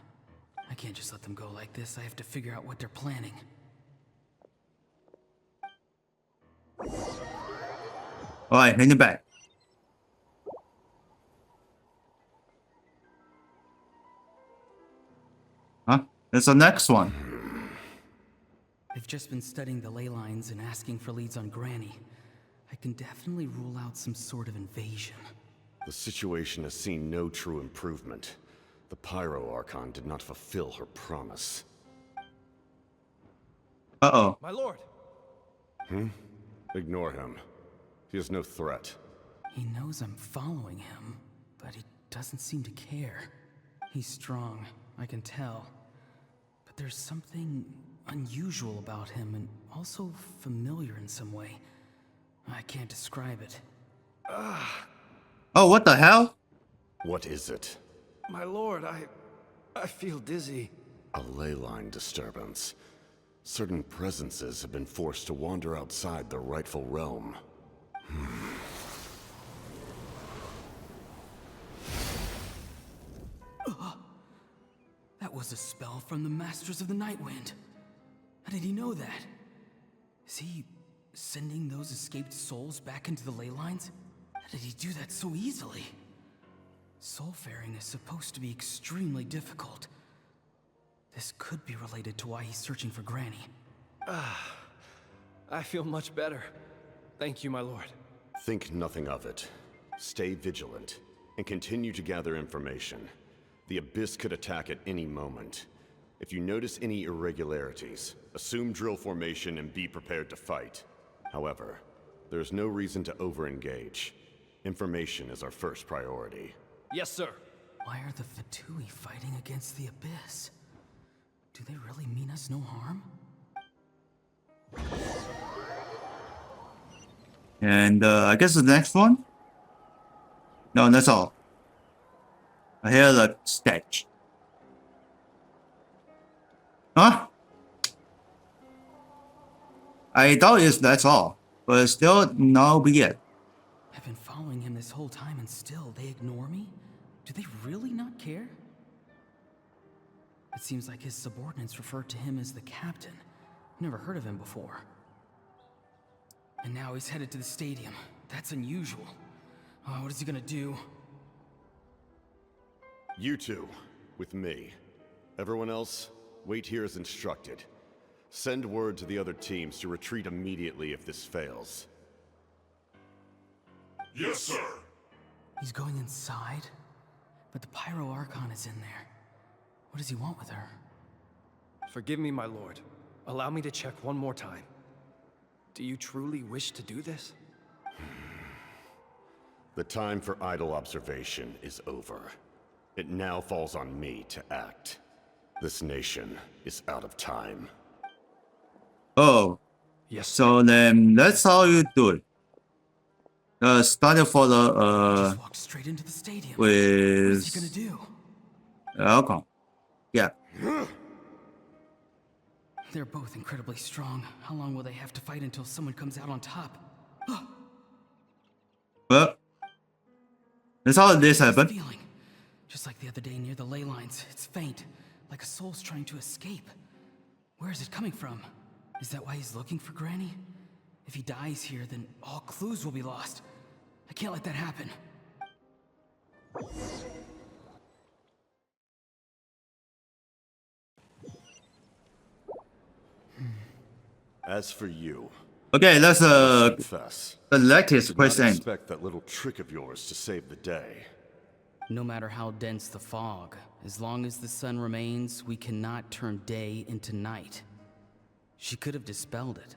I can't just let them go like this. I have to figure out what they're planning. Alright, heading back. Huh? There's the next one. I've just been studying the ley lines and asking for leads on Granny. I can definitely rule out some sort of invasion. The situation has seen no true improvement. The Pyro Archon did not fulfill her promise. Uh-oh. My lord! Ignore him. He is no threat. He knows I'm following him, but he doesn't seem to care. He's strong, I can tell. But there's something unusual about him and also familiar in some way. I can't describe it. Oh, what the hell? What is it? My lord, I feel dizzy. A ley line disturbance. Certain presences have been forced to wander outside their rightful realm. That was a spell from the Masters of the Nightwind. How did he know that? Is he sending those escaped souls back into the ley lines? How did he do that so easily? Soulfaring is supposed to be extremely difficult. This could be related to why he's searching for Granny. I feel much better. Thank you, my lord. Think nothing of it. Stay vigilant, and continue to gather information. The Abyss could attack at any moment. If you notice any irregularities, assume drill formation and be prepared to fight. However, there's no reason to over-engage. Information is our first priority. Yes, sir. Why are the Fatui fighting against the Abyss? Do they really mean us no harm? And I guess the next one? No, that's all. I hear the sketch. Huh? I thought that's all, but still no be it. I've been following him this whole time and still they ignore me? Do they really not care? It seems like his subordinates refer to him as the captain. Never heard of him before. And now he's headed to the stadium. That's unusual. Oh, what is he gonna do? You two, with me. Everyone else, wait here as instructed. Send word to the other teams to retreat immediately if this fails. Yes, sir. He's going inside? But the Pyro Archon is in there. What does he want with her? Forgive me, my lord. Allow me to check one more time. Do you truly wish to do this? The time for idle observation is over. It now falls on me to act. This nation is out of time. Oh. Yes. So then that's how you do it. Started for the Just walked straight into the stadium. with What is he gonna do? Alcon. Yeah. They're both incredibly strong. How long will they have to fight until someone comes out on top? Well, that's how this happened. Feeling. Just like the other day near the ley lines. It's faint, like a soul's trying to escape. Where is it coming from? Is that why he's looking for Granny? If he dies here, then all clues will be lost. I can't let that happen. As for you, Okay, that's confess, the latest did not question. expect that little trick of yours to save the day. No matter how dense the fog, as long as the sun remains, we cannot turn day into night. She could have dispelled it.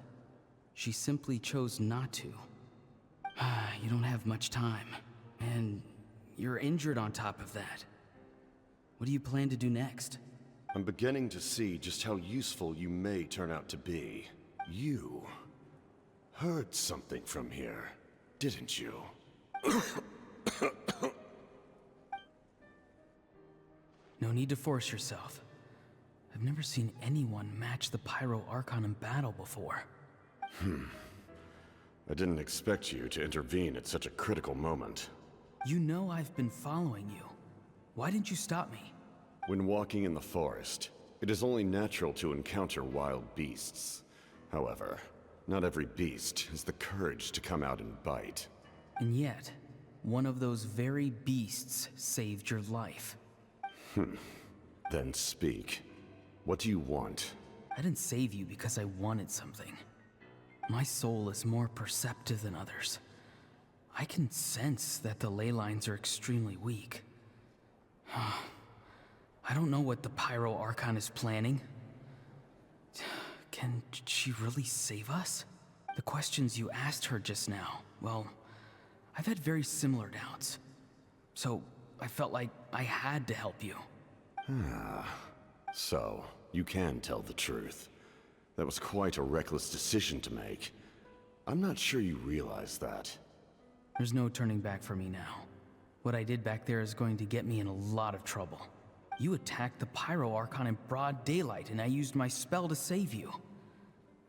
She simply chose not to. You don't have much time, and you're injured on top of that. What do you plan to do next? I'm beginning to see just how useful you may turn out to be. You heard something from here, didn't you? No need to force yourself. I've never seen anyone match the Pyro Archon in battle before. I didn't expect you to intervene at such a critical moment. You know I've been following you. Why didn't you stop me? When walking in the forest, it is only natural to encounter wild beasts. However, not every beast has the courage to come out and bite. And yet, one of those very beasts saved your life. Then speak. What do you want? I didn't save you because I wanted something. My soul is more perceptive than others. I can sense that the ley lines are extremely weak. I don't know what the Pyro Archon is planning. Can she really save us? The questions you asked her just now, well, I've had very similar doubts. So, I felt like I had to help you. So, you can tell the truth. That was quite a reckless decision to make. I'm not sure you realize that. There's no turning back for me now. What I did back there is going to get me in a lot of trouble. You attacked the Pyro Archon in broad daylight, and I used my spell to save you.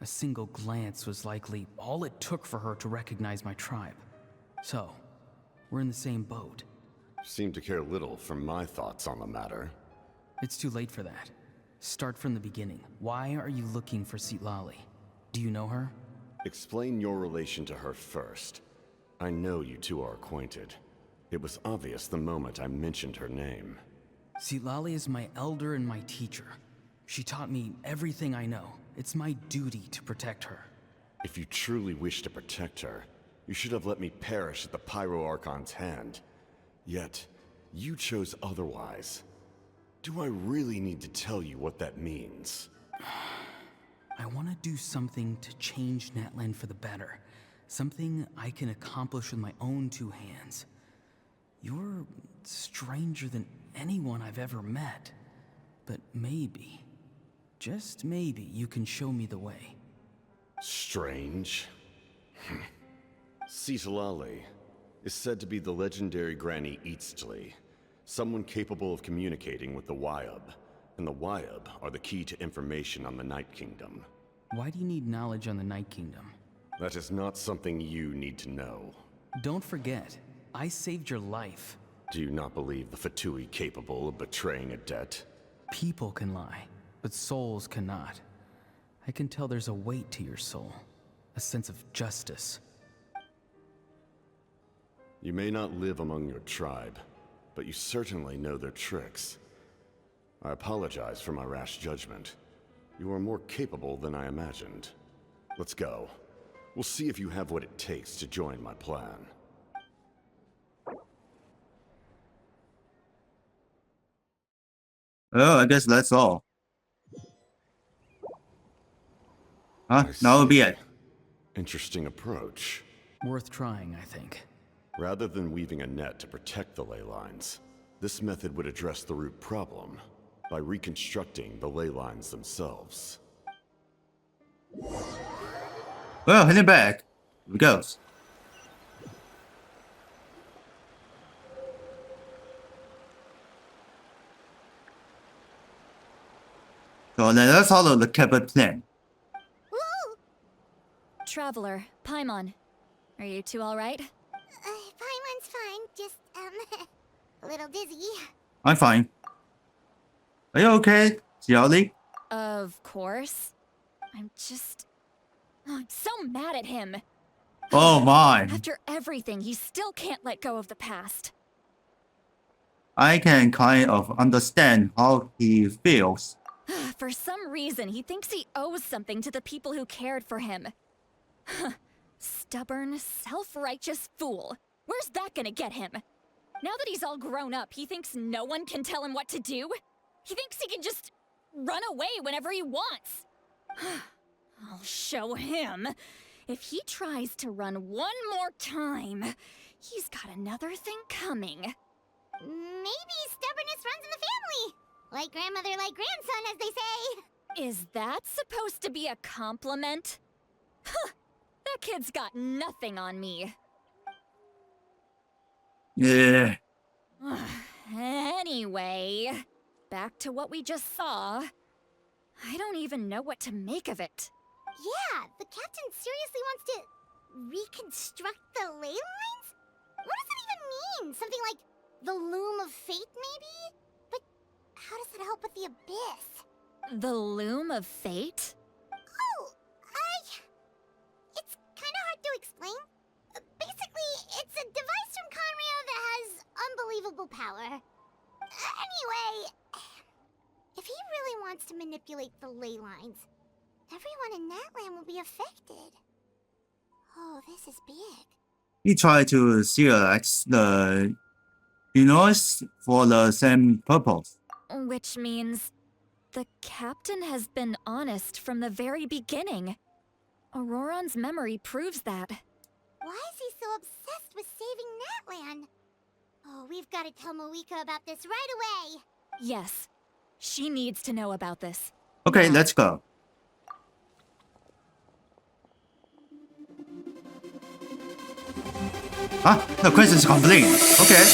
A single glance was likely all it took for her to recognize my tribe. So, we're in the same boat. Seem to care little for my thoughts on the matter. It's too late for that. Start from the beginning. Why are you looking for Citlali? Do you know her? Explain your relation to her first. I know you two are acquainted. It was obvious the moment I mentioned her name. Citlali is my elder and my teacher. She taught me everything I know. It's my duty to protect her. If you truly wish to protect her, you should have let me perish at the Pyro Archon's hand. Yet, you chose otherwise. Do I really need to tell you what that means? I want to do something to change Natlan for the better. Something I can accomplish with my own two hands. You're stranger than anyone I've ever met. But maybe, just maybe, you can show me the way. Strange? Citlali is said to be the legendary Granny Eastly, someone capable of communicating with the Wyub, and the Wyub are the key to information on the Night Kingdom. Why do you need knowledge on the Night Kingdom? That is not something you need to know. Don't forget, I saved your life. Do you not believe the Fatui capable of betraying a debt? People can lie, but souls cannot. I can tell there's a weight to your soul, a sense of justice. You may not live among your tribe, but you certainly know their tricks. I apologize for my rash judgment. You are more capable than I imagined. Let's go. We'll see if you have what it takes to join my plan. Well, I guess that's all. That would be it. Interesting approach. Worth trying, I think. Rather than weaving a net to protect the ley lines, this method would address the root problem by reconstructing the ley lines themselves. Well, heading back. Here we go. So let's follow the Kepler plan. Traveler, Paimon. Are you two alright? Paimon's fine, just, a little dizzy. I'm fine. Are you okay, Xiaoli? Of course. I'm so mad at him. Oh my. After everything, he still can't let go of the past. I can kind of understand how he feels. For some reason, he thinks he owes something to the people who cared for him. Stubborn, self-righteous fool. Where's that gonna get him? Now that he's all grown up, he thinks no one can tell him what to do? He thinks he can just run away whenever he wants. I'll show him. If he tries to run one more time, he's got another thing coming. Maybe stubbornness runs in the family. Like grandmother, like grandson, as they say. Is that supposed to be a compliment? Huh, that kid's got nothing on me. Yeah. Anyway, back to what we just saw. I don't even know what to make of it. Yeah, the captain seriously wants to reconstruct the ley lines? What does that even mean? Something like the loom of fate, maybe? But how does that help with the abyss? The loom of fate? Oh, it's kind of hard to explain. Basically, it's a device from Conrio that has unbelievable power. Anyway, if he really wants to manipulate the ley lines, everyone in Natlan will be affected. Oh, this is big. He tried to select the universe for the same purpose. Which means the captain has been honest from the very beginning. Auroron's memory proves that. Why is he so obsessed with saving Natlan? Oh, we've got to tell Moeka about this right away. Yes, she needs to know about this. Okay, let's go. Ah, the quest is complete. Okay.